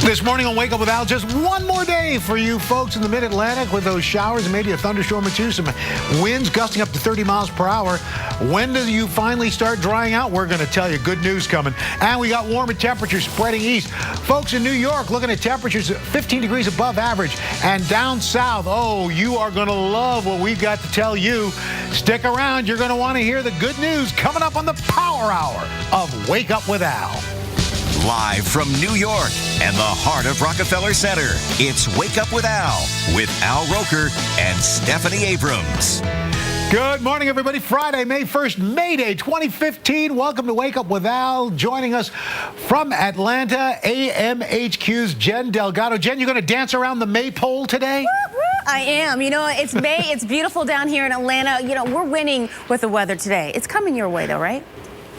This morning on Wake Up with Al, just one more day for you folks in the Mid-Atlantic with those showers and maybe a thunderstorm or two. Some winds gusting up to 30 miles per hour. When do you finally start drying out? We're going to tell you. Good news coming. And we got warmer temperatures spreading east. Folks in New York looking at temperatures 15 degrees above average. And down south, oh, you are going to love what we've got to tell you. Stick around. You're going to want to hear the good news coming up on the Power Hour of Wake Up with Al. Live from New York and the heart of Rockefeller Center, it's Wake Up with Al with Al Roker and Stephanie Abrams. Good morning, everybody. Friday, May 1st, May Day 2015. Welcome to Wake Up with Al. Joining us from Atlanta, AMHQ's Jen Delgado. Jen, you're going to dance around the maypole today? I am. You know, it's May. It's beautiful down here in Atlanta. You know, we're winning with the weather today. It's coming your way, though, right?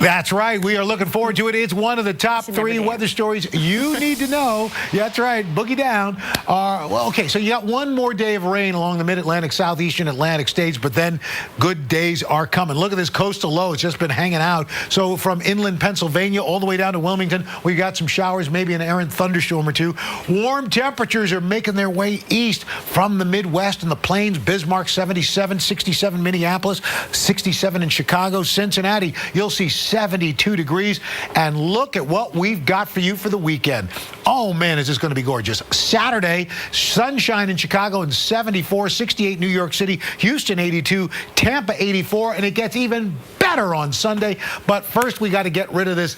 That's right. We are looking forward to it. It's one of the top 3 weather stories you need to know. Yeah, that's right. Boogie down. Well, okay, so you got one more day of rain along the Mid-Atlantic, southeastern Atlantic states, but then good days are coming. Look at this coastal low. It's just been hanging out. So from inland Pennsylvania all the way down to Wilmington, we got some showers, maybe an errant thunderstorm or two. Warm temperatures are making their way east from the Midwest and the plains. Bismarck, 77, 67 Minneapolis, 67 in Chicago. Cincinnati, you'll see 72 degrees. And look at what we've got for you for the weekend. Oh, man, is this going to be gorgeous. Saturday, sunshine in Chicago and 74, 68 New York City, Houston 82, Tampa 84, and it gets even better on Sunday. But first, we got to get rid of this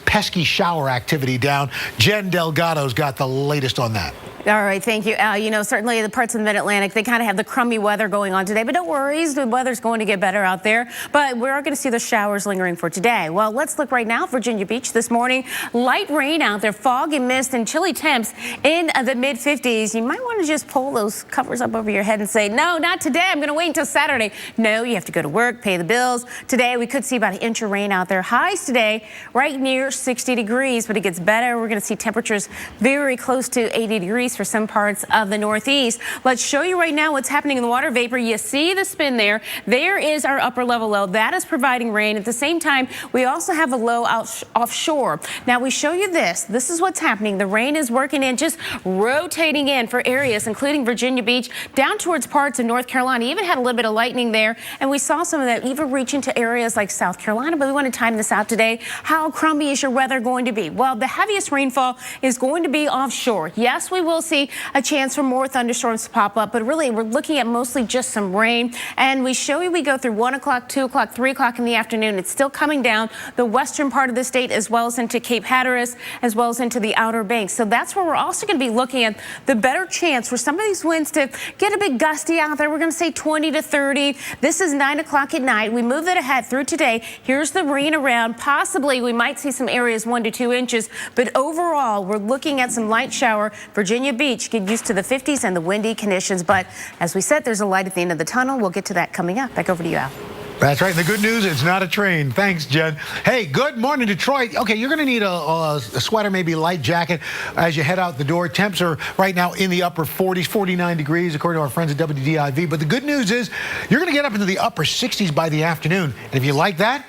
pesky shower activity down. Jen Delgado's got the latest on that. All right, thank you, Al. You know, certainly the parts of the Mid-Atlantic, they kind of have the crummy weather going on today, but don't worry, the weather's going to get better out there. But we're going to see the showers lingering for today. Well, let's look right now at Virginia Beach this morning. Light rain out there, fog and mist, and chilly temps in the mid-50s. You might want to just pull those covers up over your head and say, no, not today. I'm going to wait until Saturday. No, you have to go to work, pay the bills. Today, we could see about an inch of rain out there. Highs today, right near 60 degrees, but it gets better. We're going to see temperatures very close to 80 degrees for some parts of the Northeast. Let's show you right now what's happening in the water vapor. You see the spin there. There is our upper level low. That is providing rain. At the same time, we also have a low offshore. Now we show you this. This is what's happening. The rain is working in, just rotating in for areas, including Virginia Beach, down towards parts of North Carolina. Even had a little bit of lightning there. And we saw some of that even reaching to areas like South Carolina. But we want to time this out today. How crummy is your weather going to be? Well, the heaviest rainfall is going to be offshore. Yes, we will see a chance for more thunderstorms to pop up, but really we're looking at mostly just some rain. And we show you, we go through 1 o'clock, 2 o'clock, 3 o'clock in the afternoon. It's still coming down the western part of the state, as well as into Cape Hatteras, as well as into the Outer Banks. So that's where we're also going to be looking at the better chance for some of these winds to get a bit gusty out there. We're going to say 20 to 30. This is 9 o'clock at night. We move it ahead through today. Here's the rain around. Possibly we might see some areas 1 to 2 inches, but overall we're looking at some light shower. Virginia Beach, get used to the 50s and the windy conditions. But as we said, there's a light at the end of the tunnel. We'll get to that coming up. Back over to you, Al. That's right. The good news, it's not a train. Thanks, Jen. Hey, good morning, Detroit. Okay, you're going to need a sweater, maybe a light jacket as you head out the door. Temps are right now in the upper 40s, 49 degrees, according to our friends at WDIV. But the good news is you're going to get up into the upper 60s by the afternoon. And if you like that,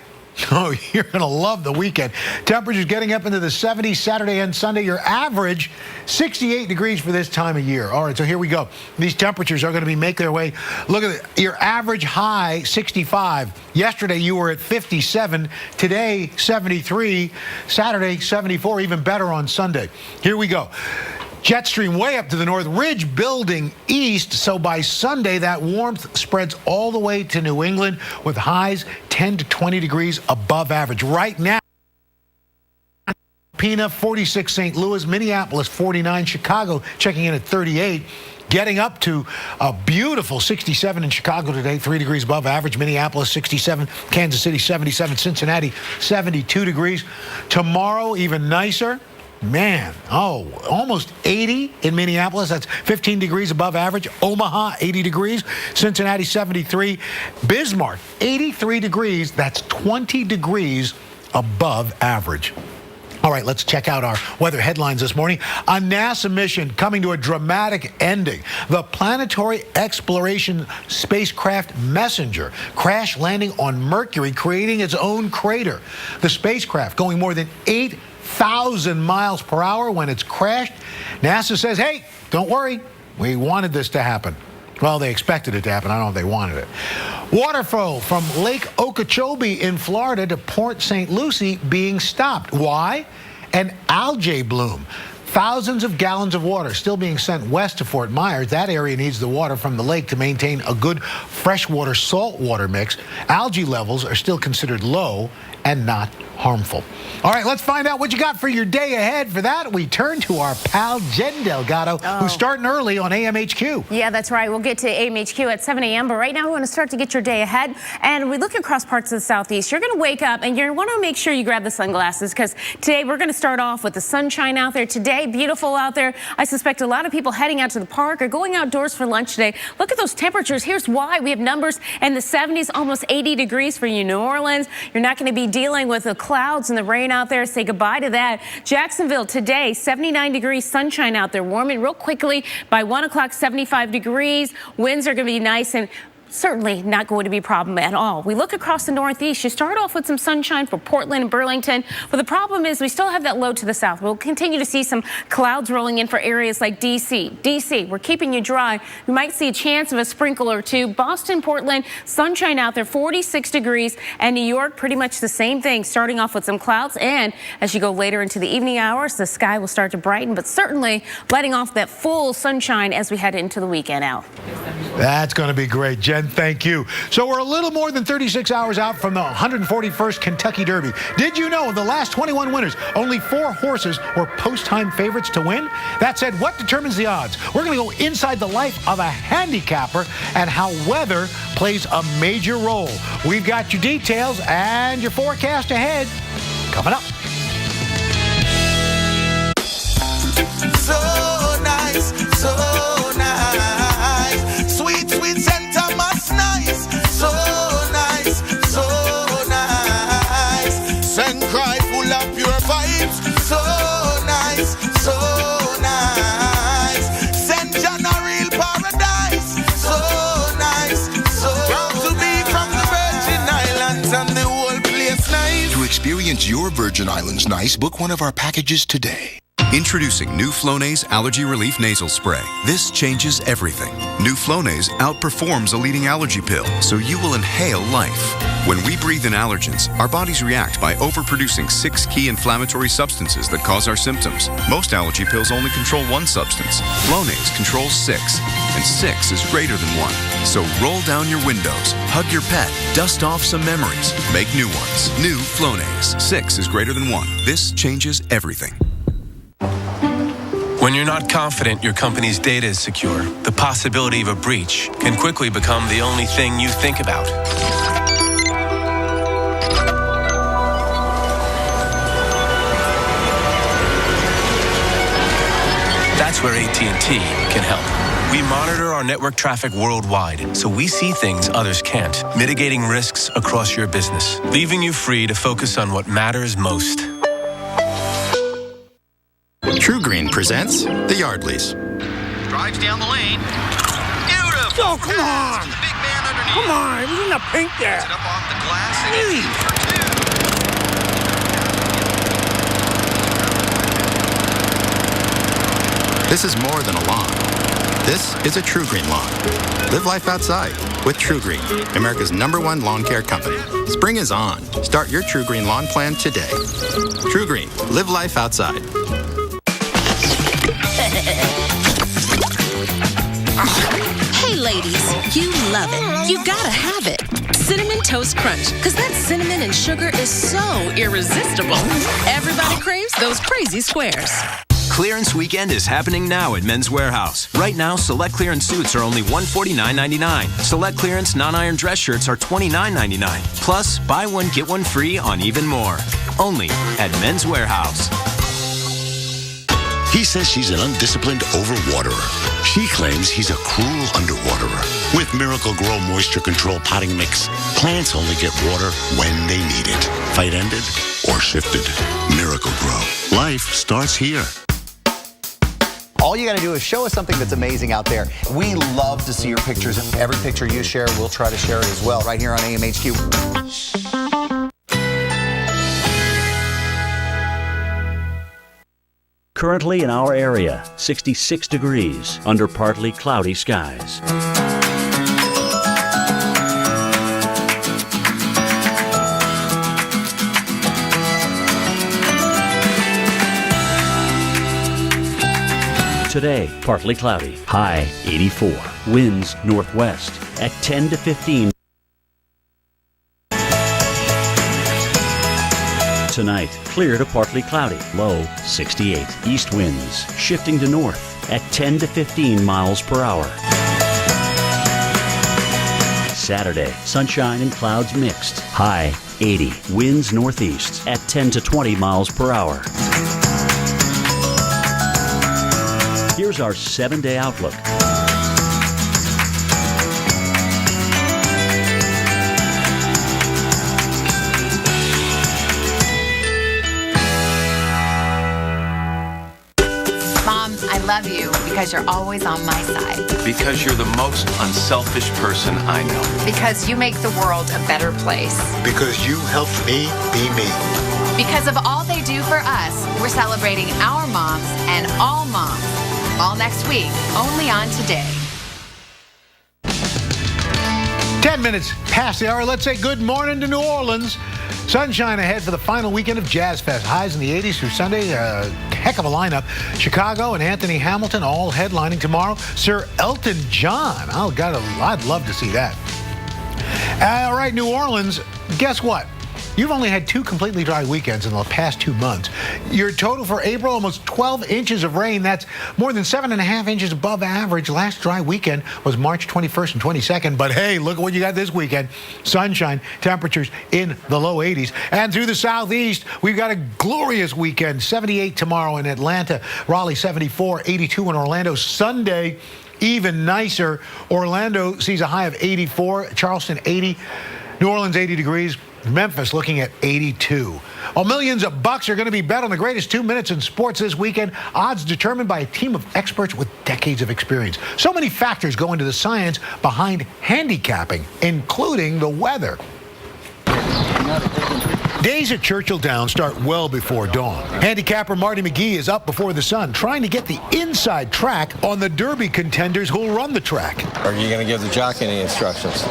oh, you're going to love the weekend. Temperatures getting up into the 70s Saturday and Sunday. Your average, 68 degrees for this time of year. All right, so here we go. These temperatures are going to be making their way. Look at it. Your average high, 65. Yesterday, you were at 57. Today, 73. Saturday, 74. Even better on Sunday. Here we go. Jet stream way up to the north, ridge building east, so by Sunday that warmth spreads all the way to New England with highs 10 to 20 degrees above average. Right now, Pena 46, St. Louis, Minneapolis 49, Chicago checking in at 38. Getting up to a beautiful 67 in Chicago today, 3 degrees above average. Minneapolis 67, Kansas City 77, Cincinnati 72 degrees. Tomorrow even nicer. Man, oh, almost 80 in Minneapolis. That's 15 degrees above average. Omaha, 80 degrees. Cincinnati, 73. Bismarck, 83 degrees. That's 20 degrees above average. All right, let's check out our weather headlines this morning. A NASA mission coming to a dramatic ending. The Planetary Exploration Spacecraft Messenger crash landing on Mercury, creating its own crater. The spacecraft, going more than 8 1,000 miles per hour when it's crashed. NASA says, hey, don't worry, we wanted this to happen. Well, they expected it to happen. I don't know if they wanted it. Water flow from Lake Okeechobee in Florida to Port St. Lucie being stopped. Why? An algae bloom. Thousands of gallons of water still being sent west to Fort Myers. That area needs the water from the lake to maintain a good freshwater saltwater mix. Algae levels are still considered low and not harmful. All right, let's find out what you got for your day ahead. For that, we turn to our pal Jen Delgado, who's starting early on AMHQ. Yeah, that's right. We'll get to AMHQ at 7 a.m. But right now, we want to start to get your day ahead. And we look across parts of the southeast. You're going to wake up and you're going to want to make sure you grab the sunglasses, because today we're going to start off with the sunshine out there today. Beautiful out there. I suspect a lot of people heading out to the park or going outdoors for lunch today. Look at those temperatures. Here's why. We have numbers in the 70s, almost 80 degrees for you, New Orleans. You're not going to be dealing with the clouds and the rain out there. Say goodbye to that. Jacksonville today, 79 degrees, sunshine out there, warming real quickly. By 1 o'clock, 75 degrees. Winds are going to be nice and certainly not going to be a problem at all. We look across the Northeast. You start off with some sunshine for Portland and Burlington, but the problem is we still have that low to the south. We'll continue to see some clouds rolling in for areas like D.C. D.C., we're keeping you dry. You might see a chance of a sprinkle or two. Boston, Portland, sunshine out there, 46 degrees, and New York, pretty much the same thing, starting off with some clouds, and as you go later into the evening hours, the sky will start to brighten, but certainly letting off that full sunshine as we head into the weekend out. That's going to be great, Jen. Thank you. So we're a little more than 36 hours out from the 141st Kentucky Derby. Did you know of the last 21 winners, only 4 horses were post-time favorites to win? That said, what determines the odds? We're going to go inside the life of a handicapper and how weather plays a major role. We've got your details and your forecast ahead coming up. So nice, so nice. Sweet, sweet Santa Mas nice. So nice, so nice. Send cry full of pure vibes. So nice, so nice. Send John a real paradise. So nice, so proud to be from the Virgin Islands and the whole place nice. To experience your Virgin Islands nice, book one of our packages today. Introducing new Flonase Allergy Relief Nasal Spray. This changes everything. New Flonase outperforms a leading allergy pill, so you will inhale life. When we breathe in allergens, our bodies react by overproducing 6 key inflammatory substances that cause our symptoms. Most allergy pills only control one substance. Flonase controls 6, and 6 is greater than 1. So roll down your windows, hug your pet, dust off some memories, make new ones. New Flonase. 6 is greater than 1. This changes everything. When you're not confident your company's data is secure, the possibility of a breach can quickly become the only thing you think about. That's where AT&T can help. We monitor our network traffic worldwide, so we see things others can't, mitigating risks across your business, leaving you free to focus on what matters most. True Green presents the Yardleys. Drives down the lane. Beautiful. Oh, come on. To the big man underneath. Come on, it was in the pink there. Puts it up off the glass and it's in for 2. This is more than a lawn. This is a True Green lawn. Live life outside with True Green, America's #1 lawn care company. Spring is on. Start your True Green lawn plan today. True Green, live life outside. Hey ladies, you love it. You gotta have it. Cinnamon Toast Crunch, because that cinnamon and sugar is so irresistible. Everybody craves those crazy squares. Clearance weekend is happening now at Men's Warehouse. Right now, select clearance suits are only $149.99. Select clearance non-iron dress shirts are $29.99. Plus, buy one, get one free on even more. Only at Men's Warehouse. He says she's an undisciplined overwaterer. She claims he's a cruel underwaterer. With Miracle Grow Moisture Control Potting Mix, plants only get water when they need it. Fight ended or shifted. Miracle Grow. Life starts here. All you got to do is show us something that's amazing out there. We love to see your pictures. Every picture you share, we'll try to share it as well right here on AMHQ. Currently in our area, 66 degrees under partly cloudy skies. Today, partly cloudy, high 84. Winds northwest at 10 to 15. Tonight, clear to partly cloudy, low 68. East winds shifting to north at 10 to 15 miles per hour. Saturday, sunshine and clouds mixed, high 80. Winds northeast at 10 to 20 miles per hour. Here's our 7-day outlook. Mom, I love you because you're always on my side. Because you're the most unselfish person I know. Because you make the world a better place. Because you helped me be me. Because of all they do for us, we're celebrating our moms and all moms. All next week, only on Today. 10 minutes past the hour. Let's say good morning to New Orleans. Sunshine ahead for the final weekend of Jazz Fest. Highs in the 80s through Sunday. Heck of a lineup. Chicago and Anthony Hamilton all headlining tomorrow. Sir Elton John. Oh, God, I'd love to see that. All right, New Orleans, guess what? You've only had 2 completely dry weekends in the past 2 months. Your total for April, almost 12 inches of rain. That's more than 7.5 inches above average. Last dry weekend was March 21st and 22nd. But hey, look at what you got this weekend. Sunshine, temperatures in the low 80s. And through the southeast, we've got a glorious weekend. 78 tomorrow in Atlanta, Raleigh 74, 82 in Orlando. Sunday, even nicer. Orlando sees a high of 84, Charleston 80, New Orleans 80 degrees. Memphis looking at 82. Well, millions of bucks are going to be bet on the greatest 2 minutes in sports this weekend. Odds determined by a team of experts with decades of experience. So many factors go into the science behind handicapping, including the weather. Days at Churchill Downs start well before dawn. Handicapper Marty McGee is up before the sun, trying to get the inside track on the Derby contenders who'll run the track. Are you going to give the jockey any instructions?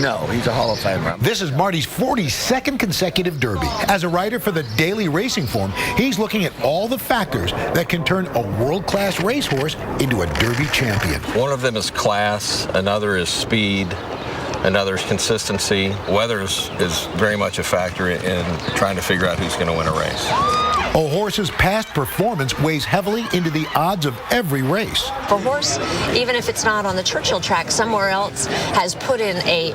No, he's a Hall of Famer. This is Marty's 42nd consecutive Derby. As a writer for the Daily Racing Form, he's looking at all the factors that can turn a world-class racehorse into a Derby champion. One of them is class, another is speed, another is consistency. Weather is very much a factor in trying to figure out who's going to win a race. A horse's past performance weighs heavily into the odds of every race. If a horse, even if it's not on the Churchill track, somewhere else has put in a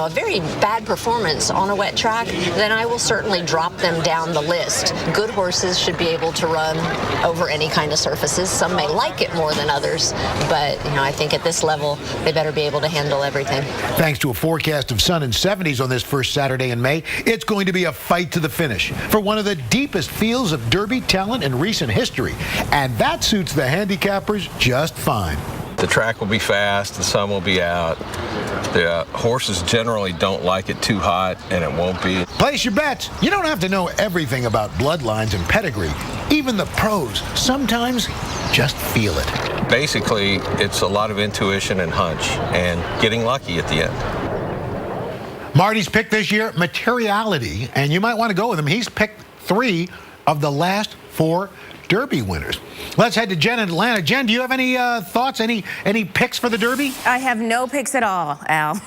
very bad performance on a wet track, then I will certainly drop them down the list. Good horses should be able to run over any kind of surfaces. Some may like it more than others, but I think at this level, they better be able to handle everything. Thanks to a forecast of sun and 70s on this first Saturday in May, it's going to be a fight to the finish for one of the deepest fields of Derby talent in recent history. And that suits the handicappers just fine. The track will be fast, the sun will be out. The horses generally don't like it too hot, and it won't be. Place your bets. You don't have to know everything about bloodlines and pedigree. Even the pros sometimes just feel it. Basically, it's a lot of intuition and hunch and getting lucky at the end. Marty's pick this year, Materiality, and you might want to go with him. He's picked 3 of the last 4 Derby winners. Let's head to Jen in Atlanta. Jen, do you have any thoughts, any picks for the Derby? I have no picks at all, Al.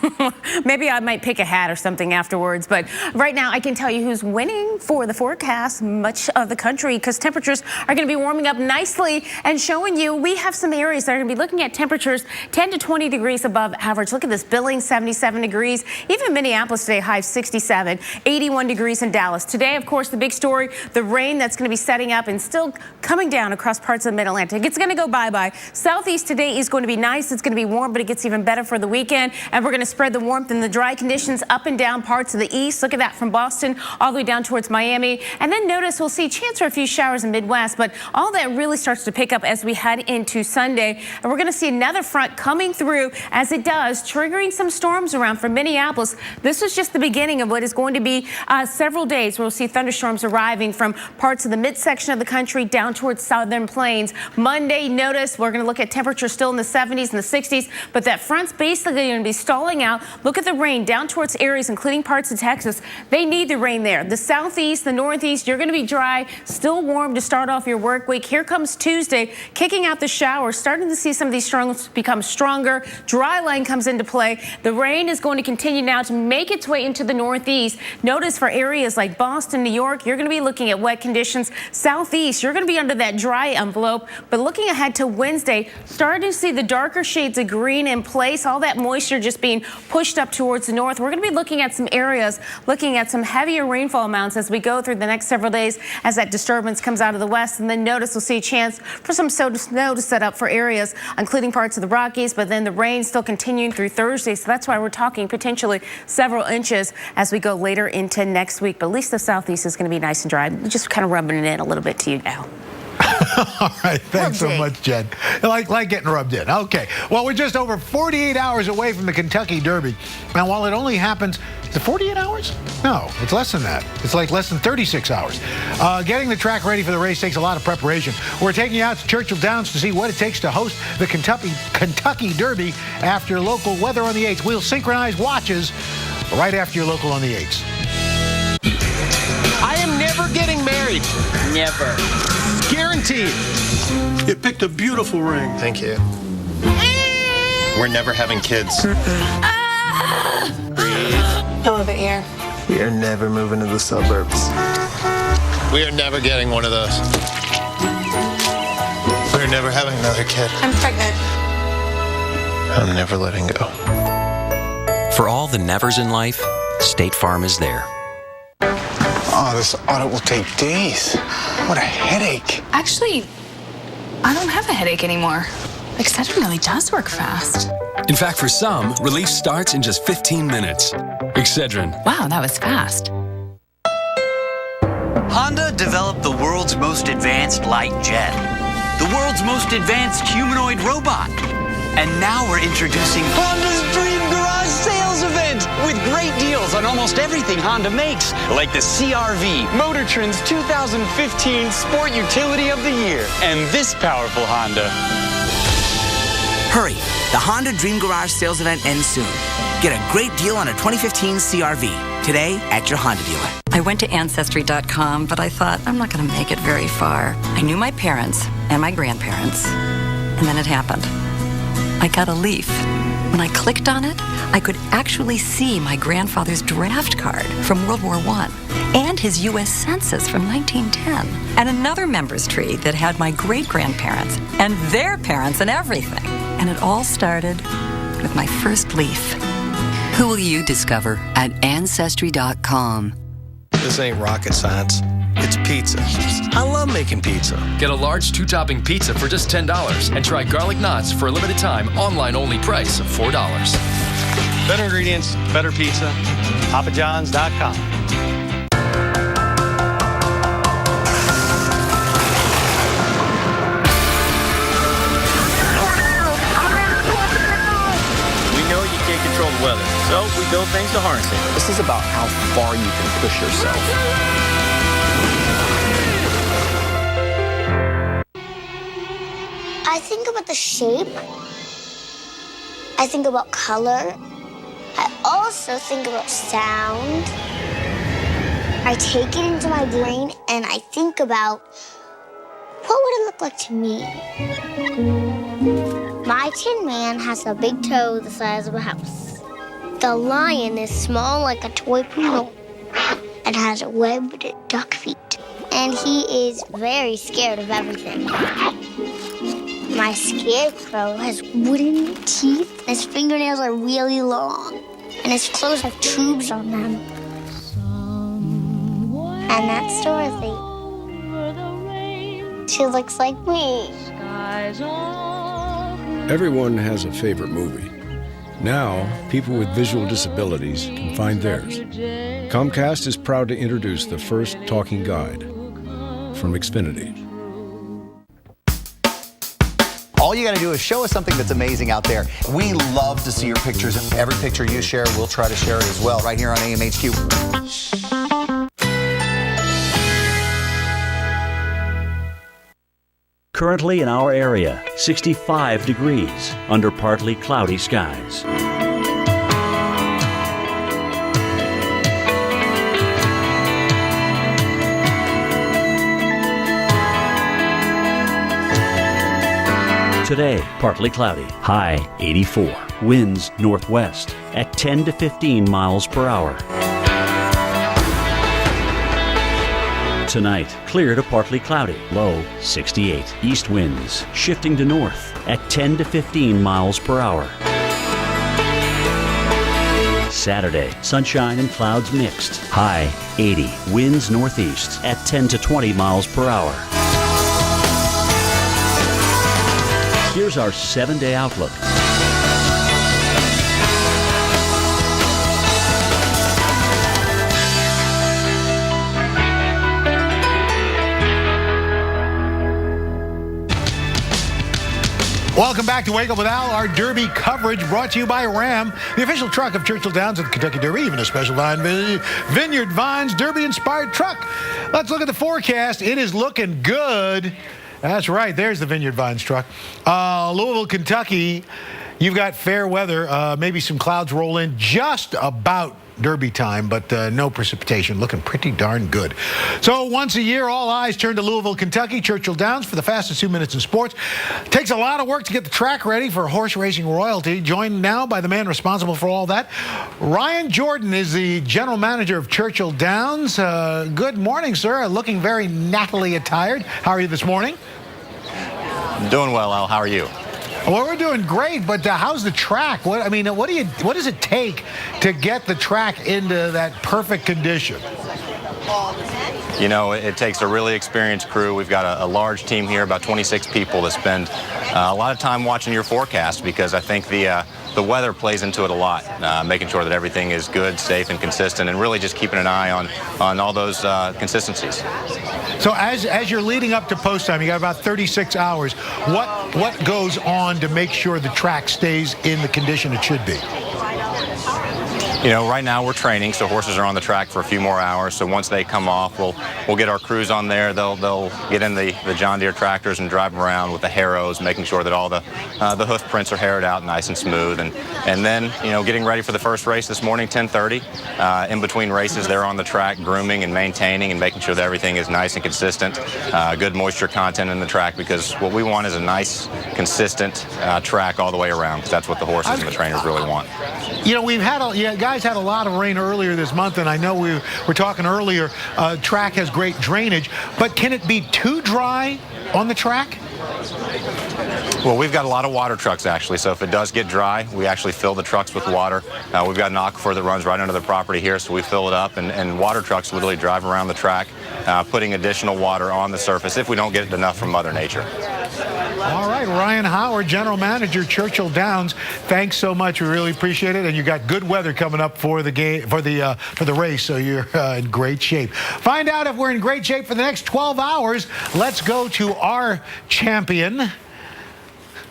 Maybe I might pick a hat or something afterwards, but right now I can tell you who's winning for the forecast, much of the country, because temperatures are going to be warming up nicely and showing you we have some areas that are going to be looking at temperatures 10 to 20 degrees above average. Look at this, Billings 77 degrees, even Minneapolis today, high of 67, 81 degrees in Dallas. Today, of course, the big story, the rain that's going to be setting up and still coming down across parts of the Mid-Atlantic. It's going to go bye-bye. Southeast today is going to be nice. It's going to be warm, but it gets even better for the weekend. And we're going to spread the warmth and the dry conditions up and down parts of the east. Look at that from Boston all the way down towards Miami. And then notice we'll see a chance for a few showers in Midwest, but all that really starts to pick up as we head into Sunday. And we're going to see another front coming through as it does, triggering some storms around from Minneapolis. This is just the beginning of what is going to be several days where we'll see thunderstorms arriving from parts of the midsection of the country down down towards southern plains. Monday, notice we're going to look at temperatures still in the 70s and the 60s, but that front's basically going to be stalling out. Look at the rain down towards areas, including parts of Texas. They need the rain there. The southeast, the northeast, you're going to be dry, still warm to start off your work week. Here comes Tuesday, kicking out the showers, starting to see some of these storms become stronger. Dry line comes into play. The rain is going to continue now to make its way into the northeast. Notice for areas like Boston, New York, you're going to be looking at wet conditions. Southeast, you're going to be under that dry envelope. But looking ahead to Wednesday, starting to see the darker shades of green in place, all that moisture just being pushed up towards the north. We're going to be looking at some areas, looking at some heavier rainfall amounts as we go through the next several days as that disturbance comes out of the west. And then notice we'll see a chance for some snow to set up for areas, including parts of the Rockies, but then the rain still continuing through Thursday. So that's why we're talking potentially several inches as we go later into next week. But at least the southeast is going to be nice and dry. Just kind of rubbing it in a little bit to you now. All right, thanks so much, Jen. Like getting rubbed in. Okay, well, we're just over 48 hours away from the Kentucky Derby. Now, while it only happens, is it 48 hours? No, it's less than that. It's like less than 36 hours. Getting the track ready for the race takes a lot of preparation. We're taking you out to Churchill Downs to see what it takes to host the Kentucky Derby after local weather on the 8th. We'll synchronize watches right after your local on the 8th. I am never getting married. Never. Guaranteed. You picked a beautiful ring. Thank you. We're never having kids. A little bit here. We are never moving to the suburbs. We are never getting one of those. We're never having another kid. I'm pregnant. I'm never letting go. For all the nevers in life, State Farm is there. Oh, this audit will take days. What a headache. Actually, I don't have a headache anymore. Excedrin really does work fast. In fact, for some, relief starts in just 15 minutes. Excedrin. Wow, that was fast. Honda developed the world's most advanced light jet, the world's most advanced humanoid robot. And now we're introducing Honda's Dream Garage Sales Event with great deals on almost everything Honda makes, like the CR-V, Motor Trend's 2015 Sport Utility of the Year, and this powerful Honda. Hurry, the Honda Dream Garage Sales Event ends soon. Get a great deal on a 2015 CR-V today at your Honda dealer. I went to Ancestry.com, but I thought, I'm not going to make it very far. I knew my parents and my grandparents, and then it happened. I got a leaf. When I clicked on it, I could actually see my grandfather's draft card from World War I and his U.S. Census from 1910, and another member's tree that had my great-grandparents and their parents and everything. And it all started with my first leaf. Who will you discover at Ancestry.com? This ain't rocket science. It's pizza. I love making pizza. Get a large 2-topping pizza for just $10 and try garlic knots for a limited time online only price of $4. Better ingredients, better pizza. PapaJohns.com. We know you can't control the weather, so we build things to harness it. This is about how far you can push yourself. I think about the shape. I think about color. I also think about sound. I take it into my brain and I think about what would it look like to me? My Tin Man has a big toe the size of a house. The lion is small like a toy poodle and has webbed duck feet. And he is very scared of everything. My scarecrow has wooden teeth, and his fingernails are really long, and his clothes have tubes on them. And that's Dorothy. She looks like me. Everyone has a favorite movie. Now, people with visual disabilities can find theirs. Comcast is proud to introduce the first talking guide from Xfinity. All you got to do is show us something that's amazing out there. We love to see your pictures. Every picture you share, we'll try to share it as well right here on AMHQ. Currently in our area, 65 degrees under partly cloudy skies. Today, partly cloudy, high 84. Winds northwest at 10 to 15 miles per hour. Tonight, clear to partly cloudy, low 68. East winds shifting to north at 10 to 15 miles per hour. Saturday, sunshine and clouds mixed, high 80. Winds northeast at 10 to 20 miles per hour. Here's our 7-day outlook. Welcome back to Wake Up with Al. Our Derby coverage brought to you by Ram, the official truck of Churchill Downs at the Kentucky Derby, even a special Vineyard Vines Derby-inspired truck. Let's look at the forecast. It is looking good. That's right. There's the Vineyard Vines truck. Louisville, Kentucky, you've got fair weather. Maybe some clouds roll in just about Derby time, but no precipitation. Looking pretty darn good. So once a year, all eyes turn to Louisville, Kentucky, Churchill Downs for the fastest 2 minutes in sports. Takes a lot of work to get the track ready for horse racing royalty. Joined now by the man responsible for all that. Ryan Jordan is the general manager of Churchill Downs. Good morning, sir. Looking very nattily attired. How are you this morning? Doing well, Al. How are you? Well, we're doing great, but how's the track? What does it take to get the track into that perfect condition? You know, it takes a really experienced crew. We've got a large team here, about 26 people that spend a lot of time watching your forecast, because I think the weather plays into it a lot, making sure that everything is good, safe, and consistent, and really just keeping an eye on all those consistencies. So as you're leading up to post time, you got about 36 hours. What goes on to make sure the track stays in the condition it should be? You know, right now we're training, so horses are on the track for a few more hours. So once they come off, we'll get our crews on there. They'll get in the John Deere tractors and drive around with the harrows, making sure that all the hoof prints are harrowed out nice and smooth. And then, you know, getting ready for the first race this morning, 10:30. In between races, they're on the track grooming and maintaining and making sure that everything is nice and consistent. Good moisture content in the track, because what we want is a nice, consistent track all the way around, because that's what the horses and the trainers really want. You know, guys had a lot of rain earlier this month, and I know we were talking earlier, track has great drainage, but can it be too dry on the track? Well, we've got a lot of water trucks, actually, so if it does get dry, we actually fill the trucks with water. We've got an aquifer that runs right under the property here, so we fill it up, and water trucks literally drive around the track, putting additional water on the surface if we don't get enough from Mother Nature. All right, Ryan Howard, General Manager, Churchill Downs. Thanks so much. We really appreciate it. And you got good weather coming up for the game, for the race, so you're in great shape. Find out if we're in great shape for the next 12 hours. Let's go to our champion.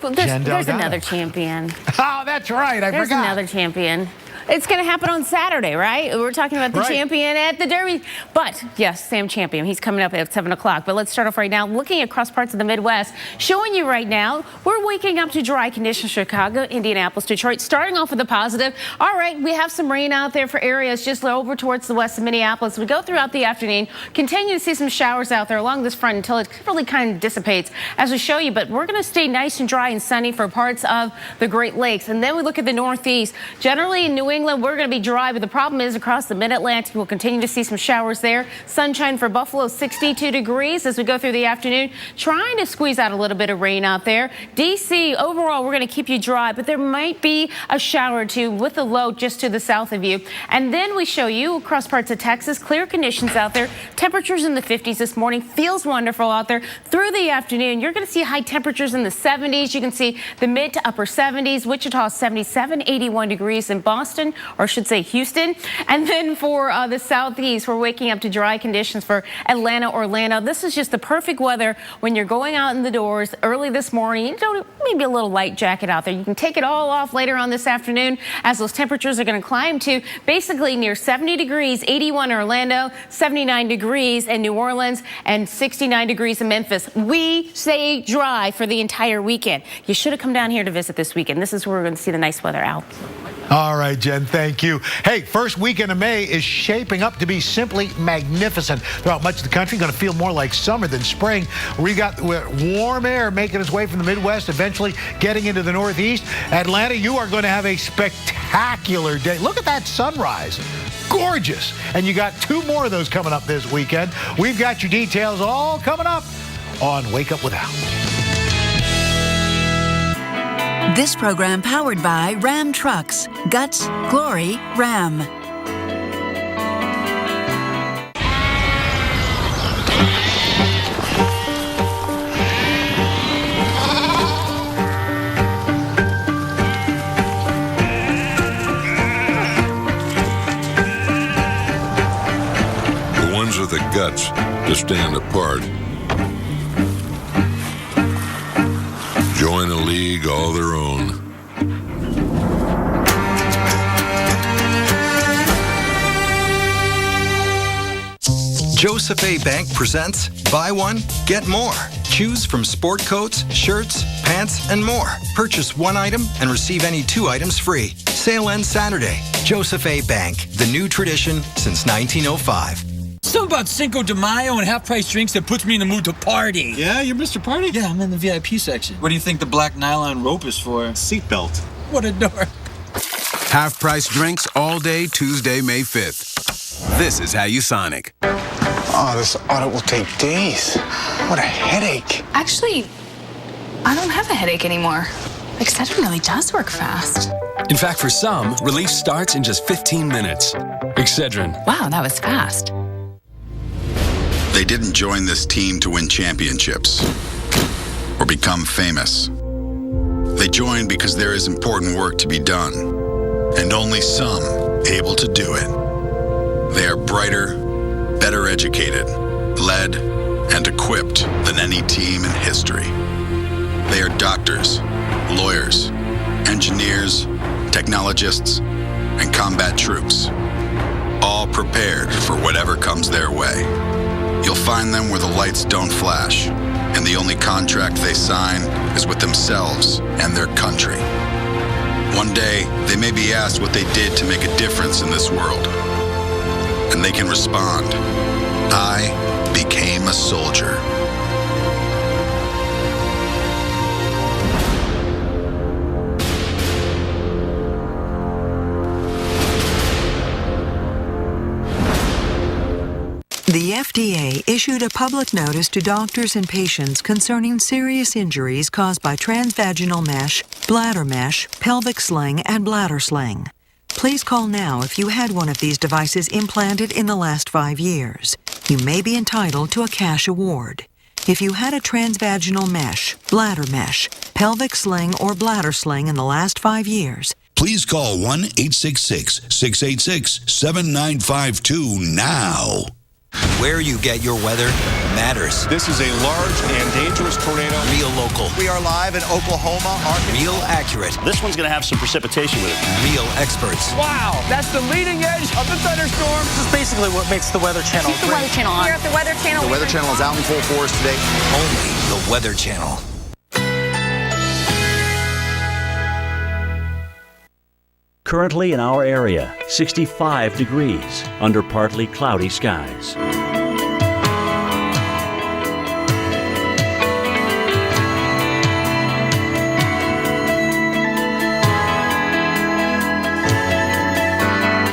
Well, there's another champion. Oh, that's right. There's forgot. Another champion. It's going to happen on Saturday, right? We're talking about the champion at the Derby. But, yes, Sam Champion. He's coming up at 7 o'clock. But let's start off right now looking across parts of the Midwest, showing you right now we're waking up to dry conditions. Chicago, Indianapolis, Detroit. Starting off with a positive. All right, we have some rain out there for areas just over towards the west of Minneapolis. We go throughout the afternoon, continue to see some showers out there along this front until it really kind of dissipates as we show you. But we're going to stay nice and dry and sunny for parts of the Great Lakes. And then we look at the Northeast. Generally in New England, we're going to be dry, but the problem is across the mid-Atlantic, we'll continue to see some showers there. Sunshine for Buffalo, 62 degrees as we go through the afternoon. Trying to squeeze out a little bit of rain out there. D.C., overall, we're going to keep you dry, but there might be a shower or two with a low just to the south of you. And then we show you across parts of Texas, clear conditions out there. Temperatures in the 50s this morning. Feels wonderful out there. Through the afternoon, you're going to see high temperatures in the 70s. You can see the mid to upper 70s. Wichita, 77, 81 degrees in Boston. Austin, or I should say Houston. And then for the southeast, we're waking up to dry conditions for Atlanta, Orlando. This is just the perfect weather when you're going out in the doors early this morning. You know, maybe a little light jacket out there. You can take it all off later on this afternoon as those temperatures are going to climb to basically near 70 degrees, 81 in Orlando, 79 degrees in New Orleans, and 69 degrees in Memphis. We stay dry for the entire weekend. You should have come down here to visit this weekend. This is where we're going to see the nice weather out. All right, Jen, thank you. Hey, first weekend of May is shaping up to be simply magnificent. Throughout much of the country, going to feel more like summer than spring. We got warm air making its way from the Midwest, eventually getting into the Northeast. Atlanta, you are going to have a spectacular day. Look at that sunrise. Gorgeous. And you got 2 more of those coming up this weekend. We've got your details all coming up on Wake Up With Al. This program powered by Ram Trucks. Guts, Glory, Ram. The ones with the guts to stand apart. Join a league all their own. Joseph A. Bank presents Buy One, Get More. Choose from sport coats, shirts, pants, and more. Purchase 1 item and receive any 2 items free. Sale ends Saturday. Joseph A. Bank, the new tradition since 1905. Something about Cinco de Mayo and half-price drinks that puts me in the mood to party. Yeah, you're Mr. Party? Yeah, I'm in the VIP section. What do you think the black nylon rope is for? Seatbelt. What a dork. Half-price drinks all day Tuesday, May 5th. This is how you Sonic. Oh, this audit will take days. What a headache. Actually, I don't have a headache anymore. Excedrin really does work fast. In fact, for some, relief starts in just 15 minutes. Excedrin. Wow, that was fast. They didn't join this team to win championships or become famous. They joined because there is important work to be done, and only some able to do it. They are brighter, better educated, led, and equipped than any team in history. They are doctors, lawyers, engineers, technologists, and combat troops, all prepared for whatever comes their way. You'll find them where the lights don't flash, and the only contract they sign is with themselves and their country. One day, they may be asked what they did to make a difference in this world, and they can respond, "I became a soldier." The FDA issued a public notice to doctors and patients concerning serious injuries caused by transvaginal mesh, bladder mesh, pelvic sling, and bladder sling. Please call now if you had one of these devices implanted in the last 5 years. You may be entitled to a cash award. If you had a transvaginal mesh, bladder mesh, pelvic sling, or bladder sling in the last 5 years, please call 1-866-686-7952 now. Where you get your weather matters. This is a large and dangerous tornado. Real local. We are live in Oklahoma. Real accurate. This one's going to have some precipitation with it. Real experts. Wow, that's the leading edge of the thunderstorm. This is basically what makes the Weather Channel Keep the Weather Channel on. Here at the Weather Channel. The Weather Channel is out in full force today. Only the Weather Channel. Currently in our area, 65 degrees under partly cloudy skies.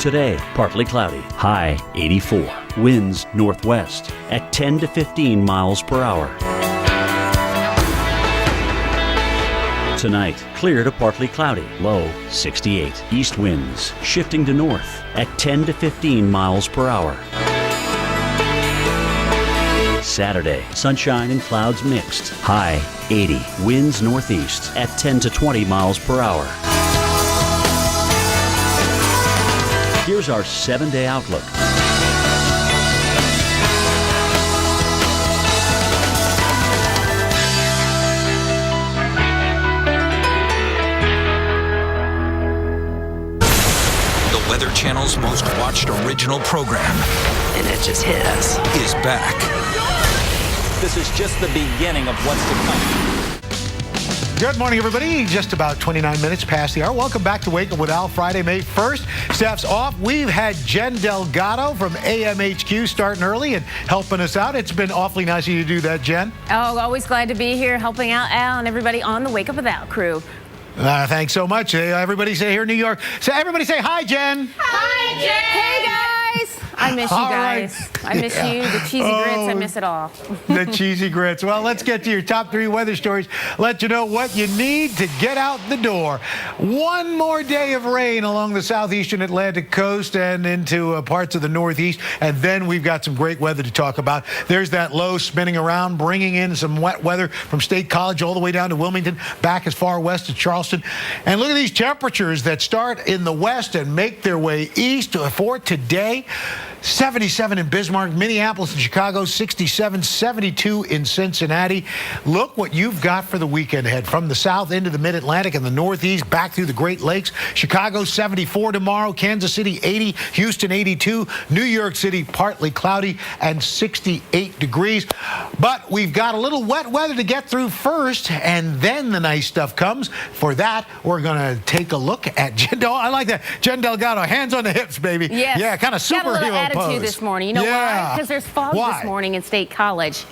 Today, partly cloudy, high 84. Winds northwest at 10 to 15 miles per hour. Tonight, clear to partly cloudy, low 68. East winds shifting to north at 10 to 15 miles per hour. Saturday, sunshine and clouds mixed, high 80. Winds northeast at 10 to 20 miles per hour. Here's our 7-day outlook. Weather Channel's most watched original program, and it just hit us, is back. This is just the beginning of what's to come. Good morning, everybody. Just about 29 minutes past the hour. Welcome back to Wake Up with Al, Friday, May 1st. Steph's off. We've had Jen Delgado from AMHQ starting early and helping us out. It's been awfully nice of you to do that, Jen. Oh, always glad to be here helping out Al and everybody on the Wake Up with Al crew. Thanks so much. Everybody say here in New York. So everybody say hi, Jen. Hi, Jen. Hey, guys. I miss you guys. Right. I miss you. The cheesy grits. I miss it all. The cheesy grits. Well, let's get to your top 3 weather stories. Let you know what you need to get out the door. One more day of rain along the southeastern Atlantic coast and into parts of the northeast. And then we've got some great weather to talk about. There's that low spinning around, bringing in some wet weather from State College all the way down to Wilmington, back as far west as Charleston. And look at these temperatures that start in the west and make their way east for today. 77 in Bismarck, Minneapolis and Chicago, 67, 72 in Cincinnati. Look what you've got for the weekend ahead. From the south into the mid-Atlantic and the northeast, back through the Great Lakes. Chicago, 74 tomorrow. Kansas City, 80. Houston, 82. New York City, partly cloudy and 68 degrees. But we've got a little wet weather to get through first, and then the nice stuff comes. For that, we're going to take a look at Jen. Oh, I like that. Jen Delgado, hands on the hips, baby. Yes. Yeah, kind of superhero attitude this morning. You know why? Because there's fog this morning in State College.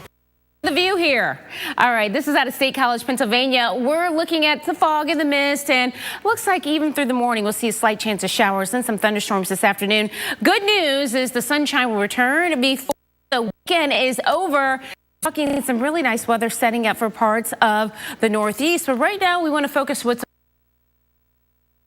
The view here. All right, this is out of State College, Pennsylvania. We're looking at the fog and the mist, and looks like even through the morning we'll see a slight chance of showers and some thunderstorms this afternoon. Good news is the sunshine will return before the weekend is over. Talking some really nice weather setting up for parts of the northeast, but right now we want to focus what's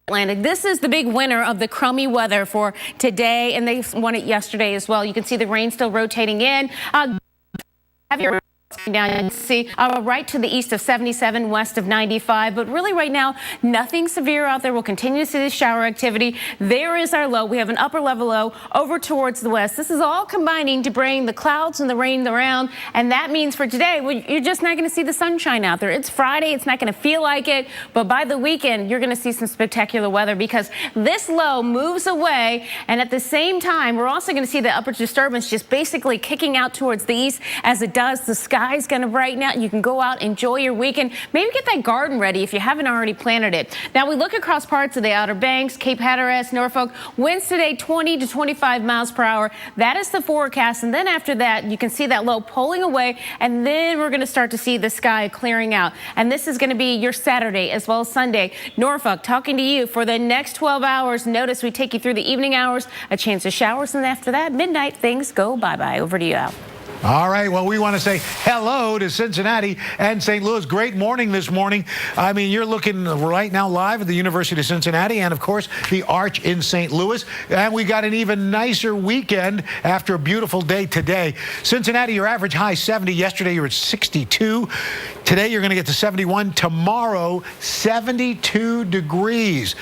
Atlantic. This is the big winner of the crummy weather for today, and they won it yesterday as well. You can see the rain still rotating in. Have your down, you can see right to the east of 77, west of 95, but really right now nothing severe out there. We'll continue to see this shower activity. There is our low. We have an upper level low over towards the west. This is all combining to bring the clouds and the rain around, and that means for today you're just not going to see the sunshine out there. It's Friday. It's not going to feel like it, but by the weekend you're going to see some spectacular weather because this low moves away, and at the same time we're also going to see the upper disturbance just basically kicking out towards the east. As it does, the sky is going to brighten out. You can go out, enjoy your weekend. Maybe get that garden ready if you haven't already planted it. Now we look across parts of the Outer Banks, Cape Hatteras, Norfolk. Winds today 20 to 25 miles per hour. That is the forecast. And then after that, you can see that low pulling away. And then we're going to start to see the sky clearing out. And this is going to be your Saturday as well as Sunday. Norfolk, talking to you for the next 12 hours. Notice we take you through the evening hours, a chance of showers. And after that, midnight, things go bye-bye. Over to you, Al. All right, well, we want to say hello to Cincinnati and St. Louis. Great morning this morning. I mean, you're looking right now live at the University of Cincinnati and, of course, the Arch in St. Louis. And we got an even nicer weekend after a beautiful day today. Cincinnati, your average high 70. Yesterday, you were at 62. Today, you're going to get to 71. Tomorrow, 72 degrees.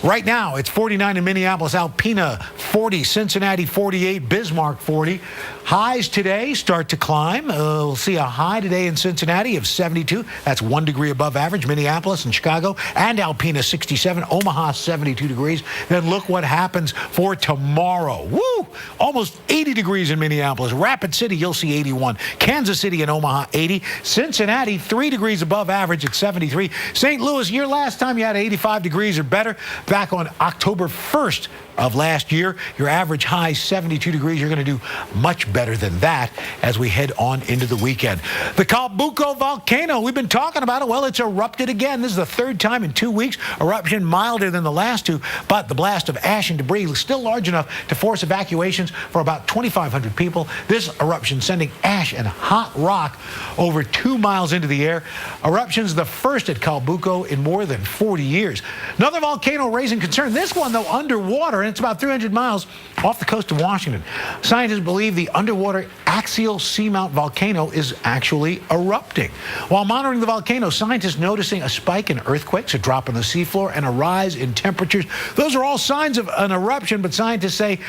Right now, it's 49 in Minneapolis, Alpena 40, Cincinnati 48, Bismarck 40. Highs today start to climb. We'll see a high today in Cincinnati of 72. That's 1 degree above average. Minneapolis and Chicago and Alpena 67. Omaha 72 degrees. Then look what happens for tomorrow. Woo! Almost 80 degrees in Minneapolis. Rapid City, you'll see 81. Kansas City and Omaha 80. Cincinnati 3 degrees above average at 73. St. Louis, your last time you had 85 degrees or better back on October 1st of last year. Your average high 72 degrees. You're going to do much better than that as we head on into the weekend. The Calbuco volcano, we've been talking about it. Well, it's erupted again. This is the third time in 2 weeks. Eruption milder than the last two, but the blast of ash and debris is still large enough to force evacuations for about 2,500 people. This eruption sending ash and hot rock over 2 miles into the air. Eruption's the first at Calbuco in more than 40 years. Another volcano raising concern. This one, though, underwater. it's about 300 miles off the coast of Washington. Scientists believe the underwater axial seamount volcano is actually erupting. While monitoring the volcano, scientists noticing a spike in earthquakes, a drop on the seafloor, and a rise in temperatures. Those are all signs of an eruption, but scientists say,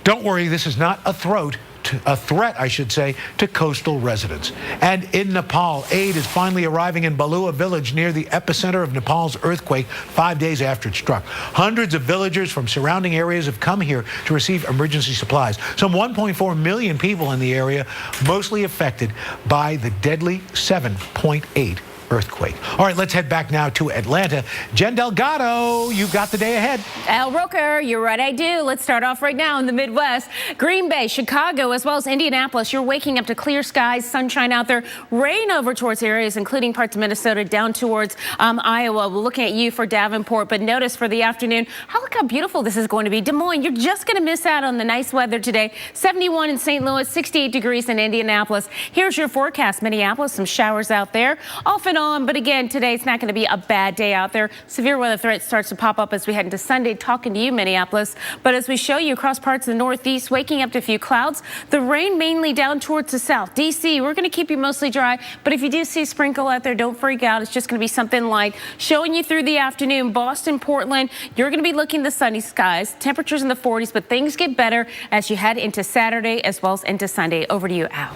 don't worry, this is not a threat, to coastal residents. And in Nepal, aid is finally arriving in Balua village near the epicenter of Nepal's earthquake 5 days after it struck. Hundreds of villagers from surrounding areas have come here to receive emergency supplies. Some 1.4 million people in the area, mostly affected by the deadly 7.8 earthquake. All right, let's head back now to Atlanta. Jen Delgado, you've got the day ahead. Al Roker, you're right, I do. Let's start off right now in the Midwest. Green Bay, Chicago, as well as Indianapolis. You're waking up to clear skies, sunshine out there, rain over towards areas, including parts of Minnesota, down towards Iowa. We're looking at you for Davenport, but notice for the afternoon, look how beautiful this is going to be. Des Moines, you're just going to miss out on the nice weather today. 71 in St. Louis, 68 degrees in Indianapolis. Here's your forecast. Minneapolis, some showers out there. Off and on, but again, today it's not going to be a bad day out there. Severe weather threat starts to pop up as we head into Sunday. Talking to you, Minneapolis. But as we show you across parts of the Northeast, waking up to a few clouds. The rain mainly down towards the south. D.C., we're going to keep you mostly dry. But if you do see a sprinkle out there, don't freak out. It's just going to be something light. Showing you through the afternoon, Boston, Portland, you're going to be looking at the sunny skies. Temperatures in the 40s, but things get better as you head into Saturday as well as into Sunday. Over to you, Al.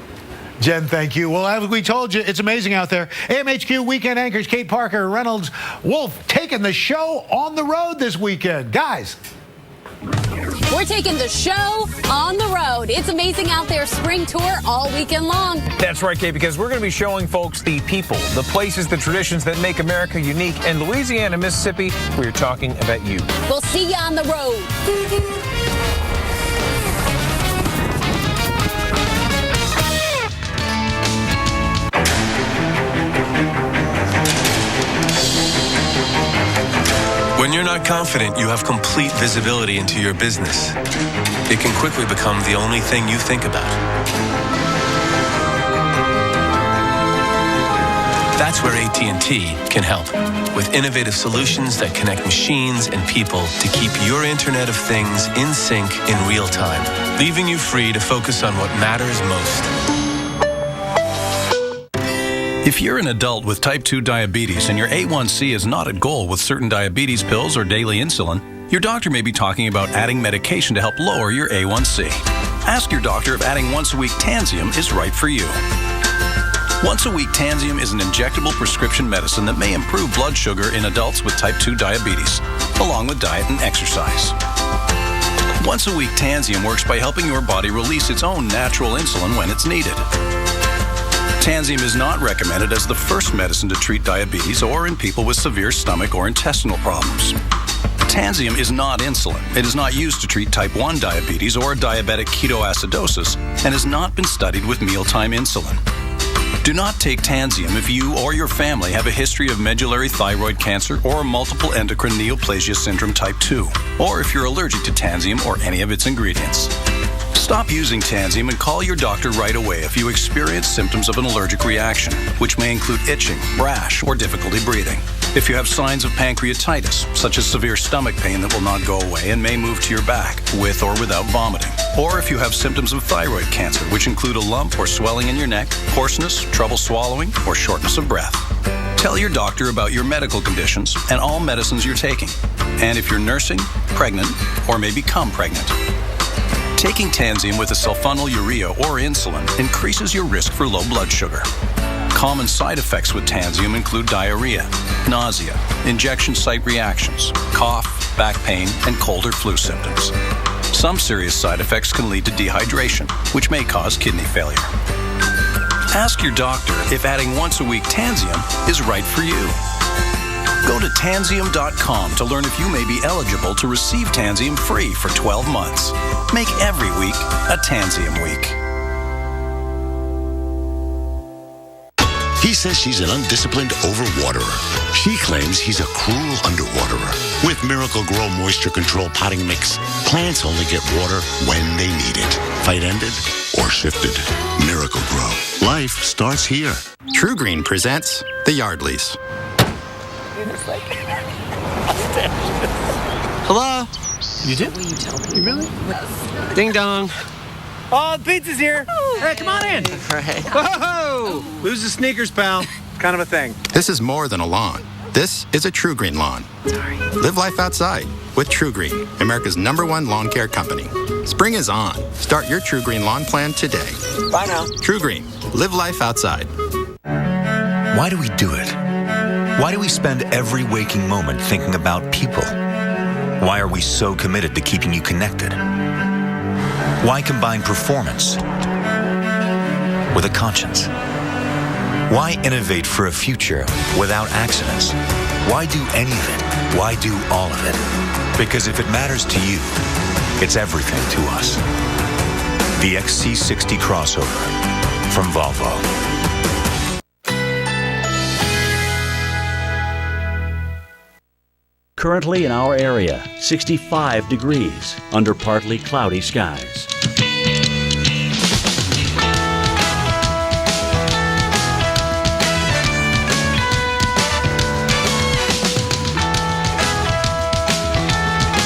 Jen, thank you. Well, as we told you, it's amazing out there. AMHQ weekend anchors Kate Parker, Reynolds, Wolf taking the show on the road this weekend. Guys. We're taking the show on the road. It's amazing out there spring tour all weekend long. That's right, Kate, because we're going to be showing folks the people, the places, the traditions that make America unique. And Louisiana, Mississippi, we're talking about you. We'll see you on the road. When you're not confident you have complete visibility into your business, it can quickly become the only thing you think about. That's where AT&T can help, with innovative solutions that connect machines and people to keep your Internet of Things in sync in real time, leaving you free to focus on what matters most. If you're an adult with type 2 diabetes and your A1C is not at goal with certain diabetes pills or daily insulin, your doctor may be talking about adding medication to help lower your A1C. Ask your doctor if adding once-a-week Tanzium is right for you. Once-a-week Tanzium is an injectable prescription medicine that may improve blood sugar in adults with type 2 diabetes, along with diet and exercise. Once-a-week Tanzium works by helping your body release its own natural insulin when it's needed. Tanzium is not recommended as the first medicine to treat diabetes or in people with severe stomach or intestinal problems. Tanzium is not insulin. It is not used to treat type 1 diabetes or diabetic ketoacidosis and has not been studied with mealtime insulin. Do not take Tanzium if you or your family have a history of medullary thyroid cancer or multiple endocrine neoplasia syndrome type 2, or if you're allergic to Tanzium or any of its ingredients. Stop using Tanzium and call your doctor right away if you experience symptoms of an allergic reaction, which may include itching, rash, or difficulty breathing. If you have signs of pancreatitis, such as severe stomach pain that will not go away and may move to your back, with or without vomiting. Or if you have symptoms of thyroid cancer, which include a lump or swelling in your neck, hoarseness, trouble swallowing, or shortness of breath. Tell your doctor about your medical conditions and all medicines you're taking. And if you're nursing, pregnant, or may become pregnant. Taking Tanzium with a sulfonylurea or insulin increases your risk for low blood sugar. Common side effects with Tanzium include diarrhea, nausea, injection site reactions, cough, back pain, and cold or flu symptoms. Some serious side effects can lead to dehydration, which may cause kidney failure. Ask your doctor if adding once-a-week Tanzium is right for you. Go to Tanzium.com to learn if you may be eligible to receive Tanzium free for 12 months. Make every week a Tanzium week. He says she's an undisciplined overwaterer. She claims he's a cruel underwaterer. With Miracle Grow Moisture Control Potting Mix, plants only get water when they need it. Fight ended or shifted. Miracle Grow. Life starts here. True Green presents the Yardleys. Hello? You did? You really? Ding dong. Oh, the pizza's here. Hey, come on in. Right. Whoa! Lose the sneakers, pal. Kind of a thing. This is more than a lawn. This is a True Green lawn. Live life outside with True Green, America's #1 lawn care company. Spring is on. Start your True Green lawn plan today. Bye now. True Green. Live life outside. Why do we do it? Why do we spend every waking moment thinking about people? Why are we so committed to keeping you connected? Why combine performance with a conscience? Why innovate for a future without accidents? Why do any of it? Why do all of it? Because if it matters to you, it's everything to us. The XC60 crossover from Volvo. Currently in our area, 65 degrees under partly cloudy skies.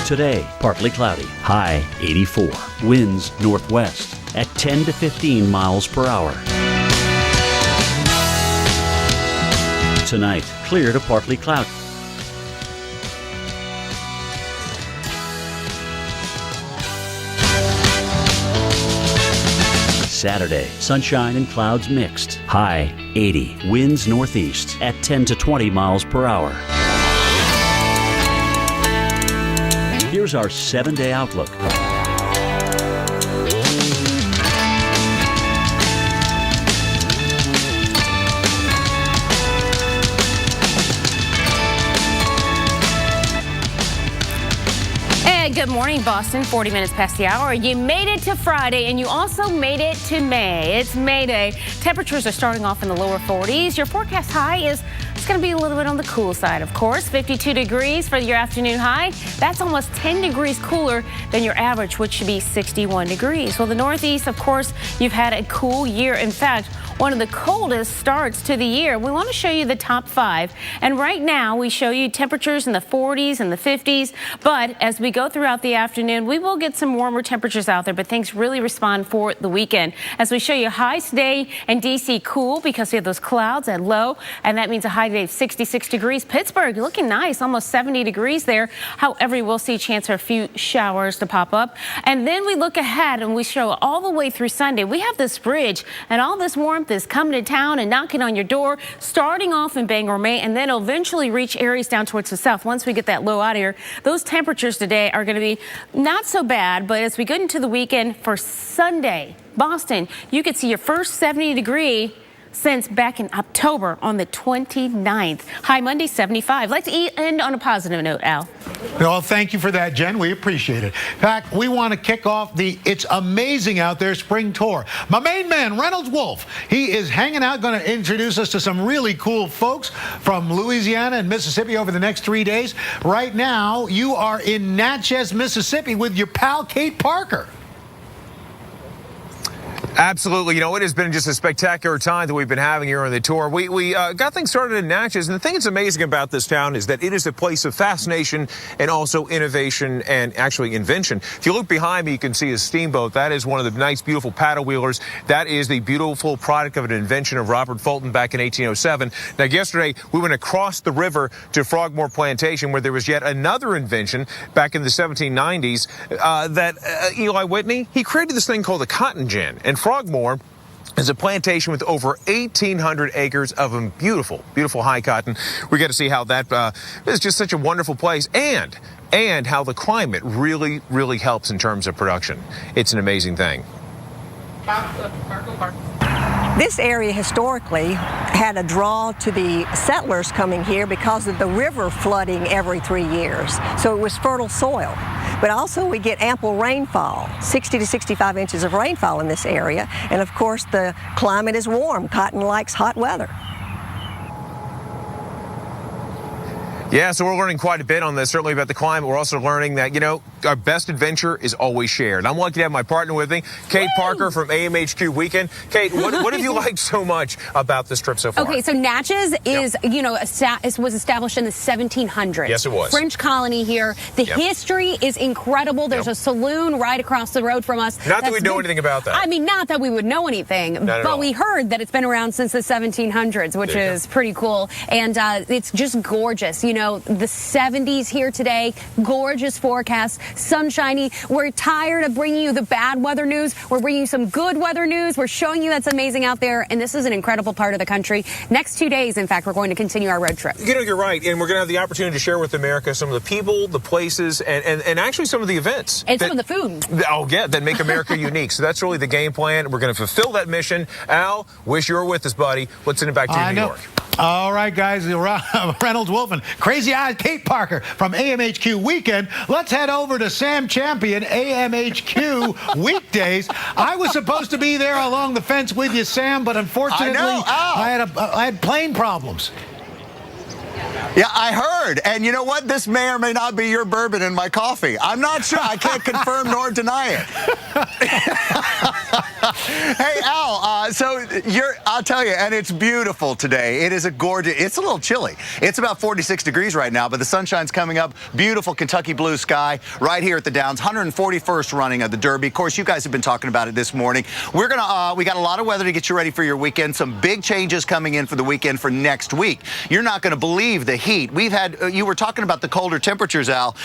Today, partly cloudy, high 84. Winds northwest at 10 to 15 miles per hour. Tonight, clear to partly cloudy. Saturday, sunshine and clouds mixed. High 80. Winds northeast at 10 to 20 miles per hour. Here's our 7-day outlook. Good morning, Boston. 40 minutes past the hour. You made it to Friday, and you also made it to May. It's May Day. Temperatures are starting off in the lower 40s. Your forecast high is it's going to be a little bit on the cool side, of course. 52 degrees for your afternoon high. That's almost 10 degrees cooler than your average, which should be 61 degrees. Well, the Northeast, of course, you've had a cool year. In fact, one of the coldest starts to the year. We want to show you the top 5. And right now, we show you temperatures in the 40s and the 50s. But as we go throughout the afternoon, we will get some warmer temperatures out there, but things really respond for the weekend. As we show you highs today in D.C. cool because we have those clouds at low, and that means a high today of 66 degrees. Pittsburgh looking nice, almost 70 degrees there. However, we'll see a chance for a few showers to pop up. And then we look ahead and we show all the way through Sunday. We have this bridge and all this warmth is coming to town and knocking on your door, starting off in Bangor, May, and then it'll eventually reach areas down towards the south. Once we get that low out of here, those temperatures today are going to be not so bad, but as we get into the weekend for Sunday, Boston, you could see your first 70 degree since back in October on the 29th. High Monday, 75. Let's end on a positive note, Al. Well, thank you for that, Jen. We appreciate it. In fact, we want to kick off the It's Amazing Out There spring tour. My main man, Reynolds Wolf, he is hanging out, going to introduce us to some really cool folks from Louisiana and Mississippi over the next 3 days. Right now, you are in Natchez, Mississippi with your pal, Kate Parker. Absolutely. You know, it has been just a spectacular time that we've been having here on the tour. We got things started in Natchez, and the thing that's amazing about this town is that it is a place of fascination and also innovation and actually invention. If you look behind me, you can see a steamboat. That is one of the nice, beautiful paddle wheelers. That is the beautiful product of an invention of Robert Fulton back in 1807. Now, yesterday, we went across the river to Frogmore Plantation, where there was yet another invention back in the 1790s that Eli Whitney, he created this thing called the cotton gin. And Frogmore is a plantation with over 1,800 acres of beautiful, beautiful high cotton. We got to see how that is just such a wonderful place, and how the climate really, really helps in terms of production. It's an amazing thing. This area historically had a draw to the settlers coming here because of the river flooding every 3 years. So it was fertile soil. But also we get ample rainfall, 60 to 65 inches of rainfall in this area. And of course the climate is warm. Cotton likes hot weather. Yeah, so we're learning quite a bit on this, certainly about the climate. We're also learning that, our best adventure is always shared. I'm lucky to have my partner with me, Kate Parker from AMHQ Weekend. Kate, what have you liked so much about this trip so far? Okay, so Natchez is, was established in the 1700s. Yes, it was. French colony here. The history is incredible. There's a saloon right across the road from us. Not that we know anything about that. I mean, not that we would know anything, but we heard that it's been around since the 1700s, which is pretty cool. And it's just gorgeous. The 70s here today, gorgeous forecast, sunshiny. We're tired of bringing you the bad weather news. We're bringing you some good weather news. We're showing you that's amazing out there, and this is an incredible part of the country. Next 2 days, in fact, we're going to continue our road trip. You're right, and we're going to have the opportunity to share with America some of the people, the places, and actually some of the events. And some of the food. Oh, yeah, that make America unique. So that's really the game plan. We're going to fulfill that mission. Al, wish you were with us, buddy. Let's send it back to you in New York. All right, guys, Reynolds Wolfen, Crazy Eyes, Kate Parker from AMHQ Weekend. Let's head over to Sam Champion, AMHQ Weekdays. I was supposed to be there along the fence with you, Sam, but unfortunately, I had plane problems. Yeah, I heard. And you know what? This may or may not be your bourbon in my coffee. I'm not sure. I can't confirm nor deny it. Hey, Al, so I'll tell you, and it's beautiful today. It is a gorgeous, it's a little chilly. It's about 46 degrees right now, but the sunshine's coming up. Beautiful Kentucky blue sky right here at the Downs. 141st running of the Derby. Of course, you guys have been talking about it this morning. We got a lot of weather to get you ready for your weekend. Some big changes coming in for the weekend for next week. You're not going to believe the heat. We've had, you were talking about the colder temperatures, Al,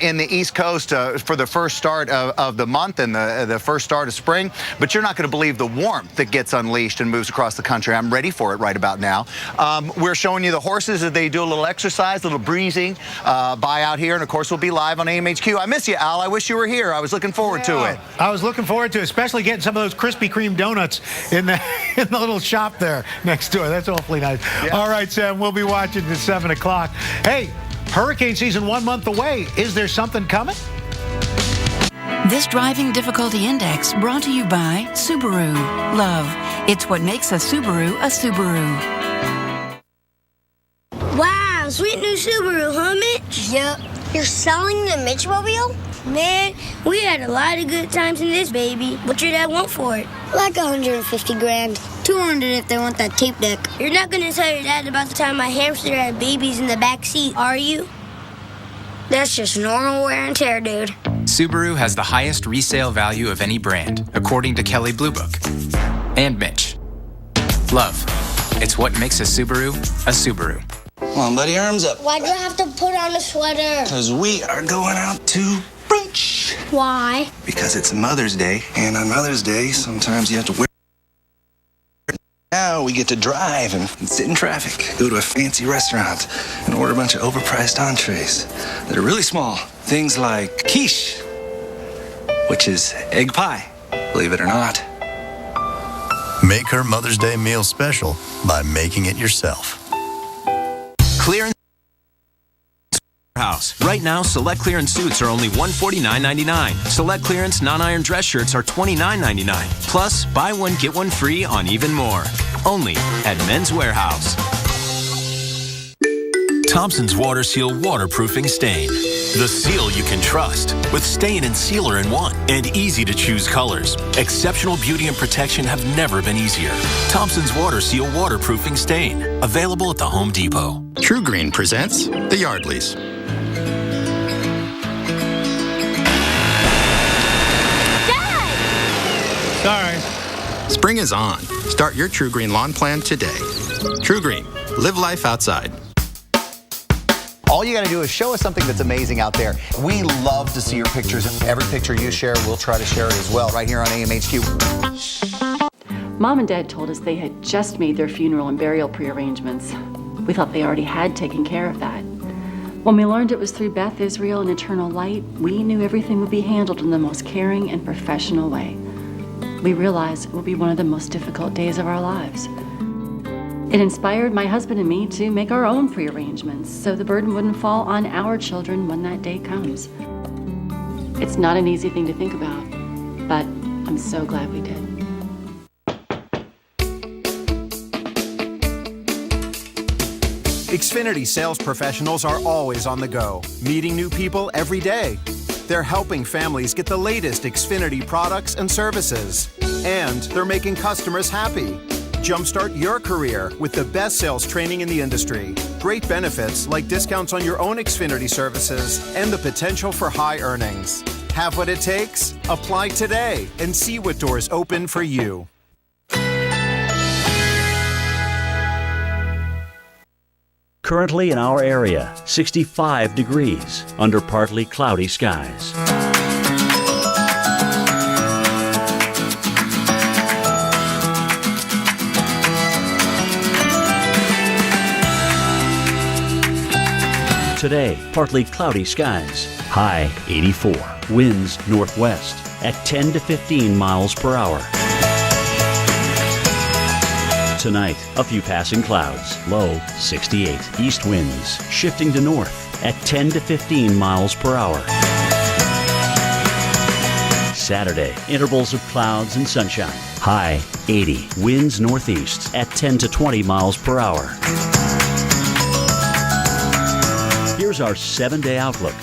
in the East Coast for the first start of the month and the first start of spring, but you're not going to believe the warmth that gets unleashed and moves across the country. I'm ready for it right about now. We're showing you the horses as they do a little exercise, a little breezing by out here, and of course we'll be live on AMHQ. I miss you, Al. I wish you were here. I was looking forward to it. I was looking forward to it, especially getting some of those Krispy Kreme donuts in the little shop there next door. That's awfully nice. Yeah. All right, Sam, we'll be watching at 7 o'clock. Hey, hurricane season 1 month away. Is there something coming? This driving difficulty index brought to you by Subaru. Love. It's what makes a Subaru a Subaru. Wow, sweet new Subaru, huh, Mitch? Yep. You're selling the Mitch-mobile? Man, we had a lot of good times in this baby. What's your dad want for it? Like 150 grand. 200 if they want that tape deck. You're not gonna tell your dad about the time my hamster had babies in the back seat, are you? That's just normal wear and tear, dude. Subaru has the highest resale value of any brand, according to Kelley Blue Book. And Mitch. Love. It's what makes a Subaru a Subaru. Come on, buddy, arms up. Why'd you have to put on a sweater? Because we are going out to brunch. Why? Because it's Mother's Day, and on Mother's Day, sometimes you have to wear. Now we get to drive and sit in traffic, go to a fancy restaurant, and order a bunch of overpriced entrees that are really small. Things like quiche, which is egg pie, believe it or not. Make her Mother's Day meal special by making it yourself. Clearance House. Right now, select clearance suits are only $149.99. Select clearance non-iron dress shirts are $29.99. Plus, buy one, get one free on even more. Only at Men's Warehouse. Thompson's Water Seal Waterproofing Stain. The seal you can trust, with stain and sealer in one, and easy to choose colors. Exceptional beauty and protection have never been easier. Thompson's Water Seal Waterproofing Stain. Available at the Home Depot. True Green presents the Yardleys. Sorry. Spring is on. Start your True Green lawn plan today. True Green. Live life outside. All you got to do is show us something that's amazing out there. We love to see your pictures. Every picture you share, we'll try to share it as well right here on AMHQ. Mom and Dad told us they had just made their funeral and burial pre-arrangements. We thought they already had taken care of that. When we learned it was through Beth Israel and Eternal Light, we knew everything would be handled in the most caring and professional way. We realized it would be one of the most difficult days of our lives. It inspired my husband and me to make our own pre-arrangements so the burden wouldn't fall on our children when that day comes. It's not an easy thing to think about, but I'm so glad we did. Xfinity sales professionals are always on the go, meeting new people every day. They're helping families get the latest Xfinity products and services. And they're making customers happy. Jumpstart your career with the best sales training in the industry. Great benefits like discounts on your own Xfinity services and the potential for high earnings. Have what it takes? Apply today and see what doors open for you. Currently in our area, 65 degrees under partly cloudy skies. Today, partly cloudy skies. High 84. Winds northwest at 10 to 15 miles per hour. Tonight, a few passing clouds. Low 68. East winds shifting to north at 10 to 15 miles per hour. Saturday, intervals of clouds and sunshine. High 80. Winds northeast at 10 to 20 miles per hour. Here's our 7-day outlook.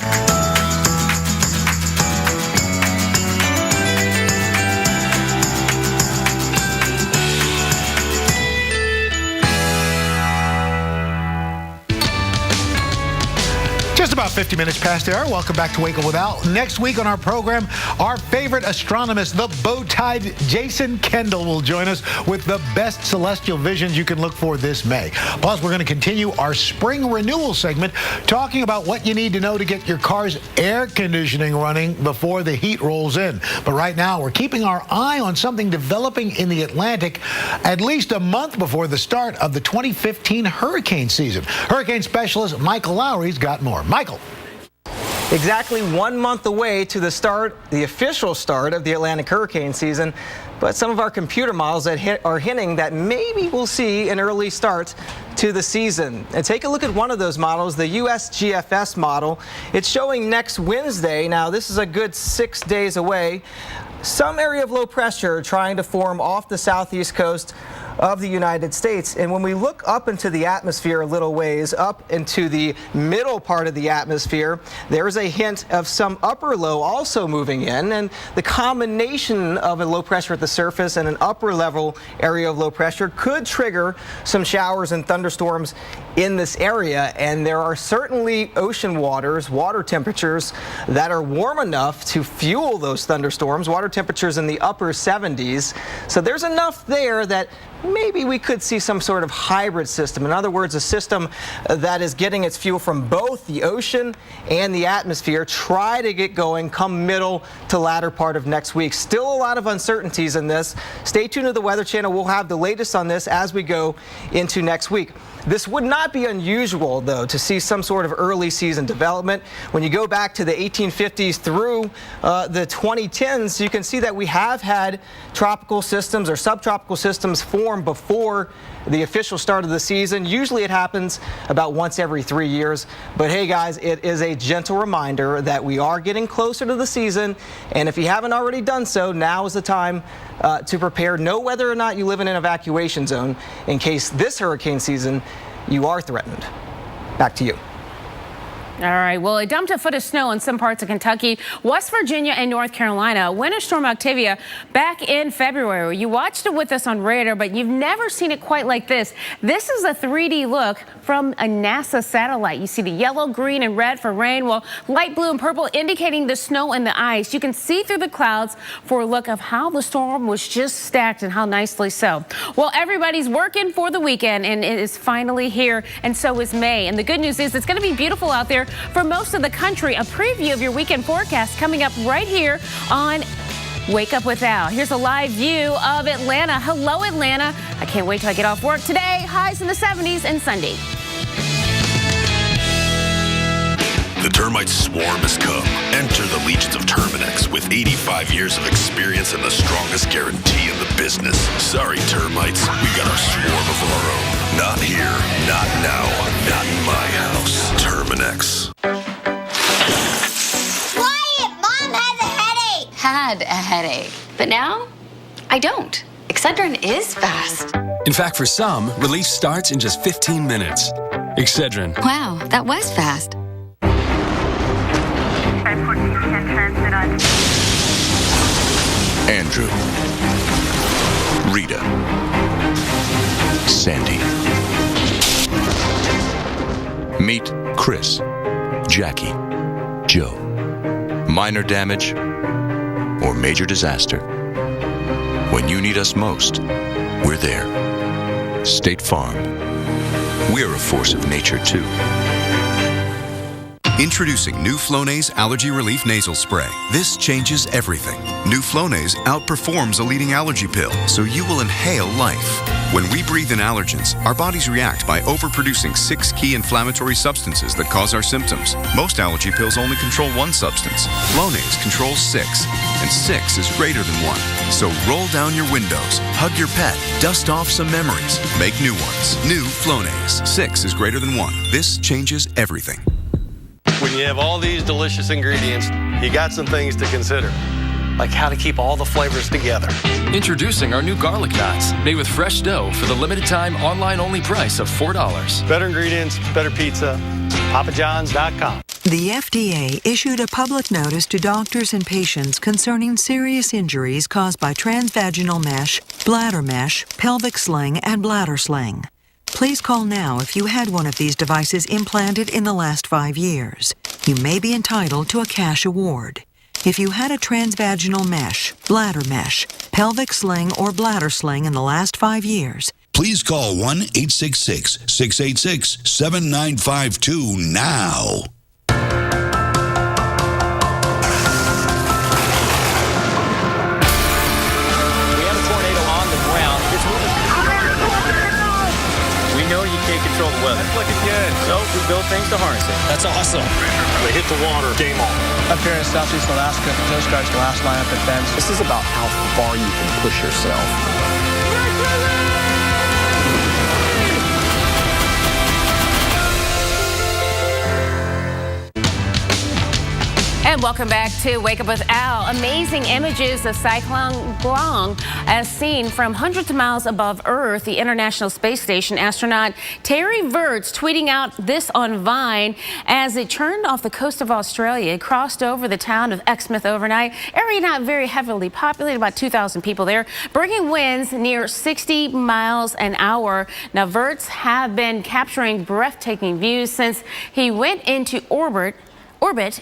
Just about 50 minutes past the hour. Welcome back to Wake Up with Al. Next week on our program, our favorite astronomist, the bow-tied Jason Kendall, will join us with the best celestial visions you can look for this May. Plus, we're going to continue our spring renewal segment, talking about what you need to know to get your car's air conditioning running before the heat rolls in. But right now, we're keeping our eye on something developing in the Atlantic at least a month before the start of the 2015 hurricane season. Hurricane specialist Michael Lowry's got more. Michael. Exactly 1 month away to the official start of the Atlantic hurricane season, but some of our computer models are hinting that maybe we'll see an early start to the season. And take a look at one of those models, the USGFS model. It's showing next Wednesday. Now, this is a good 6 days away. Some area of low pressure trying to form off the southeast coast of the United States. And when we look up into the atmosphere a little ways, up into the middle part of the atmosphere, there's a hint of some upper low also moving in. And the combination of a low pressure at the surface and an upper level area of low pressure could trigger some showers and thunderstorms in this area. And there are certainly ocean waters, water temperatures that are warm enough to fuel those thunderstorms, water temperatures in the upper 70s. So there's enough there that maybe we could see some sort of hybrid system. In other words, a system that is getting its fuel from both the ocean and the atmosphere. Try to get going come middle to latter part of next week. Still a lot of uncertainties in this. Stay tuned to the Weather Channel. We'll have the latest on this as we go into next week. This would not be unusual, though, to see some sort of early season development. When you go back to the 1850s through the 2010s, you can see that we have had tropical systems or subtropical systems form before the official start of the season. Usually it happens about once every 3 years. But hey, guys, it is a gentle reminder that we are getting closer to the season. And if you haven't already done so, now is the time to prepare. Know whether or not you live in an evacuation zone in case this hurricane season you are threatened. Back to you. All right, well, it dumped a foot of snow in some parts of Kentucky, West Virginia, and North Carolina. Winter Storm Octavia back in February. You watched it with us on radar, but you've never seen it quite like this. This is a 3D look from a NASA satellite. You see the yellow, green, and red for rain, while light blue and purple indicating the snow and the ice. You can see through the clouds for a look of how the storm was just stacked and how nicely so. Well, everybody's working for the weekend, and it is finally here, and so is May. And the good news is it's going to be beautiful out there for most of the country. A preview of your weekend forecast coming up right here on Wake Up with Al. Here's a live view of Atlanta. Hello, Atlanta. I can't wait till I get off work today. Highs in the 70s and Sunday. The termite swarm has come. Enter the legions of Terminex with 85 years of experience and the strongest guarantee in the business. Sorry, termites, we got a swarm of our own. Not here, not now, not in my house. Terminex. Quiet! Mom has a headache! Had a headache. But now, I don't. Excedrin is fast. In fact, for some, relief starts in just 15 minutes. Excedrin. Wow, that was fast. Andrew, Rita, Sandy. Meet Chris, Jackie, Joe. Minor damage or major disaster. When you need us most, we're there. State Farm. We're a force of nature, too. Introducing new Flonase Allergy Relief Nasal Spray. This changes everything. New Flonase outperforms a leading allergy pill, so you will inhale life. When we breathe in allergens, our bodies react by overproducing 6 key inflammatory substances that cause our symptoms. Most allergy pills only control one substance. Flonase controls 6, and 6 is greater than 1. So roll down your windows, hug your pet, dust off some memories, make new ones. New Flonase. 6 is greater than 1. This changes everything. When you have all these delicious ingredients, you got some things to consider, like how to keep all the flavors together. Introducing our new garlic knots, made with fresh dough for the limited time online-only price of $4. Better ingredients, better pizza. PapaJohns.com. The FDA issued a public notice to doctors and patients concerning serious injuries caused by transvaginal mesh, bladder mesh, pelvic sling, and bladder sling. Please call now if you had one of these devices implanted in the last 5 years. You may be entitled to a cash award. If you had a transvaginal mesh, bladder mesh, pelvic sling, or bladder sling in the last 5 years, please call 1-866-686-7952 now. The weather. That's looking good. So we build things to harness it. That's awesome. They hit the water. Game on. Up here in Southeast Alaska, the Coast Guard's last line of defense. This is about how far you can push yourself. And welcome back to Wake Up with Al. Amazing images of Cyclone Guang as seen from hundreds of miles above Earth. The International Space Station astronaut Terry Virts tweeting out this on Vine as it turned off the coast of Australia. It crossed over the town of Exmouth overnight. Area not very heavily populated, about 2,000 people there, bringing winds near 60 miles an hour. Now, Virts have been capturing breathtaking views since he went into orbit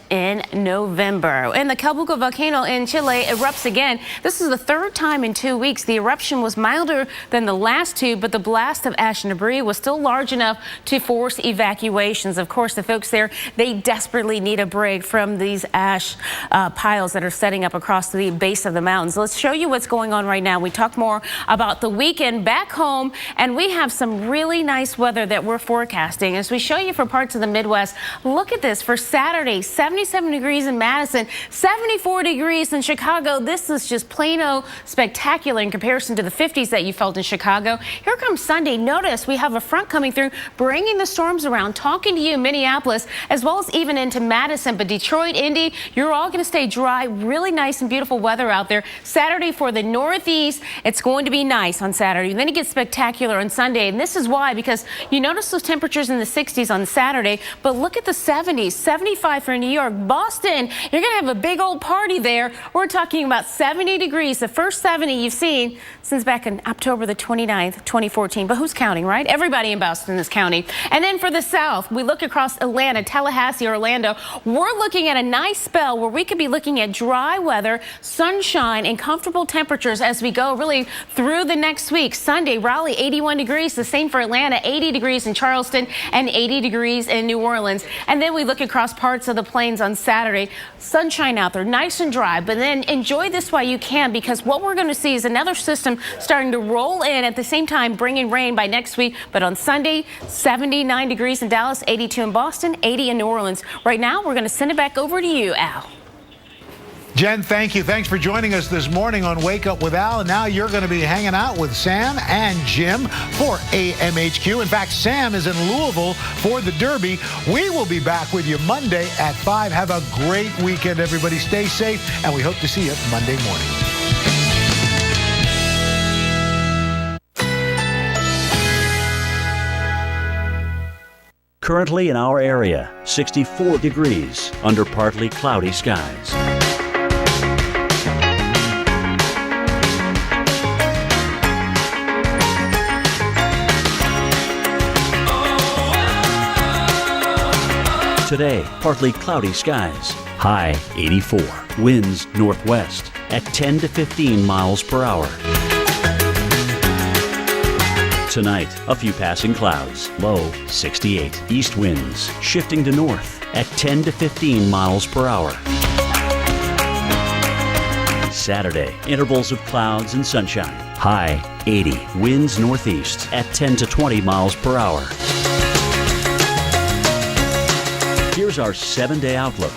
in November. And the Calbuco volcano in Chile erupts again. This is the third time in 2 weeks. The eruption was milder than the last two, but the blast of ash and debris was still large enough to force evacuations. Of course, the folks there, they desperately need a break from these ash piles that are setting up across the base of the mountains. Let's show you what's going on right now. We talk more about the weekend back home, and we have some really nice weather that we're forecasting. As we show you for parts of the Midwest, look at this for Saturday. 77 degrees in Madison, 74 degrees in Chicago. This is just plain old spectacular in comparison to the 50s that you felt in Chicago. Here comes Sunday. Notice we have a front coming through, bringing the storms around, talking to you in Minneapolis, as well as even into Madison. But Detroit, Indy, you're all going to stay dry. Really nice and beautiful weather out there. Saturday for the Northeast, it's going to be nice on Saturday. And then it gets spectacular on Sunday. And this is why, because you notice those temperatures in the 60s on Saturday, but look at the 70s, 75 for New York. Boston, you're going to have a big old party there. We're talking about 70 degrees, the first 70 you've seen since back in October the 29th, 2014. But who's counting, right? Everybody in Boston is counting. And then for the South, we look across Atlanta, Tallahassee, Orlando. We're looking at a nice spell where we could be looking at dry weather, sunshine, and comfortable temperatures as we go really through the next week. Sunday, Raleigh, 81 degrees. The same for Atlanta, 80 degrees in Charleston, and 80 degrees in New Orleans. And then we look across parts of the plains on Saturday. Sunshine out there, nice and dry, but then enjoy this while you can, because what we're going to see is another system starting to roll in at the same time, bringing rain by next week. But on Sunday, 79 degrees in Dallas, 82 in Boston, 80 in New Orleans. Right now, we're going to send it back over to you, Al. Jen, thank you. Thanks for joining us this morning on Wake Up with Al. And now you're going to be hanging out with Sam and Jim for AMHQ. In fact, Sam is in Louisville for the Derby. We will be back with you Monday at 5. Have a great weekend, everybody. Stay safe, and we hope to see you Monday morning. Currently in our area, 64 degrees under partly cloudy skies. Today, partly cloudy skies. High 84. Winds northwest at 10 to 15 miles per hour. Tonight, a few passing clouds. Low 68. East winds shifting to north at 10 to 15 miles per hour. Saturday, intervals of clouds and sunshine. High 80. Winds northeast at 10 to 20 miles per hour. Here's our 7-day outlook.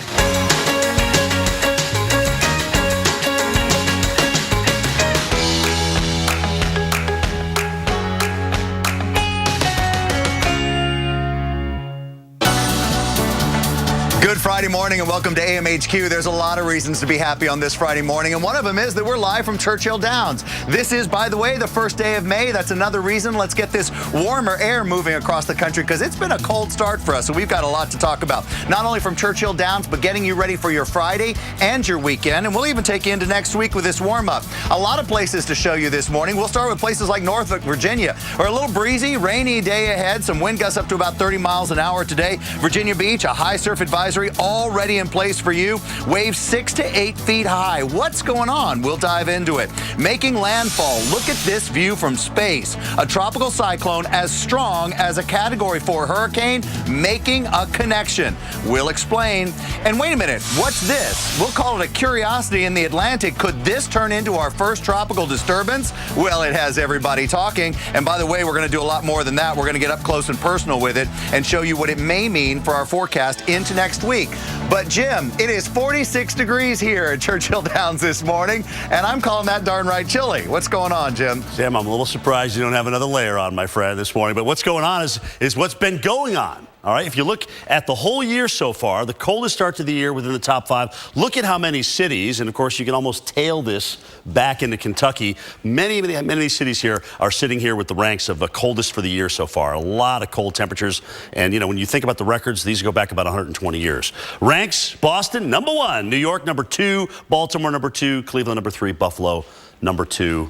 Good Friday morning and welcome to AMHQ. There's a lot of reasons to be happy on this Friday morning, and one of them is that we're live from Churchill Downs. This is, by the way, the first day of May. That's another reason. Let's get this warmer air moving across the country because it's been a cold start for us, so we've got a lot to talk about. Not only from Churchill Downs, but getting you ready for your Friday and your weekend, and we'll even take you into next week with this warm-up. A lot of places to show you this morning. We'll start with places like Norfolk, Virginia, where a little breezy, rainy day ahead. Some wind gusts up to about 30 miles an hour today. Virginia Beach, a high surf advisory already in place for you. Waves 6 to 8 feet high. What's going on? We'll dive into it. Making landfall. Look at this view from space. A tropical cyclone as strong as a Category 4 hurricane making a connection. We'll explain. And wait a minute, what's this? We'll call it a curiosity in the Atlantic. Could this turn into our first tropical disturbance? Well, it has everybody talking. And by the way, we're going to do a lot more than that. We're going to get up close and personal with it and show you what it may mean for our forecast into next week. But Jim, it is 46 degrees here at Churchill Downs this morning, and I'm calling that darn right chilly. What's going on, Jim? Sam, I'm a little surprised you don't have another layer on, my friend, this morning. But what's going on is what's been going on. All right, if you look at the whole year so far, the coldest start to the year within the top 5. Look at how many cities, and of course you can almost tail this back into Kentucky. Many of these cities here are sitting here with the ranks of the coldest for the year so far. A lot of cold temperatures, and you know when you think about the records, these go back about 120 years. Ranks: Boston #1, New York #2, Baltimore #2, Cleveland #3, Buffalo #2,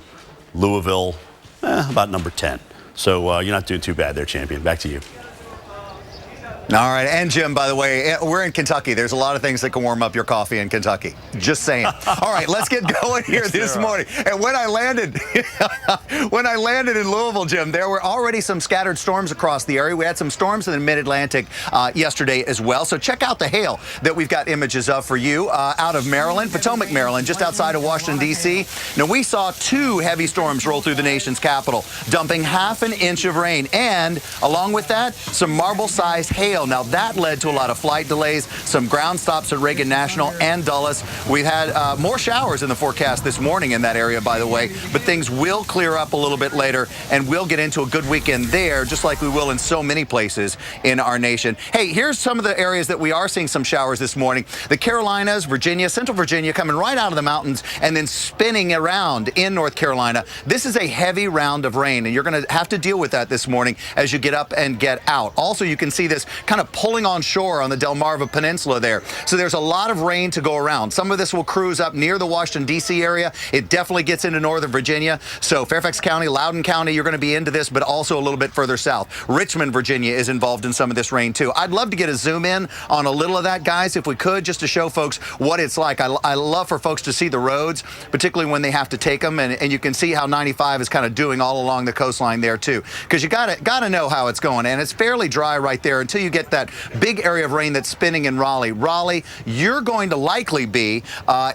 Louisville about #10. So you're not doing too bad there, champion. Back to you. All right, and Jim, by the way, we're in Kentucky. There's a lot of things that can warm up your coffee in Kentucky. Just saying. All right, let's get going here this morning. And when I landed in Louisville, Jim, there were already some scattered storms across the area. We had some storms in the mid-Atlantic yesterday as well. So check out the hail that we've got images of for you out of Maryland, Potomac, Maryland, just outside of Washington, D.C. Now, we saw 2 heavy storms roll through the nation's capital, dumping half an inch of rain. And along with that, some marble-sized hail. Now, that led to a lot of flight delays, some ground stops at Reagan National and Dulles. We've had more showers in the forecast this morning in that area, by the way, but things will clear up a little bit later, and we'll get into a good weekend there, just like we will in so many places in our nation. Hey, here's some of the areas that we are seeing some showers this morning. The Carolinas, Virginia, Central Virginia coming right out of the mountains and then spinning around in North Carolina. This is a heavy round of rain, and you're going to have to deal with that this morning as you get up and get out. Also, you can see this kind of pulling on shore on the Delmarva Peninsula there. So there's a lot of rain to go around. Some of this will cruise up near the Washington, D.C. area. It definitely gets into northern Virginia. So Fairfax County, Loudoun County, you're going to be into this, but also a little bit further south. Richmond, Virginia is involved in some of this rain too. I'd love to get a zoom in on a little of that, guys, if we could, just to show folks what it's like. I love for folks to see the roads, particularly when they have to take them, and you can see how 95 is kind of doing all along the coastline there too, because you gotta know how it's going, and it's fairly dry right there until you get that big area of rain that's spinning in Raleigh. Raleigh, you're going to likely be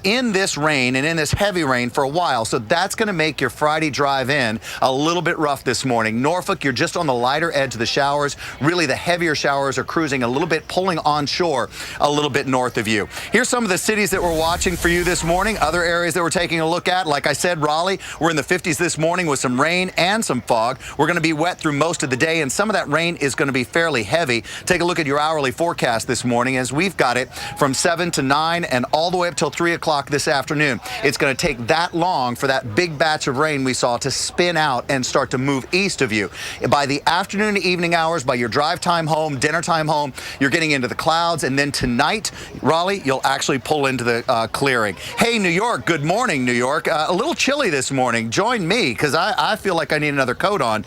in this rain and in this heavy rain for a while, so that's going to make your Friday drive in a little bit rough this morning. Norfolk, you're just on the lighter edge of the showers. Really, the heavier showers are cruising a little bit, pulling onshore a little bit north of you. Here's some of the cities that we're watching for you this morning. Other areas that we're taking a look at, like I said, Raleigh, we're in the 50s this morning with some rain and some fog. We're going to be wet through most of the day, and some of that rain is going to be fairly heavy. take a look at your hourly forecast this morning, as we've got it from 7 to 9 and all the way up till 3 o'clock this afternoon. It's going to take that long for that big batch of rain we saw to spin out and start to move east of you. By the afternoon to evening hours, by your drive time home, dinner time home, you're getting into the clouds. And then tonight, Raleigh, you'll actually pull into the clearing. Hey, New York, good morning, New York. A little chilly this morning. Join me, because I feel like I need another coat on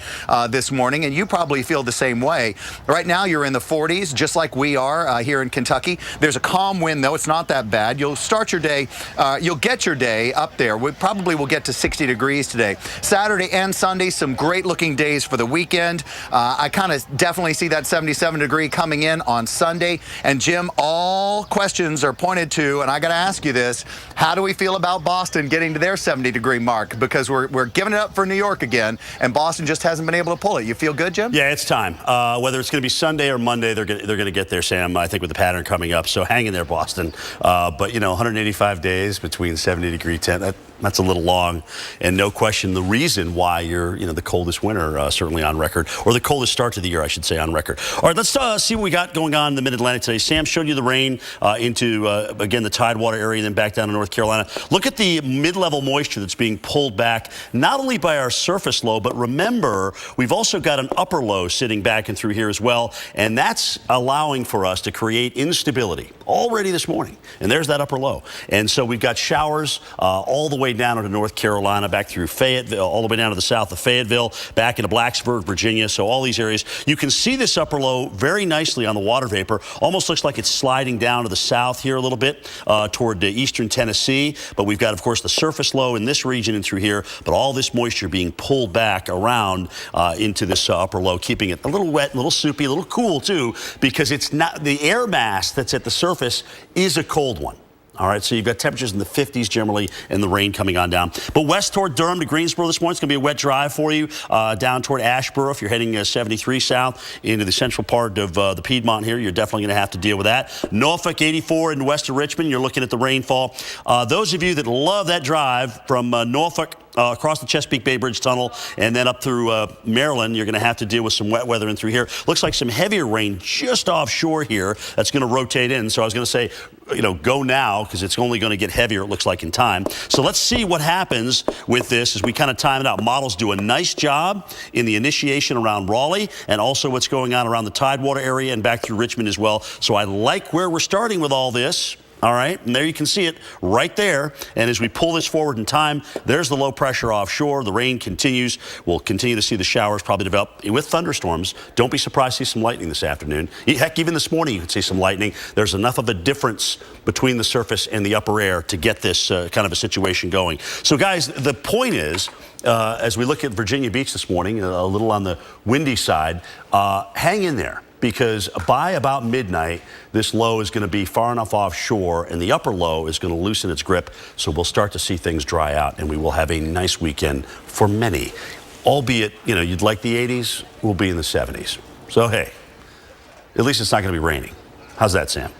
this morning, and you probably feel the same way. Right now, you're in the 40s, just like we are here in Kentucky. There's a calm wind, though. It's not that bad. You'll start your day, you'll get your day up there. We probably will get to 60 degrees today. Saturday and Sunday, some great-looking days for the weekend. I kind of definitely see that 77-degree coming in on Sunday. And, Jim, all questions are pointed to, and I got to ask you this, how do we feel about Boston getting to their 70-degree mark? Because we're giving it up for New York again, and Boston just hasn't been able to pull it. You feel good, Jim? Yeah, it's time. Whether it's going to be Sunday or Monday, they're going to get there, Sam, I think, with the pattern coming up. So hang in there, Boston. But, 185 days between 70-degree temp, that's a little long. And no question, the reason why you're, the coldest winter certainly on record, or the coldest start to the year, I should say, on record. All right, let's see what we got going on in the Mid-Atlantic today. Sam showed you the rain into, again, the Tidewater area, and then back down to North Carolina. Look at the mid-level moisture that's being pulled back, not only by our surface low, but remember, we've also got an upper low sitting back and through here as well, and that's allowing for us to create instability already this morning. And there's that upper low. And so we've got showers all the way down into North Carolina, back through Fayetteville, all the way down to the south of Fayetteville, back into Blacksburg, Virginia. So all these areas, you can see this upper low very nicely on the water vapor. Almost looks like it's sliding down to the south here a little bit toward eastern Tennessee. But we've got, of course, the surface low in this region and through here. But all this moisture being pulled back around into this upper low, keeping it a little wet, a little soupy, a little cool too, because it's not the air mass that's at the surface is a cold one. All right, so you've got temperatures in the 50s generally and the rain coming on down. But west toward Durham to Greensboro this morning, it's going to be a wet drive for you. Down toward Asheboro, if you're heading 73 south into the central part of the Piedmont here, you're definitely going to have to deal with that. Norfolk 84 into west of Richmond, you're looking at the rainfall. Those of you that love that drive from Norfolk across the Chesapeake Bay Bridge Tunnel and then up through Maryland, you're going to have to deal with some wet weather in through here. Looks like some heavier rain just offshore here that's going to rotate in. So I was going to say, go now because it's only going to get heavier, it looks like, in time. So let's see what happens with this as we kind of time it out. Models do a nice job in the initiation around Raleigh and also what's going on around the Tidewater area and back through Richmond as well. So I like where we're starting with all this. All right, and there you can see it right there. And as we pull this forward in time, there's the low pressure offshore. The rain continues. We'll continue to see the showers probably develop with thunderstorms. Don't be surprised to see some lightning this afternoon. Heck, even this morning you could see some lightning. There's enough of a difference between the surface and the upper air to get this kind of a situation going. So, guys, the point is, as we look at Virginia Beach this morning, a little on the windy side, hang in there. Because by about midnight, this low is going to be far enough offshore and the upper low is going to loosen its grip. So we'll start to see things dry out and we will have a nice weekend for many. Albeit, you'd like the 80s, we'll be in the 70s. So, hey, at least it's not going to be raining. How's that, Sam?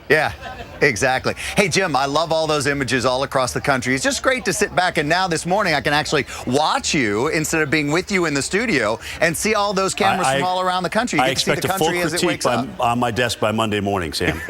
Yeah, exactly. Hey, Jim, I love all those images all across the country. It's just great to sit back, and now this morning I can actually watch you instead of being with you in the studio and see all those cameras from all around the country. You I get to see expect the a full country as it wakes critique up. on my desk by Monday morning, Sam.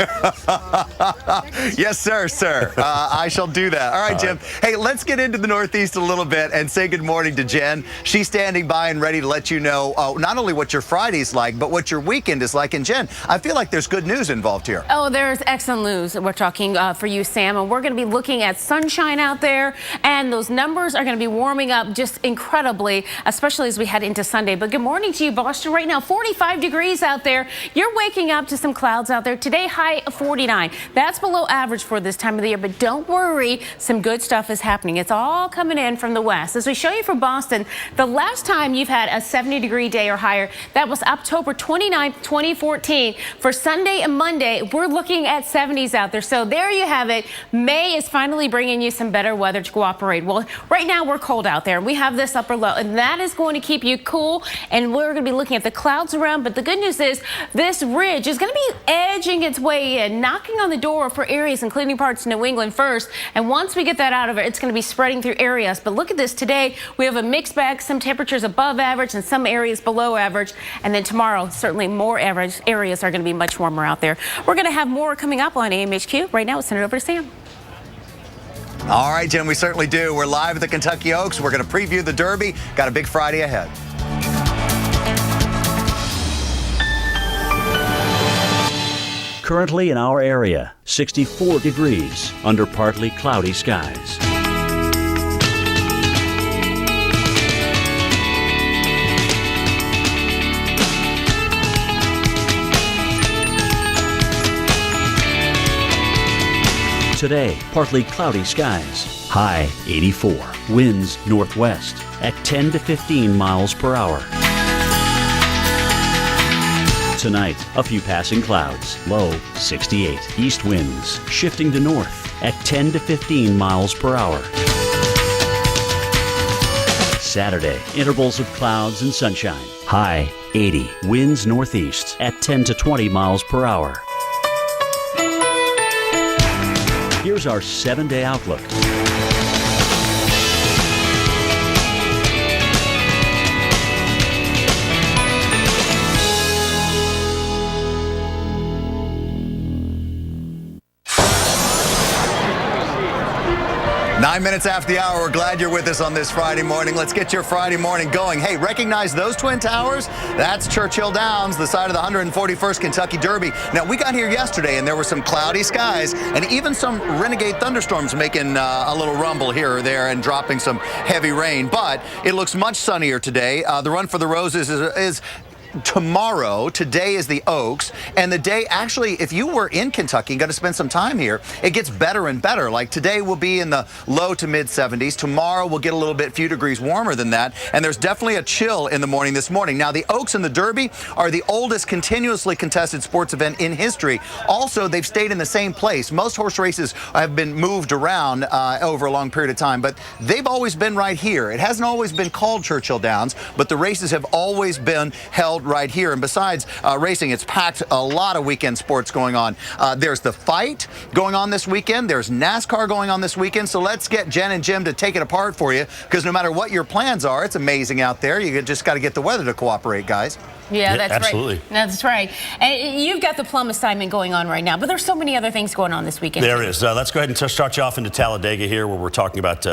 Yes, sir. I shall do that. All right, Jim. Hey, let's get into the Northeast a little bit and say good morning to Jen. She's standing by and ready to let you know not only what your Friday's like, but what your weekend is like. And Jen, I feel like there's good news involved here. Oh, there's excellent news we're talking for you, Sam, and we're going to be looking at sunshine out there, and those numbers are going to be warming up just incredibly, especially as we head into Sunday. But good morning to you, Boston. Right now, 45 degrees out there. You're waking up to some clouds out there. Today, high of 49. That's below average for this time of the year, but don't worry, some good stuff is happening. It's all coming in from the west. As we show you for Boston, the last time you've had a 70-degree day or higher, that was October 29th, 2014. For Sunday and Monday, we're looking at at 70s out there. So there you have it. May is finally bringing you some better weather to cooperate. Well, right now we're cold out there. We have this upper low, and that is going to keep you cool. And we're going to be looking at the clouds around. But the good news is this ridge is going to be edging its way in, knocking on the door for areas, including parts of New England first. And once we get that out of it, it's going to be spreading through areas. But look at this today. We have a mixed bag, some temperatures above average and some areas below average. And then tomorrow, certainly more average areas are going to be much warmer out there. We're going to have more coming up on AMHQ. Right now, we'll send it over to Sam. All right, Jim, we certainly do. We're live at the Kentucky Oaks. We're going to preview the Derby. Got a big Friday ahead. Currently in our area, 64 degrees under partly cloudy skies. Today, partly cloudy skies. High 84. Winds northwest at 10 to 15 miles per hour. Tonight, a few passing clouds. Low 68. East winds shifting to north at 10 to 15 miles per hour. Saturday, intervals of clouds and sunshine. High 80. Winds northeast at 10 to 20 miles per hour. Here's our 7-day outlook. Nine minutes after the hour, we're glad you're with us on this Friday morning. Let's get your Friday morning going. Hey, recognize those Twin Towers? That's Churchill Downs, the site of the 141st Kentucky Derby. Now, we got here yesterday, and there were some cloudy skies and even some renegade thunderstorms making a little rumble here or there and dropping some heavy rain. But it looks much sunnier today. The Run for the Roses is tomorrow. Today is the Oaks, and the day, actually, if you were in Kentucky and going to spend some time here, it gets better and better. Like today will be in the low to mid 70s. Tomorrow we'll get a little bit, few degrees warmer than that, and there's definitely a chill in the morning this morning. Now, the Oaks and the Derby are the oldest continuously contested sports event in history. Also, they've stayed in the same place. Most horse races have been moved around over a long period of time, but they've always been right here. It hasn't always been called Churchill Downs, but the races have always been held right here. And besides racing, it's packed a lot of weekend sports going on. There's the fight going on this weekend. There's NASCAR going on this weekend. So let's get Jen and Jim to take it apart for you, because no matter what your plans are, it's amazing out there. You just got to get the weather to cooperate, guys. Yeah, that's absolutely right. That's right. And you've got the plum assignment going on right now, but there's so many other things going on this weekend. There is. Let's go ahead and start you off into Talladega here, where we're talking about,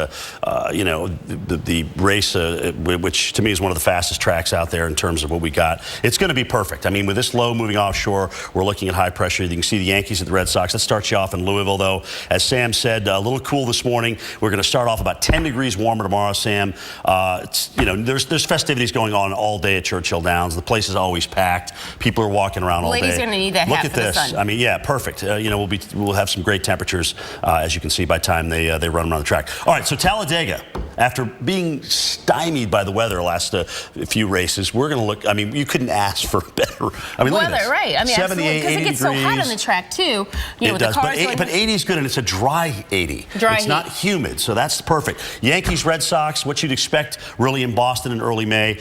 you know, the race, which to me is one of the fastest tracks out there in terms of what we got. It's going to be perfect. I mean, with this low moving offshore, we're looking at high pressure. You can see the Yankees and the Red Sox. Let's start you off in Louisville, though. As Sam said, a little cool this morning. We're going to start off about 10 degrees warmer tomorrow, Sam. You know, there's festivities going on all day at Churchill Downs. The place is always packed. People are walking around all day. Ladies are going to need that hat for the sun. Look at this. I mean, yeah, perfect. You know, we'll have some great temperatures, as you can see, by the time they run around the track. All right, so Talladega, after being stymied by the weather the last few races, we're going to look. I mean, you couldn't ask for better. I mean, look at this. Right? I mean, 78, because it gets so hot on the track too. You know, it does, but 80 is good, and it's a dry 80. Dry it's heat. not humid, so that's perfect. Yankees, Red Sox, what you'd expect really in Boston in early May.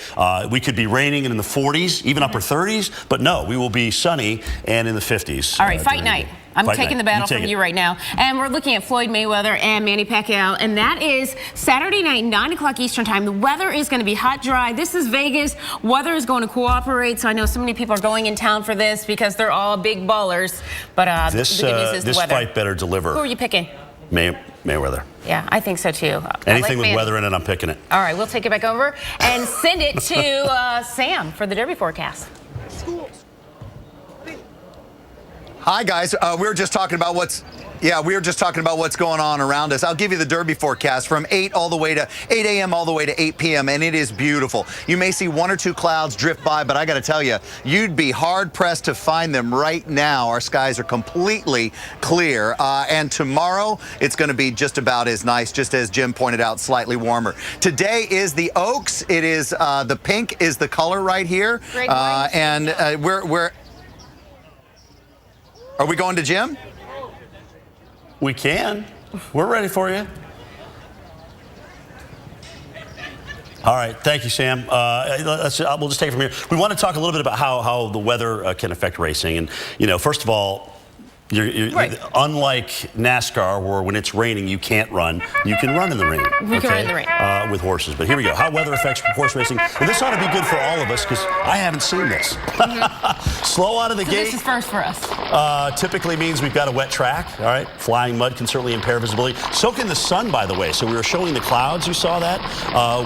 We could be raining in the 40s, even upper 30s, but no, we will be sunny and in the 50s. All right, fight night. I'm taking the battle from you right now. And we're looking at Floyd Mayweather and Manny Pacquiao. And that is Saturday night, 9 o'clock Eastern time. The weather is going to be hot, dry. This is Vegas. Weather is going to cooperate. So I know so many people are going in town for this because they're all big ballers. But the good news is the weather. This fight better deliver. Who are you picking? Mayweather. Yeah, I think so too. Anything with weather in it, I'm picking it. All right, we'll take it back over and send it to Sam for the Derby forecast. Hi, guys. We were just talking about what's going on around us. I'll give you the Derby forecast from 8 a.m. all the way to 8 p.m., and it is beautiful. You may see one or two clouds drift by, but I got to tell you, you'd be hard-pressed to find them right now. Our skies are completely clear, and tomorrow it's going to be just about as nice, just as Jim pointed out, slightly warmer. Today is the Oaks. It is the pink is the color right here, and we're. Are we going to Jim? We can. We're ready for you. All right, thank you, Sam. We'll just take it from here. We want to talk a little bit about how the weather can affect racing. And, you know, first of all, Right. Unlike NASCAR, where when it's raining, you can't run. You can run in the rain. You can run in the rain. With horses. But here we go. How weather affects horse racing. And this ought to be good for all of us because I haven't seen this. Slow out of the gate. This is first for us. Typically means we've got a wet track. All right. Flying mud can certainly impair visibility. So can the sun, by the way. So we were showing the clouds. You saw that.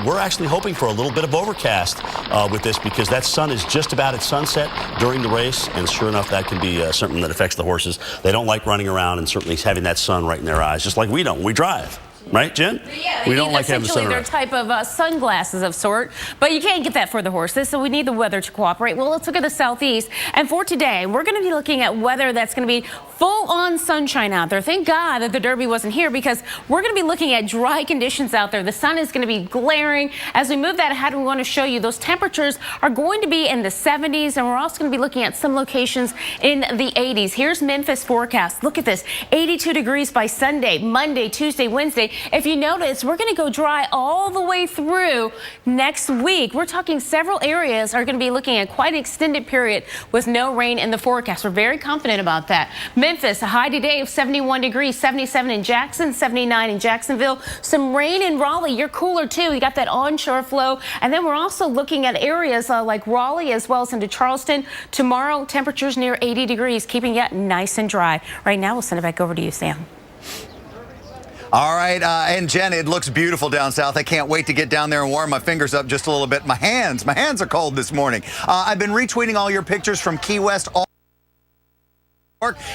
We're actually hoping for a little bit of overcast with this because that sun is just about at sunset during the race. And sure enough, that can be something that affects the horses. They don't like running around and certainly having that sun right in their eyes, just like we don't. We drive. Right, Jen? Yeah, we don't like having the sun essentially around. their type of sunglasses of sort, but you can't get that for the horses, so we need the weather to cooperate. Well, let's look at the southeast, and for today, we're going to be looking at weather that's going to be full-on sunshine out there. Thank God that the Derby wasn't here because we're going to be looking at dry conditions out there. The sun is going to be glaring. As we move that ahead, we want to show you those temperatures are going to be in the 70s, and we're also going to be looking at some locations in the 80s. Here's Memphis forecast. Look at this, 82 degrees by Sunday, Monday, Tuesday, Wednesday. If you notice, we're going to go dry all the way through next week. We're talking several areas are going to be looking at quite an extended period with no rain in the forecast. We're very confident about that. Memphis, a high today of 71 degrees, 77 in Jackson, 79 in Jacksonville. Some rain in Raleigh. You're cooler too. You got that onshore flow. And then we're also looking at areas like Raleigh as well as into Charleston. Tomorrow, temperatures near 80 degrees, keeping it nice and dry. Right now, we'll send it back over to you, Sam. All right, and Jen, it looks beautiful down south. I can't wait to get down there and warm my fingers up just a little bit. My hands are cold this morning. I've been retweeting all your pictures from Key West,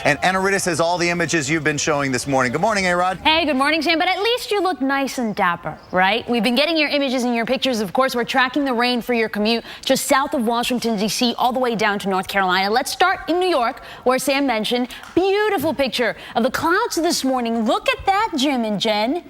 and Eneritis has all the images you've been showing this morning. Good morning, A-Rod. Hey, good morning, Sam. But at least you look nice and dapper, right? We've been getting your images and your pictures. Of course, we're tracking the rain for your commute just south of Washington, D.C., all the way down to North Carolina. Let's start in New York, where Sam mentioned. Beautiful picture of the clouds this morning. Look at that, Jim and Jen.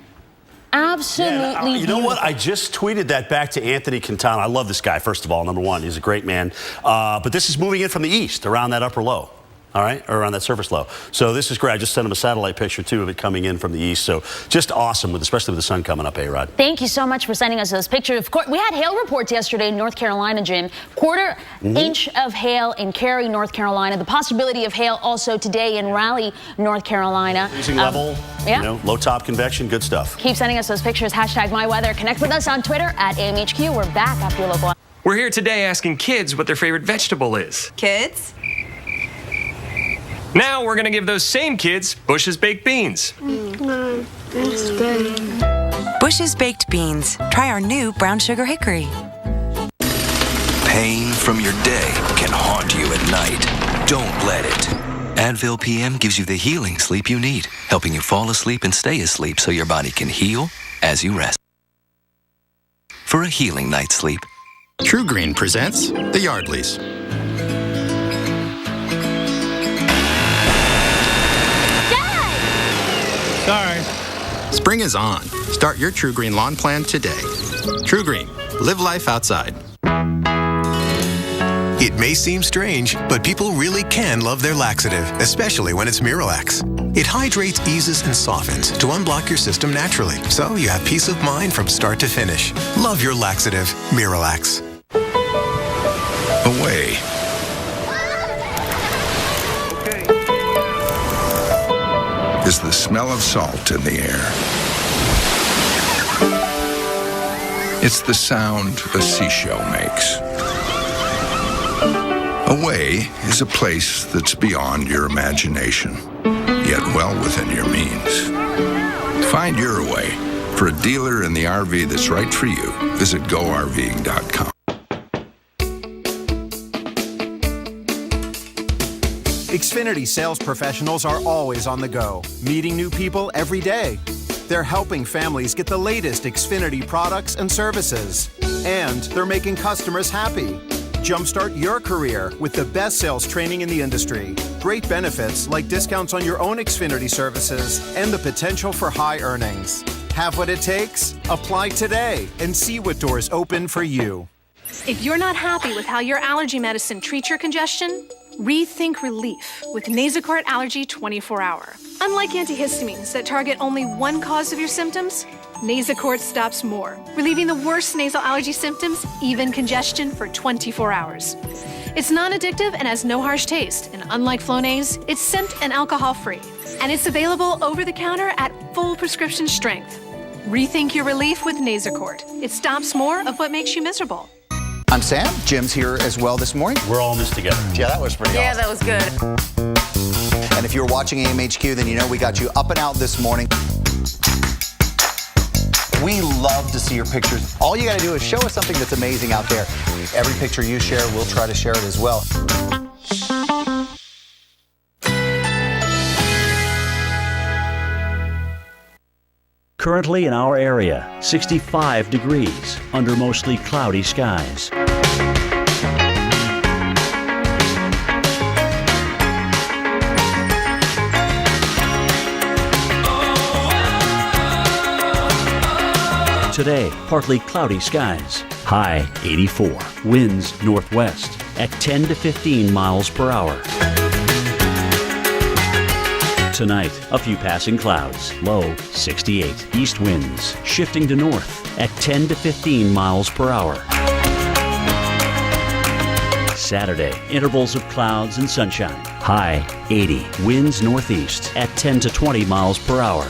Absolutely you know what? I just tweeted that back to Anthony Quintana. I love this guy, first of all, number one. He's a great man. But this is moving in from the east around that upper low. All right, or around that surface low. So this is great. I just sent him a satellite picture, too, of it coming in from the east. So just awesome, especially with the sun coming up, A-Rod. Thank you so much for sending us those pictures. Of course, we had hail reports yesterday in North Carolina, Jim. Quarter inch of hail in Cary, North Carolina. The possibility of hail also today in Raleigh, North Carolina. Freezing level, yeah. You know, low top convection, good stuff. Keep sending us those pictures. Hashtag MyWeather. Connect with us on Twitter at AMHQ. We're back after your local. We're here today asking kids what their favorite vegetable is. Kids? Now we're going to give those same kids Bush's baked beans. Bush's baked beans. Try our new brown sugar hickory. Pain from your day can haunt you at night. Don't let it. Advil PM gives you the healing sleep you need, helping you fall asleep and stay asleep so your body can heal as you rest. For a healing night's sleep. True Green presents the Yardleys. Sorry. Spring is on. Start your True Green lawn plan today. True Green. Live life outside. It may seem strange, but people really can love their laxative, especially when it's Miralax. It hydrates, eases, and softens to unblock your system naturally, so you have peace of mind from start to finish. Love your laxative, Miralax. Away. Is the smell of salt in the air. It's the sound a seashell makes. Away is a place that's beyond your imagination, yet well within your means. Find your away. For a dealer in the RV that's right for you, visit GoRVing.com. Xfinity sales professionals are always on the go, meeting new people every day. They're helping families get the latest Xfinity products and services. And they're making customers happy. Jumpstart your career with the best sales training in the industry. Great benefits like discounts on your own Xfinity services and the potential for high earnings. Have what it takes? Apply today and see what doors open for you. If you're not happy with how your allergy medicine treats your congestion, rethink relief with Nasacort Allergy 24-Hour. Unlike antihistamines that target only one cause of your symptoms, Nasacort stops more, relieving the worst nasal allergy symptoms, even congestion, for 24 hours. It's non-addictive and has no harsh taste, and unlike Flonase, it's scent and alcohol-free. And it's available over the counter at full prescription strength. Rethink your relief with Nasacort. It stops more of what makes you miserable. I'm Sam. Jim's here as well this morning. We're all in this together. Yeah, that was pretty awesome. That was good. And if you're watching AMHQ, then you know we got you up and out this morning. We love to see your pictures. All you got to do is show us something that's amazing out there. Every picture you share, we'll try to share it as well. Currently in our area, 65 degrees under mostly cloudy skies. Today, partly cloudy skies. High 84. Winds northwest at 10 to 15 miles per hour. Tonight, a few passing clouds. Low 68. East winds shifting to north at 10 to 15 miles per hour. Saturday, intervals of clouds and sunshine. High 80. Winds northeast at 10 to 20 miles per hour.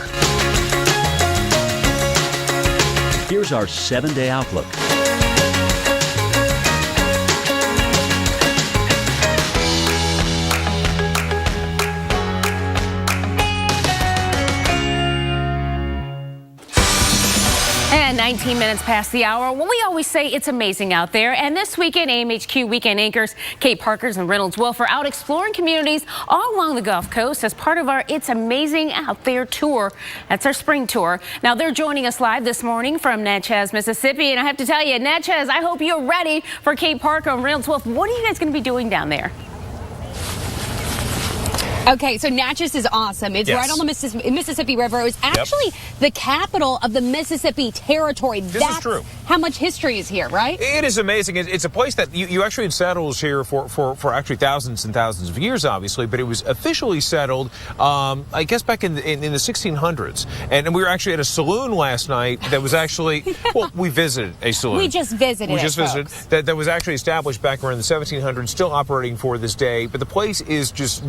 Here's our 7-day outlook. And 19 minutes past the hour. Well, we always say it's amazing out there. And this weekend, AMHQ weekend anchors Kate Parkers and Reynolds Wolf are out exploring communities all along the Gulf Coast as part of our It's Amazing Out There tour. That's our spring tour. Now, they're joining us live this morning from Natchez, Mississippi. And I have to tell you, Natchez, I hope you're ready for Kate Parker and Reynolds Wolf. What are you guys going to be doing down there? Okay, so Natchez is awesome. It's right on the Mississippi River. It was actually the capital of the Mississippi Territory. This is true. How much history is here, right? It is amazing. It's a place that you actually had settlers here for actually thousands and thousands of years, obviously, but it was officially settled, I guess, back in the 1600s. And we were actually at a saloon last night that was actually, well, we visited a saloon. We just visited that was actually established back around the 1700s, still operating for this day. But the place is just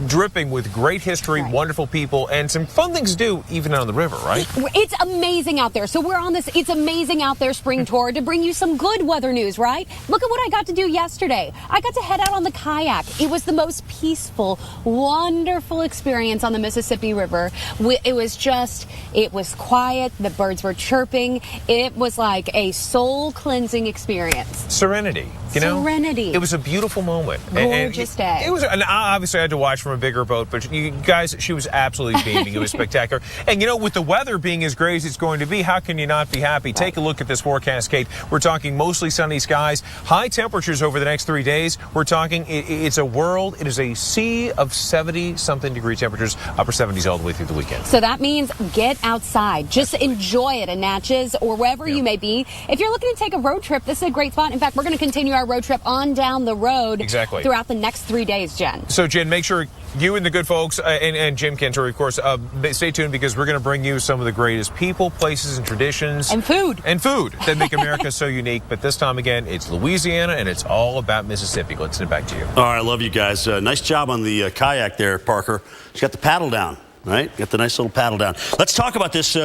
dripping with great history, wonderful people, and some fun things to do even on the river, right? It's amazing out there. So we're on this It's Amazing Out There spring tour to bring you some good weather news, right? Look at what I got to do yesterday. I got to head out on the kayak. It was the most peaceful, wonderful experience on the Mississippi River. It was quiet. The birds were chirping. It was like a soul-cleansing experience. Serenity, you know? Serenity. It was a beautiful moment. Gorgeous day. It was, and obviously I had to watch from a bigger boat, but you guys, she was absolutely beaming. It was spectacular. And you know, with the weather being as great as it's going to be, how can you not be happy? Take a look at this forecast, Kate. We're talking mostly sunny skies, high temperatures over the next 3 days. We're talking, it's a world, it is a sea of 70-something degree temperatures, upper 70s all the way through the weekend. So that means get outside. Just enjoy it in Natchez or wherever you may be. If you're looking to take a road trip, this is a great spot. In fact, we're going to continue our road trip on down the road throughout the next 3 days, Jen. So, Jen, make sure you and the good folks and Jim Cantori, of course, stay tuned because we're going to bring you some of the greatest people, places, and traditions. And food. That make America so unique. But this time, again, it's Louisiana, and it's all about Mississippi. Let's send it back to you. All right, I love you guys. Nice job on the kayak there, Parker. She's got the paddle down, right? Got the nice little paddle down. Let's talk about this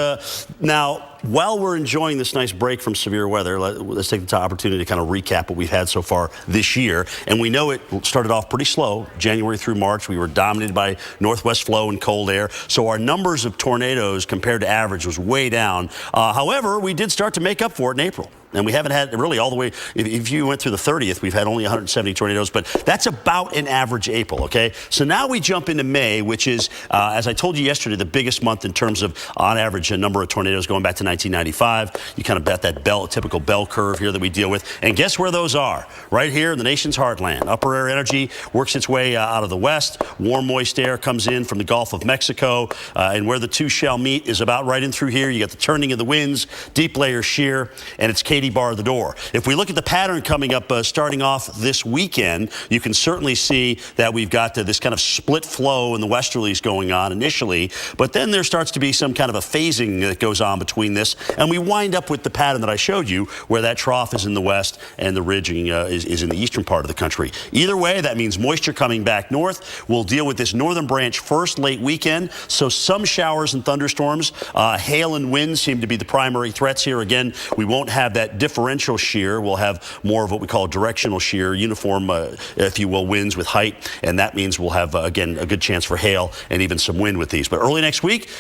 now. While we're enjoying this nice break from severe weather, let's take the opportunity to kind of recap what we've had so far this year. And we know it started off pretty slow. January through March, we were dominated by northwest flow and cold air. So our numbers of tornadoes compared to average was way down. However, we did start to make up for it in April. And we haven't had really all the way, if you went through the 30th, we've had only 170 tornadoes, but that's about an average April, okay? So now we jump into May, which is, as I told you yesterday, the biggest month in terms of, on average, a number of tornadoes going back to 1995. You kind of bet that typical bell curve here that we deal with. And guess where those are? Right here in the nation's heartland. Upper air energy works its way out of the west. Warm, moist air comes in from the Gulf of Mexico. And where the two shall meet is about right in through here. You got the turning of the winds, deep layer shear, and it's Katie Katie barred the door. If we look at the pattern coming up, starting off this weekend, you can certainly see that we've got this kind of split flow in the westerlies going on initially, but then there starts to be some kind of a phasing that goes on between this, and we wind up with the pattern that I showed you, where that trough is in the west and the ridging is in the eastern part of the country. Either way, that means moisture coming back north. We'll deal with this northern branch first late weekend, so some showers and thunderstorms. Hail and wind seem to be the primary threats here. Again, we won't have that differential shear. We'll have more of what we call directional shear, uniform, if you will, winds with height, and that means we'll have, again, a good chance for hail and even some wind with these. But early next week,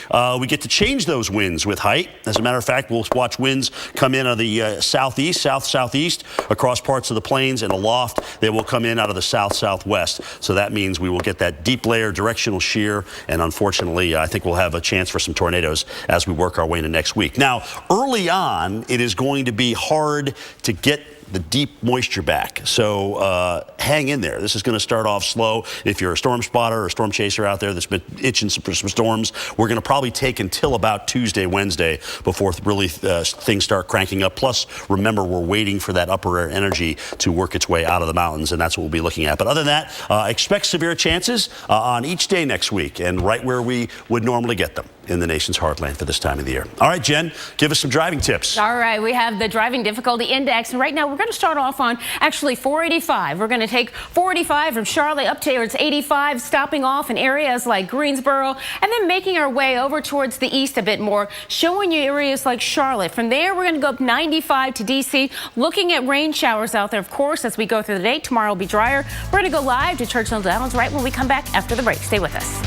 we get to change those winds with height. As a matter of fact, we'll watch winds come in out of the southeast, south-southeast, across parts of the plains, and aloft, they will come in out of the south-southwest. So that means we will get that deep layer directional shear, and unfortunately, I think we'll have a chance for some tornadoes as we work our way into next week. Now, early on, it is going to be hard to get the deep moisture back. So hang in there. This is going to start off slow. If you're a storm spotter or a storm chaser out there that's been itching for some storms, we're going to probably take until about Tuesday, Wednesday before really things start cranking up. Plus, remember, we're waiting for that upper air energy to work its way out of the mountains, and that's what we'll be looking at. But other than that, expect severe chances on each day next week, and right where we would normally get them in the nation's heartland for this time of the year. All right, Jen, give us some driving tips. All right, we have the driving difficulty index, and right now we're going to start off on actually 485. We're going to take 485 from Charlotte up towards 85, stopping off in areas like Greensboro, and then making our way over towards the east a bit more, showing you areas like Charlotte. From there, we're going to go up 95 to D.C., looking at rain showers out there, of course, as we go through the day. Tomorrow will be drier. We're going to go live to Churchill Downs right when we come back after the break. Stay with us.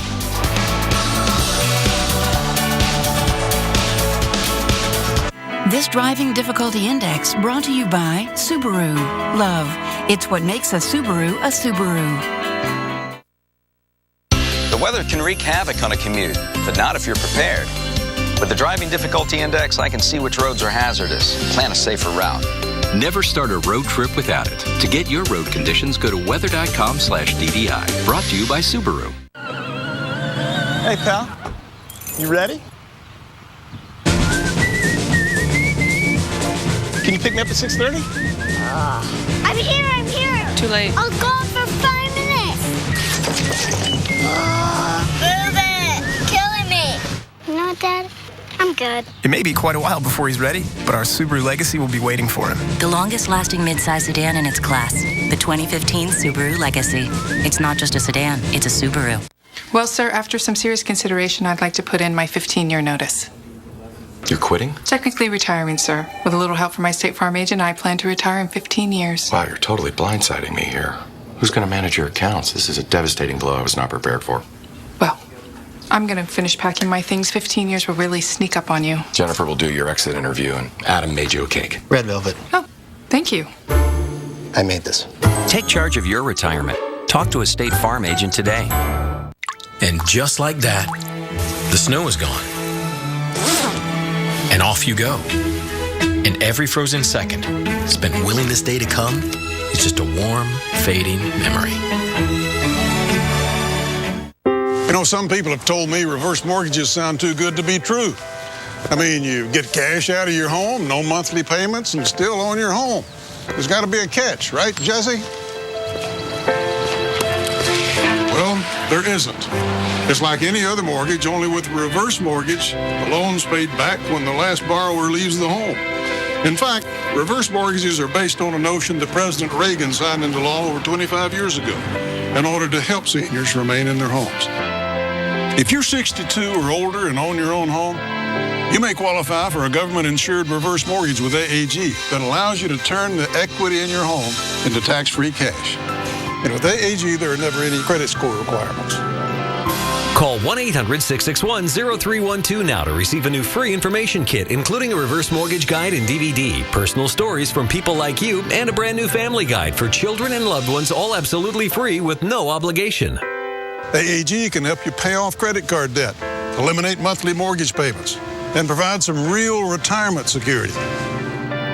This driving difficulty index brought to you by Subaru. Love. It's what makes a Subaru a Subaru. The weather can wreak havoc on a commute, but not if you're prepared. With the driving difficulty index, I can see which roads are hazardous and plan a safer route. Never start a road trip without it. To get your road conditions, go to weather.com/DVI. Brought to you by Subaru. Hey, pal. You ready? Can you pick me up at 6:30? I'm here. Too late. I'll go for 5 minutes. Move it. Killing me. You know what, Dad? I'm good. It may be quite a while before he's ready, but our Subaru Legacy will be waiting for him. The longest-lasting midsize sedan in its class, the 2015 Subaru Legacy. It's not just a sedan, it's a Subaru. Well, sir, after some serious consideration, I'd like to put in my 15-year notice. You're quitting? Technically retiring, sir. With a little help from my State Farm agent, I plan to retire in 15 years. Wow, you're totally blindsiding me here. Who's going to manage your accounts? This is a devastating blow I was not prepared for. Well, I'm going to finish packing my things. 15 years will really sneak up on you. Jennifer will do your exit interview, and Adam made you a cake. Red velvet. Oh, thank you. I made this. Take charge of your retirement. Talk to a State Farm agent today. And just like that, the snow is gone. And off you go. And every frozen second spent willing this day to come is just a warm, fading memory. You know, some people have told me reverse mortgages sound too good to be true. I mean, you get cash out of your home, no monthly payments, and still own your home. There's got to be a catch, right, Jesse? Well, there isn't. It's like any other mortgage, only with a reverse mortgage, the loan's paid back when the last borrower leaves the home. In fact, reverse mortgages are based on a notion that President Reagan signed into law over 25 years ago in order to help seniors remain in their homes. If you're 62 or older and own your own home, you may qualify for a government-insured reverse mortgage with AAG that allows you to turn the equity in your home into tax-free cash. And with AAG, there are never any credit score requirements. Call 1-800-661-0312 now to receive a new free information kit, including a reverse mortgage guide and DVD, personal stories from people like you, and a brand new family guide for children and loved ones, all absolutely free with no obligation. AAG can help you pay off credit card debt, eliminate monthly mortgage payments, and provide some real retirement security.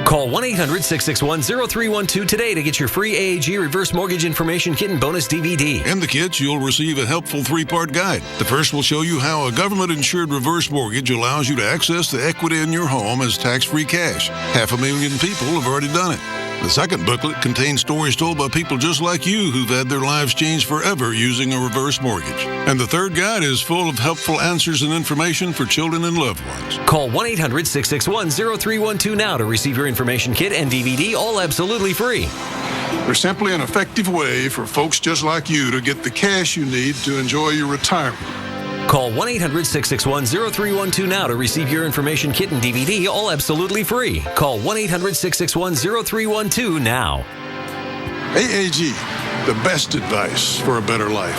Call 1-800-661-0312 today to get your free AAG reverse mortgage information kit and bonus DVD. In the kits, you'll receive a helpful 3-part guide. The first will show you how a government-insured reverse mortgage allows you to access the equity in your home as tax-free cash. 500,000 people have already done it. The second booklet contains stories told by people just like you who've had their lives changed forever using a reverse mortgage. And the third guide is full of helpful answers and information for children and loved ones. Call 1-800-661-0312 now to receive your information kit and DVD, all absolutely free. There's simply an effective way for folks just like you to get the cash you need to enjoy your retirement. Call 1-800-661-0312 now to receive your information kit and DVD, all absolutely free. Call 1-800-661-0312 now. AAG, the best advice for a better life.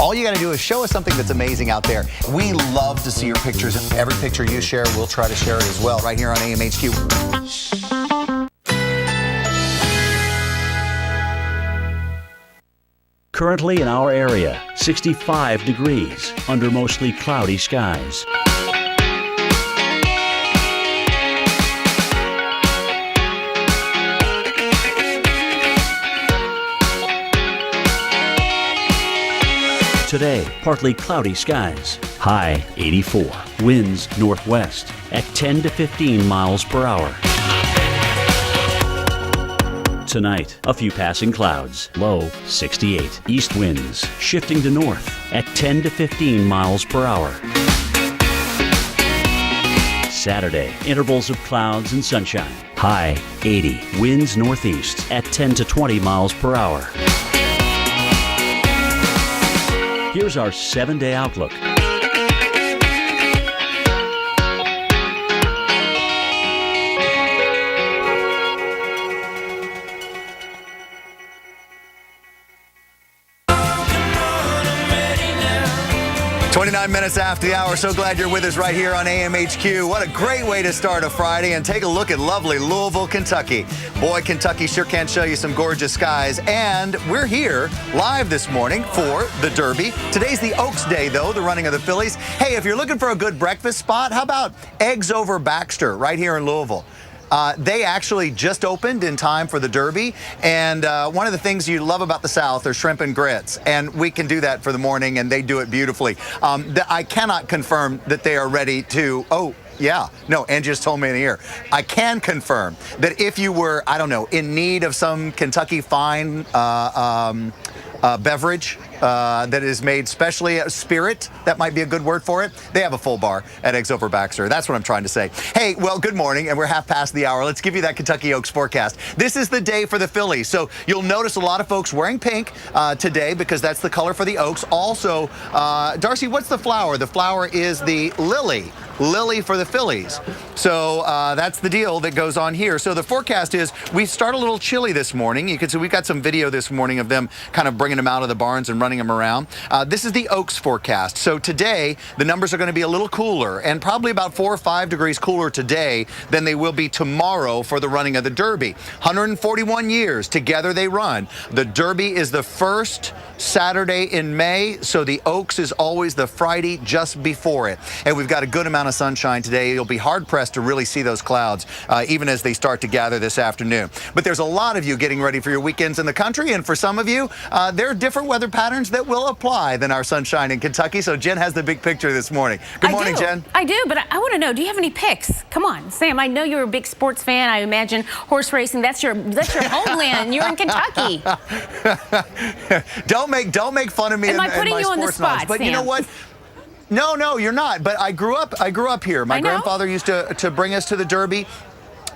All you got to do is show us something that's amazing out there. We love to see your pictures, and every picture you share, we'll try to share it as well right here on AMHQ. Currently in our area, 65 degrees under mostly cloudy skies. Today, partly cloudy skies. High 84. Winds northwest at 10 to 15 miles per hour. Tonight, a few passing clouds. Low 68. East winds shifting to north at 10 to 15 miles per hour. Saturday, intervals of clouds and sunshine. High 80. Winds northeast at 10 to 20 miles per hour. Here's our 7-day outlook. Nine minutes after the hour. So glad you're with us right here on AMHQ. What a great way to start a Friday, and take a look at lovely Louisville, Kentucky. Boy, Kentucky sure can show you some gorgeous skies. And we're here live this morning for the Derby. Today's the Oaks Day, though, the running of the fillies. Hey, if you're looking for a good breakfast spot, how about Eggs Over Baxter right here in Louisville? They actually just opened in time for the Derby, and one of the things you love about the South are shrimp and grits, and we can do that for the morning, and they do it beautifully. I cannot confirm that they are ready to, Angie just told me in the ear. I can confirm that if you were, I don't know, in need of some Kentucky fine beverage that is made specially spirit, that might be a good word for it. They have a full bar at Eggs Over Baxter. That's what I'm trying to say. Hey, well, good morning, and we're half past the hour. Let's give you that Kentucky Oaks forecast. This is the day for the Phillies, so you'll notice a lot of folks wearing pink today because that's the color for the Oaks. Also, Darcy, what's the flower? The flower is the lily for the Phillies. So that's the deal that goes on here. So the forecast is we start a little chilly this morning. You can see we've got some video this morning of them kind of bringing them out of the barns and running them around. This is the Oaks forecast. So today the numbers are going to be a little cooler, and probably about 4 or 5 degrees cooler today than they will be tomorrow for the running of the Derby. 141 years together they run. The Derby is the first Saturday in May, so the Oaks is always the Friday just before it. And we've got a good amount of sunshine today. You'll be hard-pressed to really see those clouds even as they start to gather this afternoon. But there's a lot of you getting ready for your weekends in the country, and for some of you, there are different weather patterns that will apply than our sunshine in Kentucky. So Jen has the big picture this morning. Good morning, Jen. I do, but I want to know, do you have any picks? Come on, Sam, I know you're a big sports fan. I imagine horse racing, that's your homeland. You're in Kentucky. Don't make fun of me. Am I putting you on the spot, but Sam? You know what? No, you're not. But I grew up here. My grandfather used to bring us to the Derby.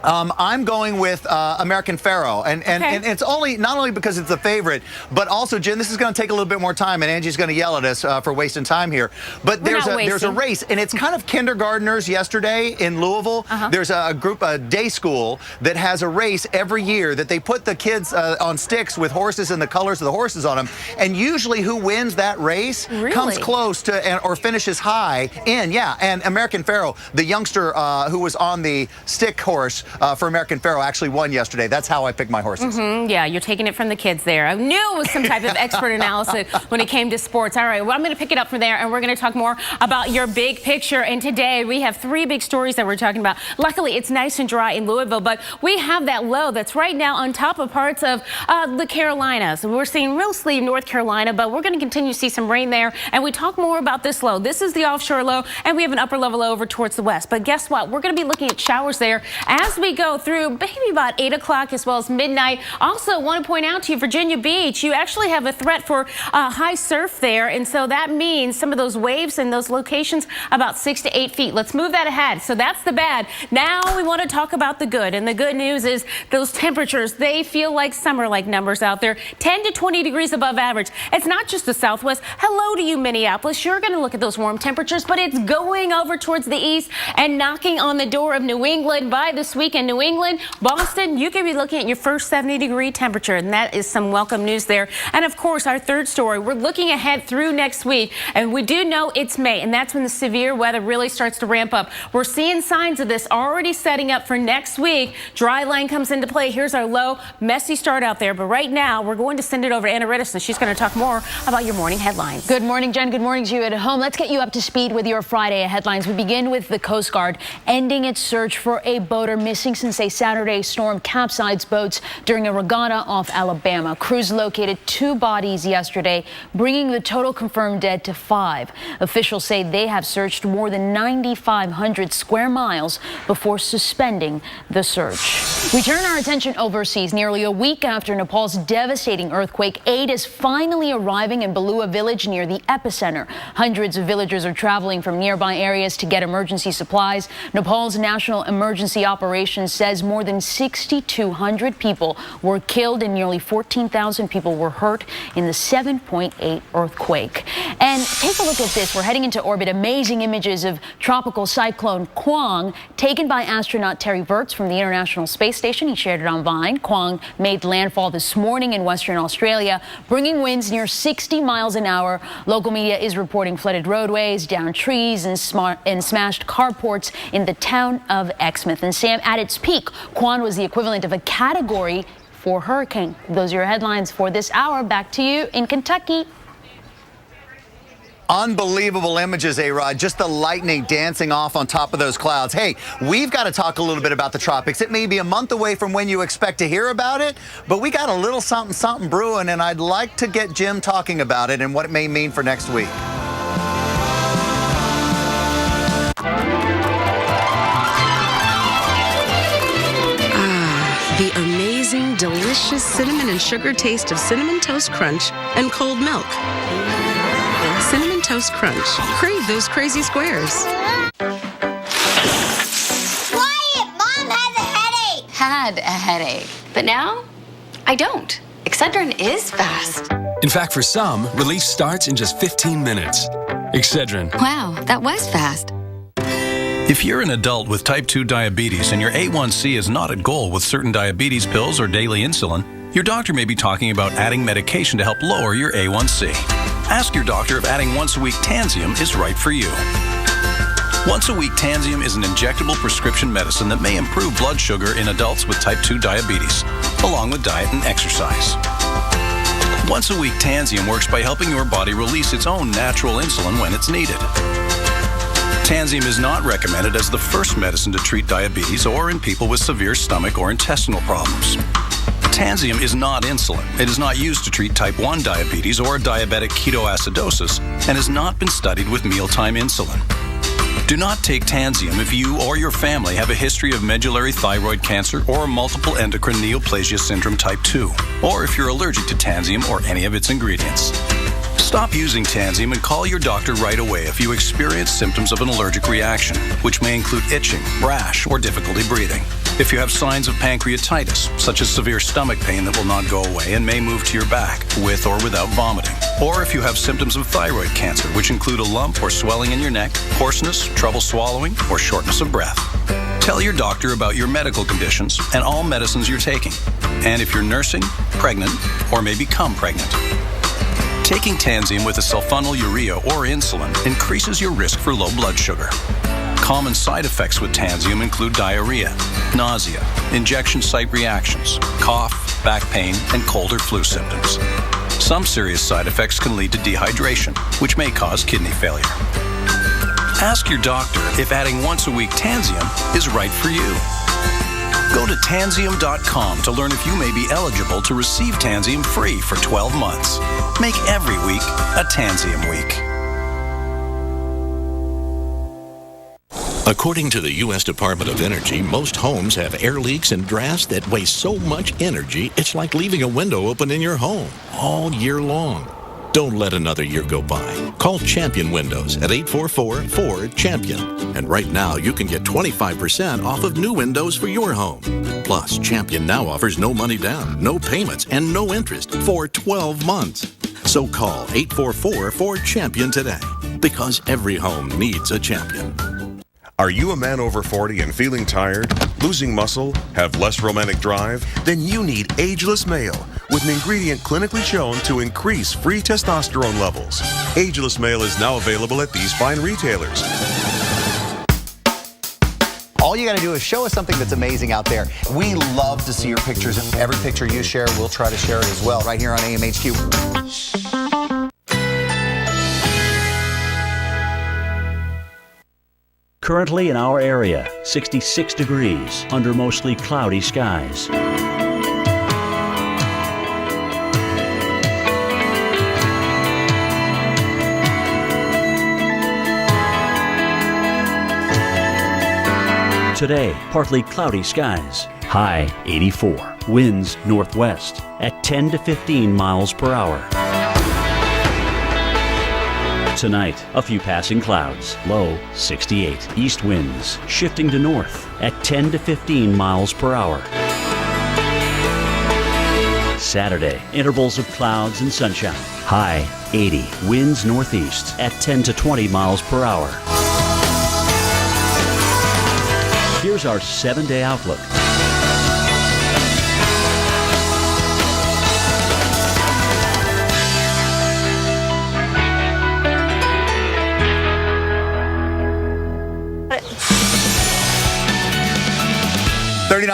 I'm going with American Pharoah, and it's not only because it's the favorite, but also, Jen, this is going to take a little bit more time, and Angie's going to yell at us for wasting time here. But there's a race, and it's kind of kindergartners yesterday in Louisville. There's a group, a day school, that has a race every year that they put the kids on sticks with horses and the colors of the horses on them, and usually who wins that race comes close to or finishes high in, and American Pharoah, the youngster who was on the stick horse, for American Pharoah actually won yesterday. That's how I pick my horses. Yeah, you're taking it from the kids there. I knew it was some type of expert analysis when it came to sports. All right, well, I'm going to pick it up from there, and we're going to talk more about your big picture. And today we have 3 big stories that we're talking about. Luckily, it's nice and dry in Louisville, but we have that low that's right now on top of parts of the Carolinas. We're seeing mostly North Carolina, but we're going to continue to see some rain there. And we talk more about this low. This is the offshore low, and we have an upper level low over towards the west. But guess what? We're going to be looking at showers there as we go through maybe about 8 o'clock as well as midnight. Also, want to point out to you, Virginia Beach, you actually have a threat for high surf there. And so that means some of those waves in those locations about 6 to 8 feet. Let's move that ahead. So that's the bad. Now we want to talk about the good. And the good news is those temperatures, they feel like summer-like numbers out there. 10 to 20 degrees above average. It's not just the southwest. Hello to you, Minneapolis. You're going to look at those warm temperatures, but it's going over towards the east and knocking on the door of New England by this weekend. New England, Boston, you could be looking at your first 70-degree temperature, and that is some welcome news there. And of course, our third story, we're looking ahead through next week, and we do know it's May, and that's when the severe weather really starts to ramp up. We're seeing signs of this already setting up for next week. Dry line comes into play. Here's our low, messy start out there, but right now we're going to send it over to Anna Riddison. She's going to talk more about your morning headlines. Good morning, Jen. Good morning to you at home. Let's get you up to speed with your Friday headlines. We begin with the Coast Guard ending its search for a boater missing since a Saturday storm capsized boats during a regatta off Alabama. Crews located 2 bodies yesterday, bringing the total confirmed dead to 5. Officials say they have searched more than 9,500 square miles before suspending the search. We turn our attention overseas. Nearly a week after Nepal's devastating earthquake, aid is finally arriving in Balua village near the epicenter. Hundreds of villagers are traveling from nearby areas to get emergency supplies. Nepal's National Emergency Operations says more than 6,200 people were killed and nearly 14,000 people were hurt in the 7.8 earthquake. And take a look at this. We're heading into orbit. Amazing images of tropical cyclone Kwang taken by astronaut Terry Virts from the International Space Station. He shared it on Vine. Kwang made landfall this morning in Western Australia, bringing winds near 60 miles an hour. Local media is reporting flooded roadways, downed trees, and smashed carports in the town of Exmouth. And Sam, at its peak, Kwang was the equivalent of a Category 4 hurricane. Those are your headlines for this hour. Back to you in Kentucky. Unbelievable images, A-Rod. Just the lightning dancing off on top of those clouds. Hey, we've got to talk a little bit about the tropics. It may be a month away from when you expect to hear about it, but we got a little something brewing, and I'd like to get Jim talking about it and what it may mean for next week. The amazing, delicious cinnamon and sugar taste of Cinnamon Toast Crunch and cold milk. Cinnamon Toast Crunch. Crave those crazy squares. Quiet! Mom has a headache! Had a headache, but now I don't. Excedrin is fast. In fact, for some, relief starts in just 15 minutes. Excedrin. Wow, that was fast. If you're an adult with type 2 diabetes and your A1C is not at goal with certain diabetes pills or daily insulin, your doctor may be talking about adding medication to help lower your A1C. Ask your doctor if adding once-a-week Tanzium is right for you. Once-a-week Tanzium is an injectable prescription medicine that may improve blood sugar in adults with type 2 diabetes, along with diet and exercise. Once-a-week Tanzium works by helping your body release its own natural insulin when it's needed. Tanzium is not recommended as the first medicine to treat diabetes or in people with severe stomach or intestinal problems. Tanzium is not insulin. It is not used to treat type 1 diabetes or diabetic ketoacidosis and has not been studied with mealtime insulin. Do not take Tanzium if you or your family have a history of medullary thyroid cancer or multiple endocrine neoplasia syndrome type 2, or if you're allergic to Tanzium or any of its ingredients. Stop using Tanzium and call your doctor right away if you experience symptoms of an allergic reaction, which may include itching, rash, or difficulty breathing. If you have signs of pancreatitis, such as severe stomach pain that will not go away and may move to your back, with or without vomiting. Or if you have symptoms of thyroid cancer, which include a lump or swelling in your neck, hoarseness, trouble swallowing, or shortness of breath. Tell your doctor about your medical conditions and all medicines you're taking. And if you're nursing, pregnant, or may become pregnant. Taking Tanzium with a sulfonylurea or insulin increases your risk for low blood sugar. Common side effects with Tansium include diarrhea, nausea, injection site reactions, cough, back pain, and cold or flu symptoms. Some serious side effects can lead to dehydration, which may cause kidney failure. Ask your doctor if adding once a week Tansium is right for you. Go to Tansium.com to learn if you may be eligible to receive Tansium free for 12 months. Make every week a Tansium week. According to the U.S. Department of Energy, most homes have air leaks and drafts that waste so much energy, it's like leaving a window open in your home all year long. Don't let another year go by. Call Champion Windows at 844-4CHAMPION. And right now, you can get 25% off of new windows for your home. Plus, Champion now offers no money down, no payments, and no interest for 12 months. So call 844-4CHAMPION today, because every home needs a champion. Are you a man over 40 and feeling tired, losing muscle, have less romantic drive? Then you need Ageless Male, with an ingredient clinically shown to increase free testosterone levels. Ageless Male is now available at these fine retailers. All you got to do is show us something that's amazing out there. We love to see your pictures. Every picture you share, we'll try to share it as well right here on AMHQ. Currently in our area, 66 degrees under mostly cloudy skies. Today, partly cloudy skies. High 84. Winds northwest at 10 to 15 miles per hour. Tonight, a few passing clouds. Low 68. East winds shifting to north at 10 to 15 miles per hour. Saturday, intervals of clouds and sunshine. High 80. Winds northeast at 10 to 20 miles per hour. Here's our 7-day outlook.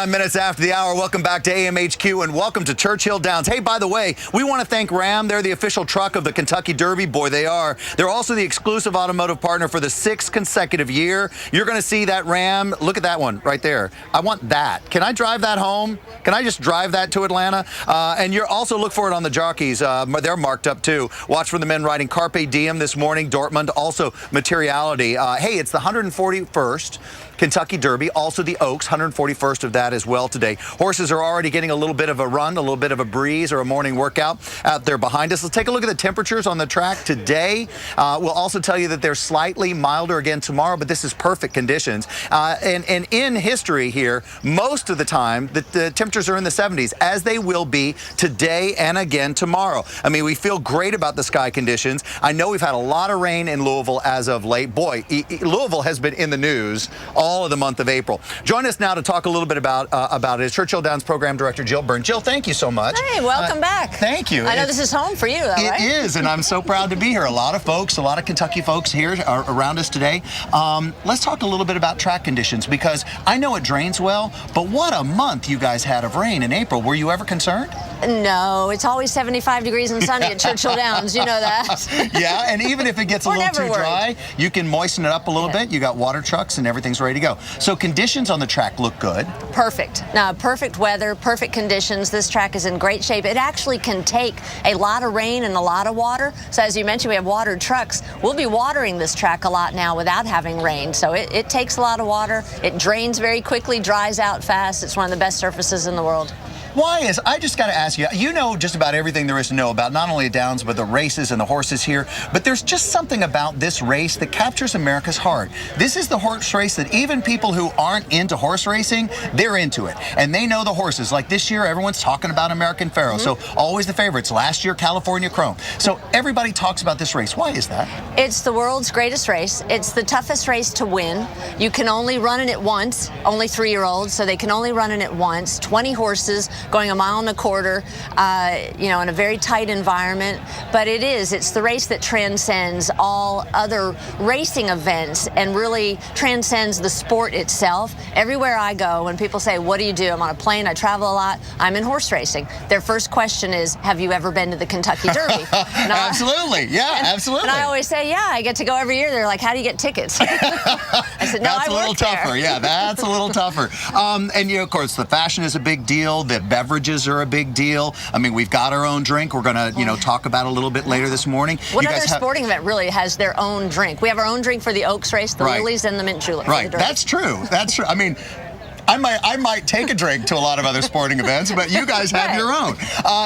Minutes after the hour. Welcome back to AMHQ and welcome to Churchill Downs. Hey, by the way, we want to thank Ram. They're the official truck of the Kentucky Derby. Boy, they are. They're also the exclusive automotive partner for the 6th consecutive year. You're going to see that Ram. Look at that one right there. I want that. Can I drive that home? Can I just drive that to Atlanta? And you're also look for it on the jockeys. They're marked up too. Watch for the men riding Carpe Diem this morning. Dortmund, also Materiality. Hey, it's the 141st Kentucky Derby, also the Oaks, 141st of that as well today. Horses are already getting a little bit of a run, a little bit of a breeze or a morning workout out there behind us. Let's take a look at the temperatures on the track today. We'll also tell you that they're slightly milder again tomorrow, but this is perfect conditions. And in history here, most of the time, the temperatures are in the 70s, as they will be today and again tomorrow. I mean, we feel great about the sky conditions. I know we've had a lot of rain in Louisville as of late. Boy, Louisville has been in the news all of the month of April. Join us now to talk a little bit about it. Churchill Downs Program Director Jill Byrne. Jill, thank you so much. Hey, welcome back. Thank you. I know this is home for you, though, right? It is, and I'm so proud to be here. A lot of folks, a lot of Kentucky folks here are around us today. Let's talk a little bit about track conditions, because I know it drains well, but what a month you guys had of rain in April. Were you ever concerned? No, it's always 75 degrees and sunny at Churchill Downs. You know that. Yeah, and even if it gets a little too dry, you can moisten it up a little bit. You got water trucks and everything's ready to go. So conditions on the track look good. Perfect. Now, perfect weather, perfect conditions. This track is in great shape. It actually can take a lot of rain and a lot of water. So as you mentioned, we have watered trucks. We'll be watering this track a lot now without having rain. So it takes a lot of water. It drains very quickly, dries out fast. It's one of the best surfaces in the world. Why is, I just got to ask you, you know just about everything there is to know about not only Downs, but the races and the horses here, but there's just something about this race that captures America's heart. This is the horse race that even people who aren't into horse racing, they're into it. And they know the horses. Like this year, everyone's talking about American Pharoah. So always the favorites. Last year, California Chrome. So everybody talks about this race. Why is that? It's the world's greatest race. It's the toughest race to win. You can only run in it once, only 3-year-olds, so they can only run in it once. 20 horses, going 1.25 miles, you know, in a very tight environment. But it's the race that transcends all other racing events and really transcends the sport itself. Everywhere I go, when people say, what do you do? I'm on a plane, I travel a lot, I'm in horse racing. Their first question is, have you ever been to the Kentucky Derby? Absolutely, yeah, absolutely. And I always say, yeah, I get to go every year. They're like, how do you get tickets? I said, no, that's I a little work tougher. there. Yeah, that's a little tougher. And you know, of course, the fashion is a big deal. The beverages are a big deal. I mean, we've got our own drink. We're going to, you know, talk about a little bit later this morning. What other sporting event really has their own drink? We have our own drink for the Oaks race, the Lilies, and the Mint Julep. Right, that's true. That's true. I mean, I might take a drink to a lot of other sporting events, but you guys have your own.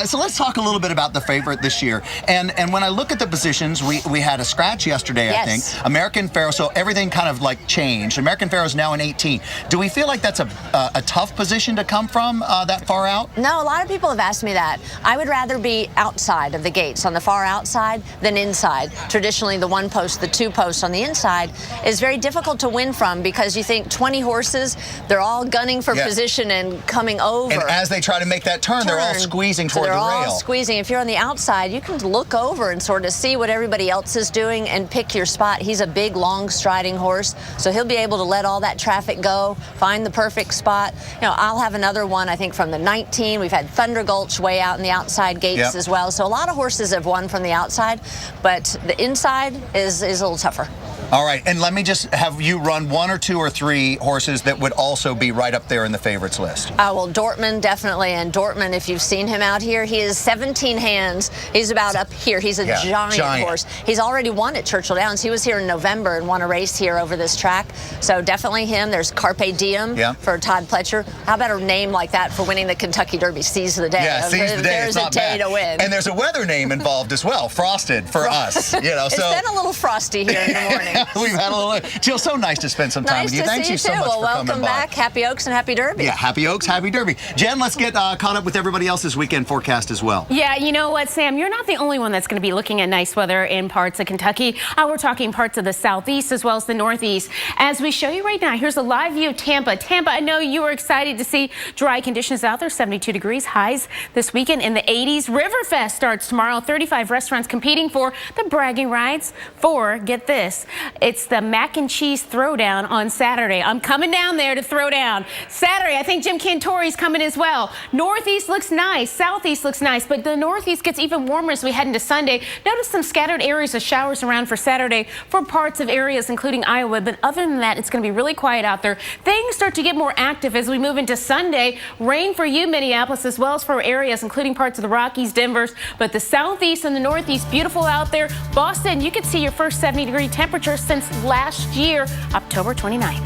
So let's talk a little bit about the favorite this year. And when I look at the positions, we had a scratch yesterday, I think. American Pharoah, so everything kind of like changed. American Pharoah is now in 18. Do we feel like that's a tough position to come from that far out? No, a lot of people have asked me that. I would rather be outside of the gates, on the far outside, than inside. Traditionally, the one post, the two posts on the inside is very difficult to win from because you think 20 horses, they're all gunning for position and coming over. And as they try to make that turn, they're all squeezing toward the rail. They're all squeezing. If you're on the outside, you can look over and sort of see what everybody else is doing and pick your spot. He's a big, long striding horse, so he'll be able to let all that traffic go, find the perfect spot. You know, I'll have another one, I think, from the 19. We've had Thunder Gulch way out in the outside gates as well. So a lot of horses have won from the outside, but the inside is a little tougher. All right, and let me just have you run 1 or 2 or 3 horses that would also be right up there in the favorites list. Well, Dortmund, definitely. And Dortmund, if you've seen him out here, he is 17 hands. He's about up here. He's a giant horse. He's already won at Churchill Downs. He was here in November and won a race here over this track. So definitely him. There's Carpe Diem for Todd Pletcher. How about a name like that for winning the Kentucky Derby? Seize the day. Yeah, seize the day. There's a day to win. And there's a weather name involved as well, Frosted for us. You know, it's been a little frosty here in the morning. We've had a little. Jill, so nice to spend some time with you. Thank you so much for coming by. Welcome back. Happy Oaks and happy Derby. Yeah, happy Oaks, happy Derby. Jen, let's get caught up with everybody else's weekend forecast as well. Yeah, you know what, Sam? You're not the only one that's going to be looking at nice weather in parts of Kentucky. We're talking parts of the southeast as well as the northeast. As we show you right now, here's a live view of Tampa. Tampa, I know you were excited to see dry conditions out there, 72 degrees, highs this weekend in the 80s. Riverfest starts tomorrow, 35 restaurants competing for the bragging rights for, get this, it's the mac and cheese throwdown on Saturday. I'm coming down there to throw down. Saturday, I think Jim Cantori's coming as well. Northeast looks nice, southeast looks nice, but the northeast gets even warmer as we head into Sunday. Notice some scattered areas of showers around for Saturday for parts of areas including Iowa, but other than that, it's going to be really quiet out there. Things start to get more active as we move into Sunday. Rain for you, Minneapolis, as well as for areas including parts of the Rockies, Denver's, but the southeast and the northeast, beautiful out there. Boston, you could see your first 70-degree temperature since last year, October 29th.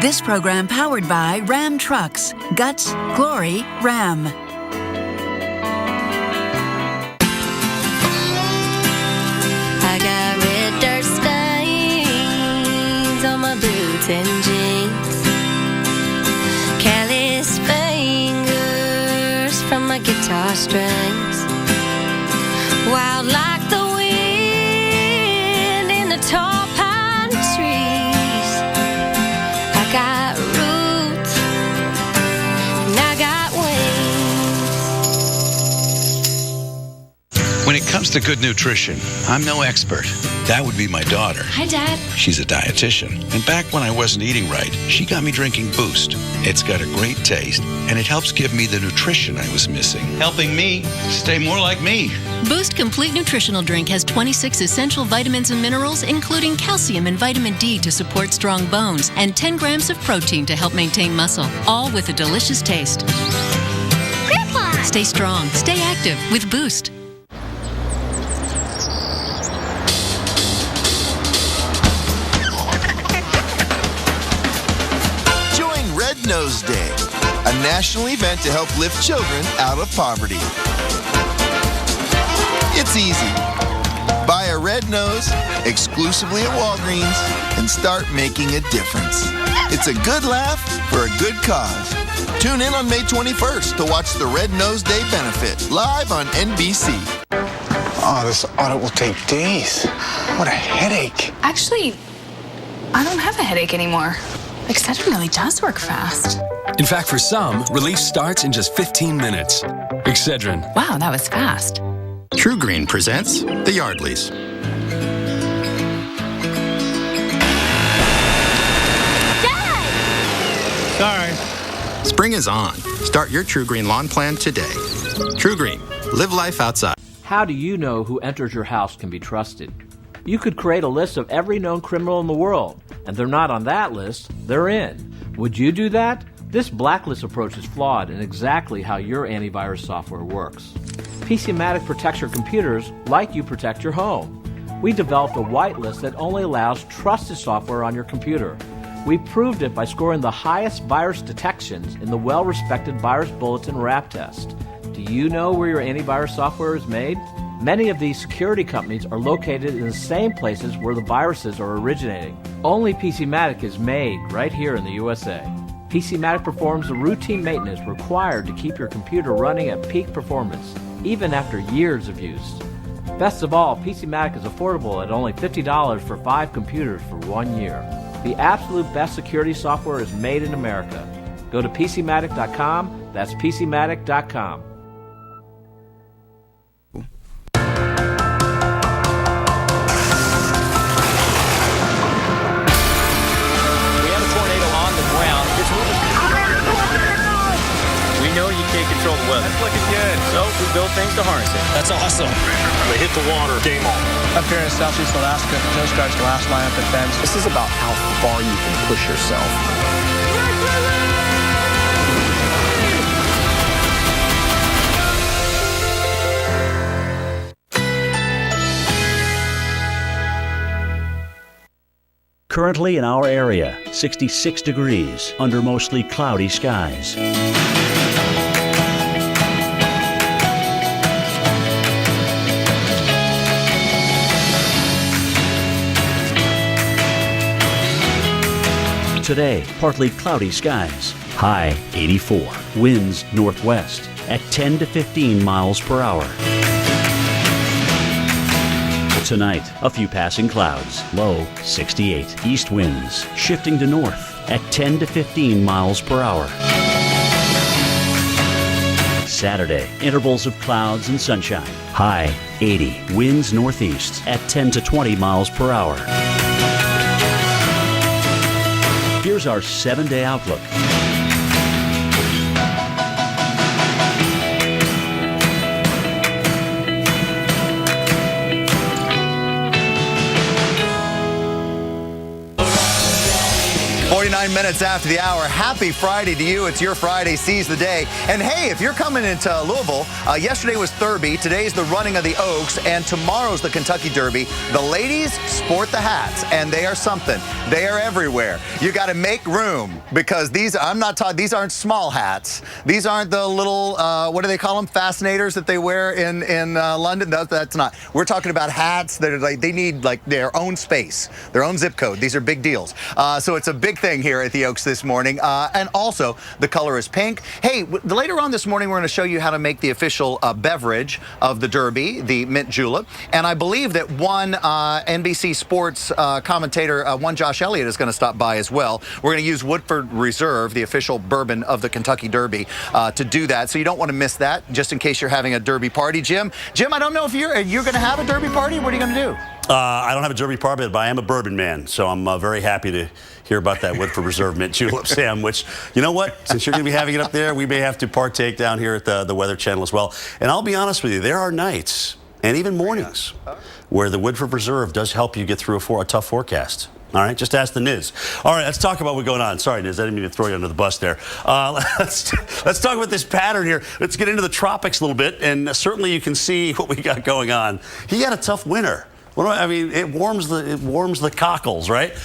This program powered by Ram Trucks. Guts, Glory, Ram. I got red dirt stains on my boots and jeans. Callous fingers from my guitar strings. Wild like the wind in the tall pine trees. I got roots and I got wings. When it comes to good nutrition, I'm no expert. That would be my daughter. Hi, Dad. She's a dietitian. And back when I wasn't eating right, she got me drinking Boost. It's got a great taste, and it helps give me the nutrition I was missing, helping me stay more like me. Boost Complete Nutritional Drink has 26 essential vitamins and minerals, including calcium and vitamin D to support strong bones, and 10 grams of protein to help maintain muscle, all with a delicious taste. Grandpa! Stay strong, stay active with Boost. Red Nose Day, a national event to help lift children out of poverty. It's easy. Buy a red nose exclusively at Walgreens and start making a difference. It's a good laugh for a good cause. Tune in on May 21st to watch the Red Nose Day benefit live on NBC. Oh, this audit will take days. What a headache. Actually, I don't have a headache anymore. Excedrin really does work fast. In fact, for some, relief starts in just 15 minutes. Excedrin. Wow, that was fast. True Green presents the Yardleys. Dad! Sorry. Spring is on. Start your True Green lawn plan today. True Green. Live life outside. How do you know who enters your house can be trusted? You could create a list of every known criminal in the world, and they're not on that list, they're in. Would you do that? This blacklist approach is flawed in exactly how your antivirus software works. PCmatic protects your computers like you protect your home. We developed a whitelist that only allows trusted software on your computer. We proved it by scoring the highest virus detections in the well-respected Virus Bulletin RAP test. Do you know where your antivirus software is made? Many of these security companies are located in the same places where the viruses are originating. Only PCmatic is made right here in the USA. PCmatic performs the routine maintenance required to keep your computer running at peak performance, even after years of use. Best of all, PCmatic is affordable at only $50 for 5 computers for 1 year. The absolute best security software is made in America. Go to PCmatic.com, that's PCmatic.com. Control the weather. That's looking good. So we build things to harness it. That's awesome. They hit the water. Game on. Up here in Southeast Alaska, the Coast Guard's last line of defense. This is about how far you can push yourself. Currently in our area, 66 degrees under mostly cloudy skies. Today, partly cloudy skies. High 84. Winds northwest at 10 to 15 miles per hour. Tonight, a few passing clouds. Low 68. East winds shifting to north at 10 to 15 miles per hour. Saturday, intervals of clouds and sunshine. High 80. Winds northeast at 10 to 20 miles per hour. Here's our 7-day outlook. Minutes after the hour. Happy Friday to you. It's your Friday. Seize the day. And hey, if you're coming into Louisville, yesterday was Thurby, today's the running of the Oaks, and tomorrow's the Kentucky Derby. The ladies sport the hats, and they are something. They are everywhere. You got to make room because these, I'm not talking, these aren't small hats. These aren't the little, what do they call them? Fascinators that they wear in London. That's not. We're talking about hats that are like, they need like their own space, their own zip code. These are big deals. So it's a big thing here at the Oaks this morning. And also, the color is pink. Hey, later on this morning, we're going to show you how to make the official beverage of the Derby, the mint julep. And I believe that one NBC Sports commentator, one Josh Elliott, is going to stop by as well. We're going to use Woodford Reserve, the official bourbon of the Kentucky Derby, to do that. So you don't want to miss that, just in case you're having a Derby party. Jim, I don't know if you're going to have a Derby party. What are you going to do? I don't have a Derby party, but I am a bourbon man, so I'm very happy to hear about that Woodford Reserve mint julep, Sam, which, you know what, since you're going to be having it up there, we may have to partake down here at the Weather Channel as well. And I'll be honest with you, there are nights, and even mornings, where the Woodford Reserve does help you get through a tough forecast. All right, just ask the Niz. All right, let's talk about what's going on. Sorry, Niz, I didn't mean to throw you under the bus there. Let's talk about this pattern here. Let's get into the tropics a little bit, and certainly you can see what we got going on. He had a tough winter. I mean, it warms the cockles, right?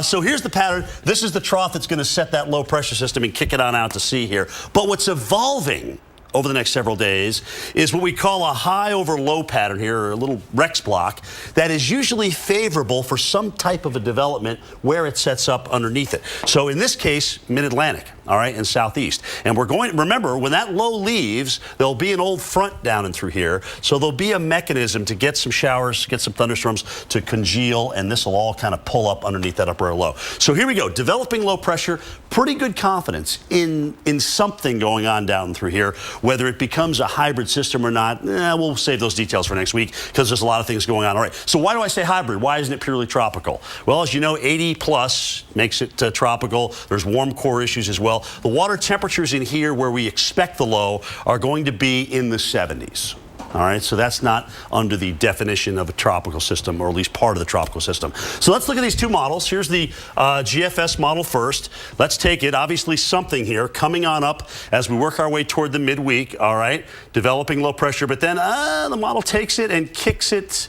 So here's the pattern. This is the trough that's going to set that low pressure system and kick it on out to sea here. But what's evolving over the next several days is what we call a high over low pattern here, or a little Rex block, that is usually favorable for some type of a development where it sets up underneath it. So in this case, mid-Atlantic, all right, and southeast. And we're going, remember, when that low leaves, there'll be an old front down and through here. So there'll be a mechanism to get some showers, get some thunderstorms to congeal, and this will all kind of pull up underneath that upper air low. So here we go, developing low pressure, pretty good confidence in something going on down through here. Whether it becomes a hybrid system or not, we'll save those details for next week because there's a lot of things going on. All right, so why do I say hybrid? Why isn't it purely tropical? Well, as you know, 80 plus makes it tropical. There's warm core issues as well. The water temperatures in here where we expect the low are going to be in the 70s. All right, so that's not under the definition of a tropical system, or at least part of the tropical system. So let's look at these two models. Here's the GFS model first. Let's take it. Obviously something here coming on up as we work our way toward the midweek, all right, developing low pressure, but then the model takes it and kicks it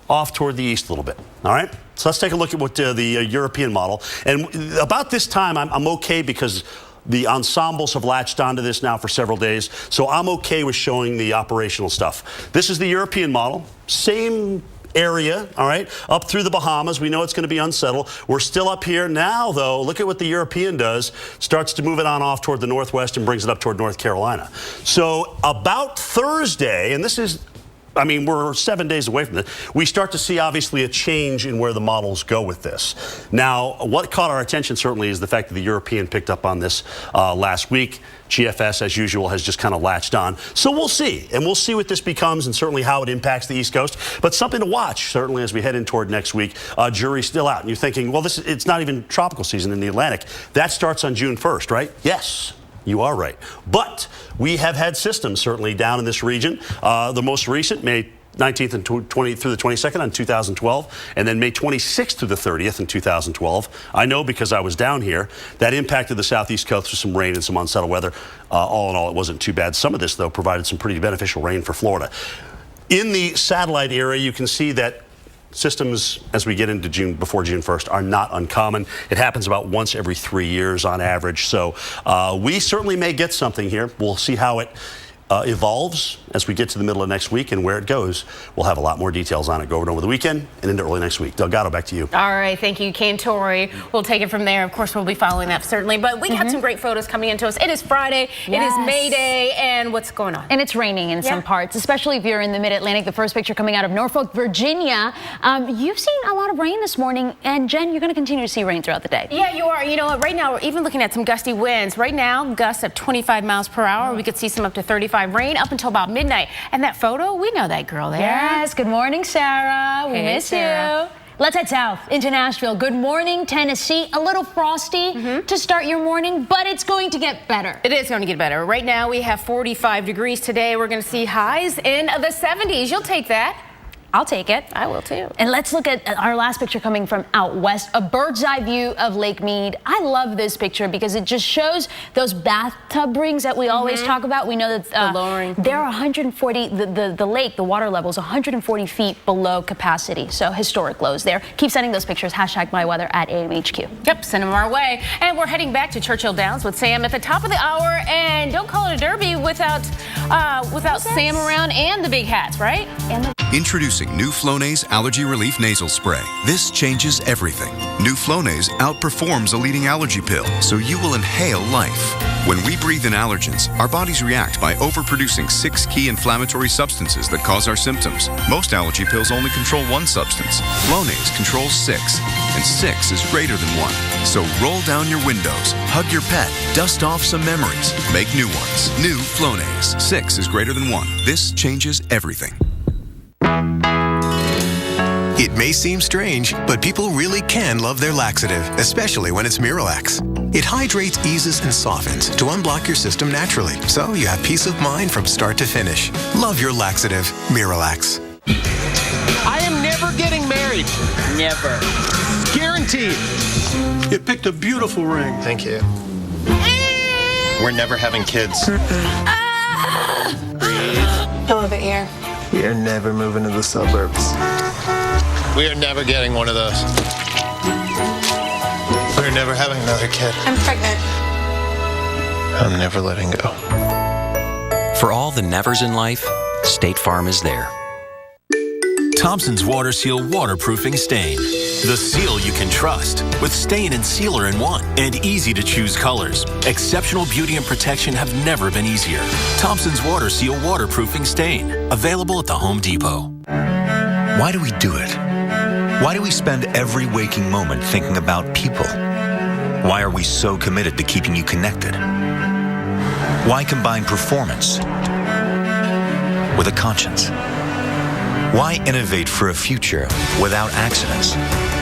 off toward the east a little bit, all right? So let's take a look at what the European model. And about this time, I'm okay because the ensembles have latched onto this now for several days, so I'm okay with showing the operational stuff. This is the European model, same area, all right, up through the Bahamas. We know it's going to be unsettled. We're still up here now, though. Look at what the European does. Starts to move it on off toward the northwest and brings it up toward North Carolina. So about Thursday, and this is, I mean, we're 7 days away from this. We start to see, obviously, a change in where the models go with this. Now, what caught our attention, certainly, is the fact that the European picked up on this last week. GFS, as usual, has just kind of latched on. So we'll see. And we'll see what this becomes and certainly how it impacts the East Coast. But something to watch, certainly, as we head in toward next week. Jury's still out. And you're thinking, well, it's not even tropical season in the Atlantic. That starts on June 1st, right? Yes. You are right. But we have had systems certainly down in this region. The most recent, May 19th and 20 through the 22nd in 2012, and then May 26th through the 30th in 2012. I know because I was down here. That impacted the southeast coast with some rain and some unsettled weather. All in all, it wasn't too bad. Some of this, though, provided some pretty beneficial rain for Florida. In the satellite area, you can see that systems, as we get into June, before June 1st, are not uncommon. It happens about once every 3 years on average. So we certainly may get something here. We'll see how it evolves as we get to the middle of next week, and where it goes. We'll have a lot more details on it going over the weekend and into early next week. Delgado, back to you. All right, thank you, Kane Torrey. We'll take it from there. Of course, we'll be following that, certainly. But we got some great photos coming into us. It is Friday. It is May Day, and what's going on? And it's raining in some parts, especially if you're in the Mid-Atlantic. The first picture coming out of Norfolk, Virginia. You've seen a lot of rain this morning, and Jen, you're going to continue to see rain throughout the day. Yeah, you are. You know, right now, we're even looking at some gusty winds. Right now, gusts at 25 miles per hour. We could see some up to 35 rain up until about midnight. And that photo, we know that girl there. Yes, good morning, Sarah. We miss you. Let's head south into Nashville. Good morning, Tennessee. A little frosty to start your morning, but it's going to get better. It is going to get better. Right now, we have 45 degrees today. We're going to see highs in the 70s. You'll take that. I'll take it. I will too. And let's look at our last picture coming from out west, a bird's eye view of Lake Mead. I love this picture because it just shows those bathtub rings that we always talk about. We know that lowering. There are 140, the lake, the water level is 140 feet below capacity. So historic lows there. Keep sending those pictures, #myweather at AMHQ. Yep, send them our way. And we're heading back to Churchill Downs with Sam at the top of the hour. And don't call it a derby without Sam around and the big hats, right? Introducing new Flonase Allergy Relief Nasal Spray. This changes everything. New Flonase outperforms a leading allergy pill, so you will inhale life. When we breathe in allergens, our bodies react by overproducing 6 key inflammatory substances that cause our symptoms. Most allergy pills only control one substance. Flonase controls 6, and 6 is greater than 1. So roll down your windows, hug your pet, dust off some memories, make new ones. New Flonase. 6 is greater than 1. This changes everything. It may seem strange, but people really can love their laxative, especially when it's Miralax. It hydrates, eases, and softens to unblock your system naturally, so you have peace of mind from start to finish. Love your laxative, Miralax. I am never getting married. Never. Guaranteed. You picked a beautiful ring. Thank you. We're never having kids. I love it here. We are never moving to the suburbs. We are never getting one of those. We're never having another kid. I'm pregnant. I'm never letting go. For all the nevers in life, State Farm is there. Thompson's Water Seal Waterproofing Stain. The seal you can trust with stain and sealer in one and easy to choose colors. Exceptional beauty and protection have never been easier. Thompson's Water Seal Waterproofing Stain. Available at the Home Depot. Why do we do it? Why do we spend every waking moment thinking about people? Why are we so committed to keeping you connected? Why combine performance with a conscience? Why innovate for a future without accidents?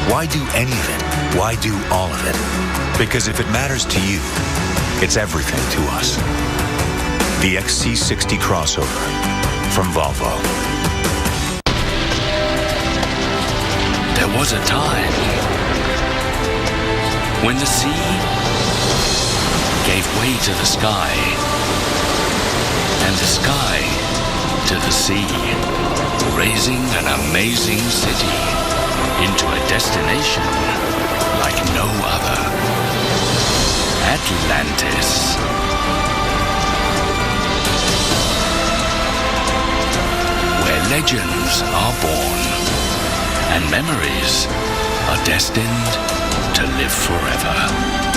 Why do any of it? Why do all of it? Because if it matters to you, it's everything to us. The XC60 crossover from Volvo. There was a time when the sea gave way to the sky, and the sky to the sea, raising an amazing city into a destination like no other. Atlantis. Where legends are born and memories are destined to live forever.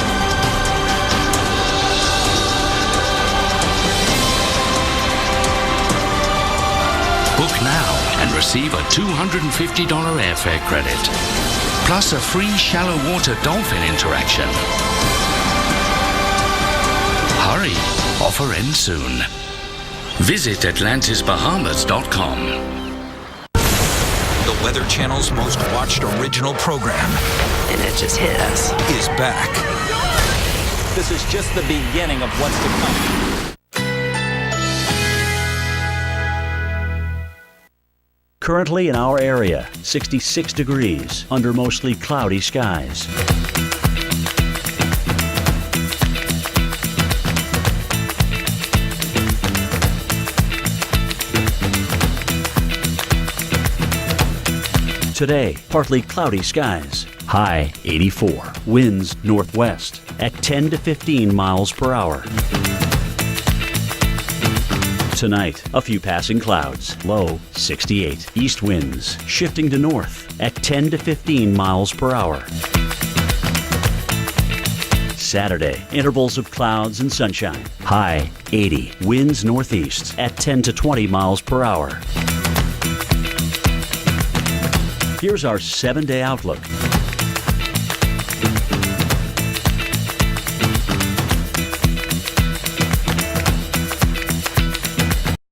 Book now and receive a $250 airfare credit, plus a free shallow water dolphin interaction. Hurry, offer ends soon. Visit AtlantisBahamas.com. The Weather Channel's most watched original program, and it just hit us, is back. This is just the beginning of what's to come. Currently in our area, 66 degrees under mostly cloudy skies. Today, partly cloudy skies. High 84. Winds northwest at 10 to 15 miles per hour. Tonight, a few passing clouds. Low 68. East winds shifting to north at 10 to 15 miles per hour. Saturday, intervals of clouds and sunshine. High 80. Winds northeast at 10 to 20 miles per hour. Here's our 7-day outlook.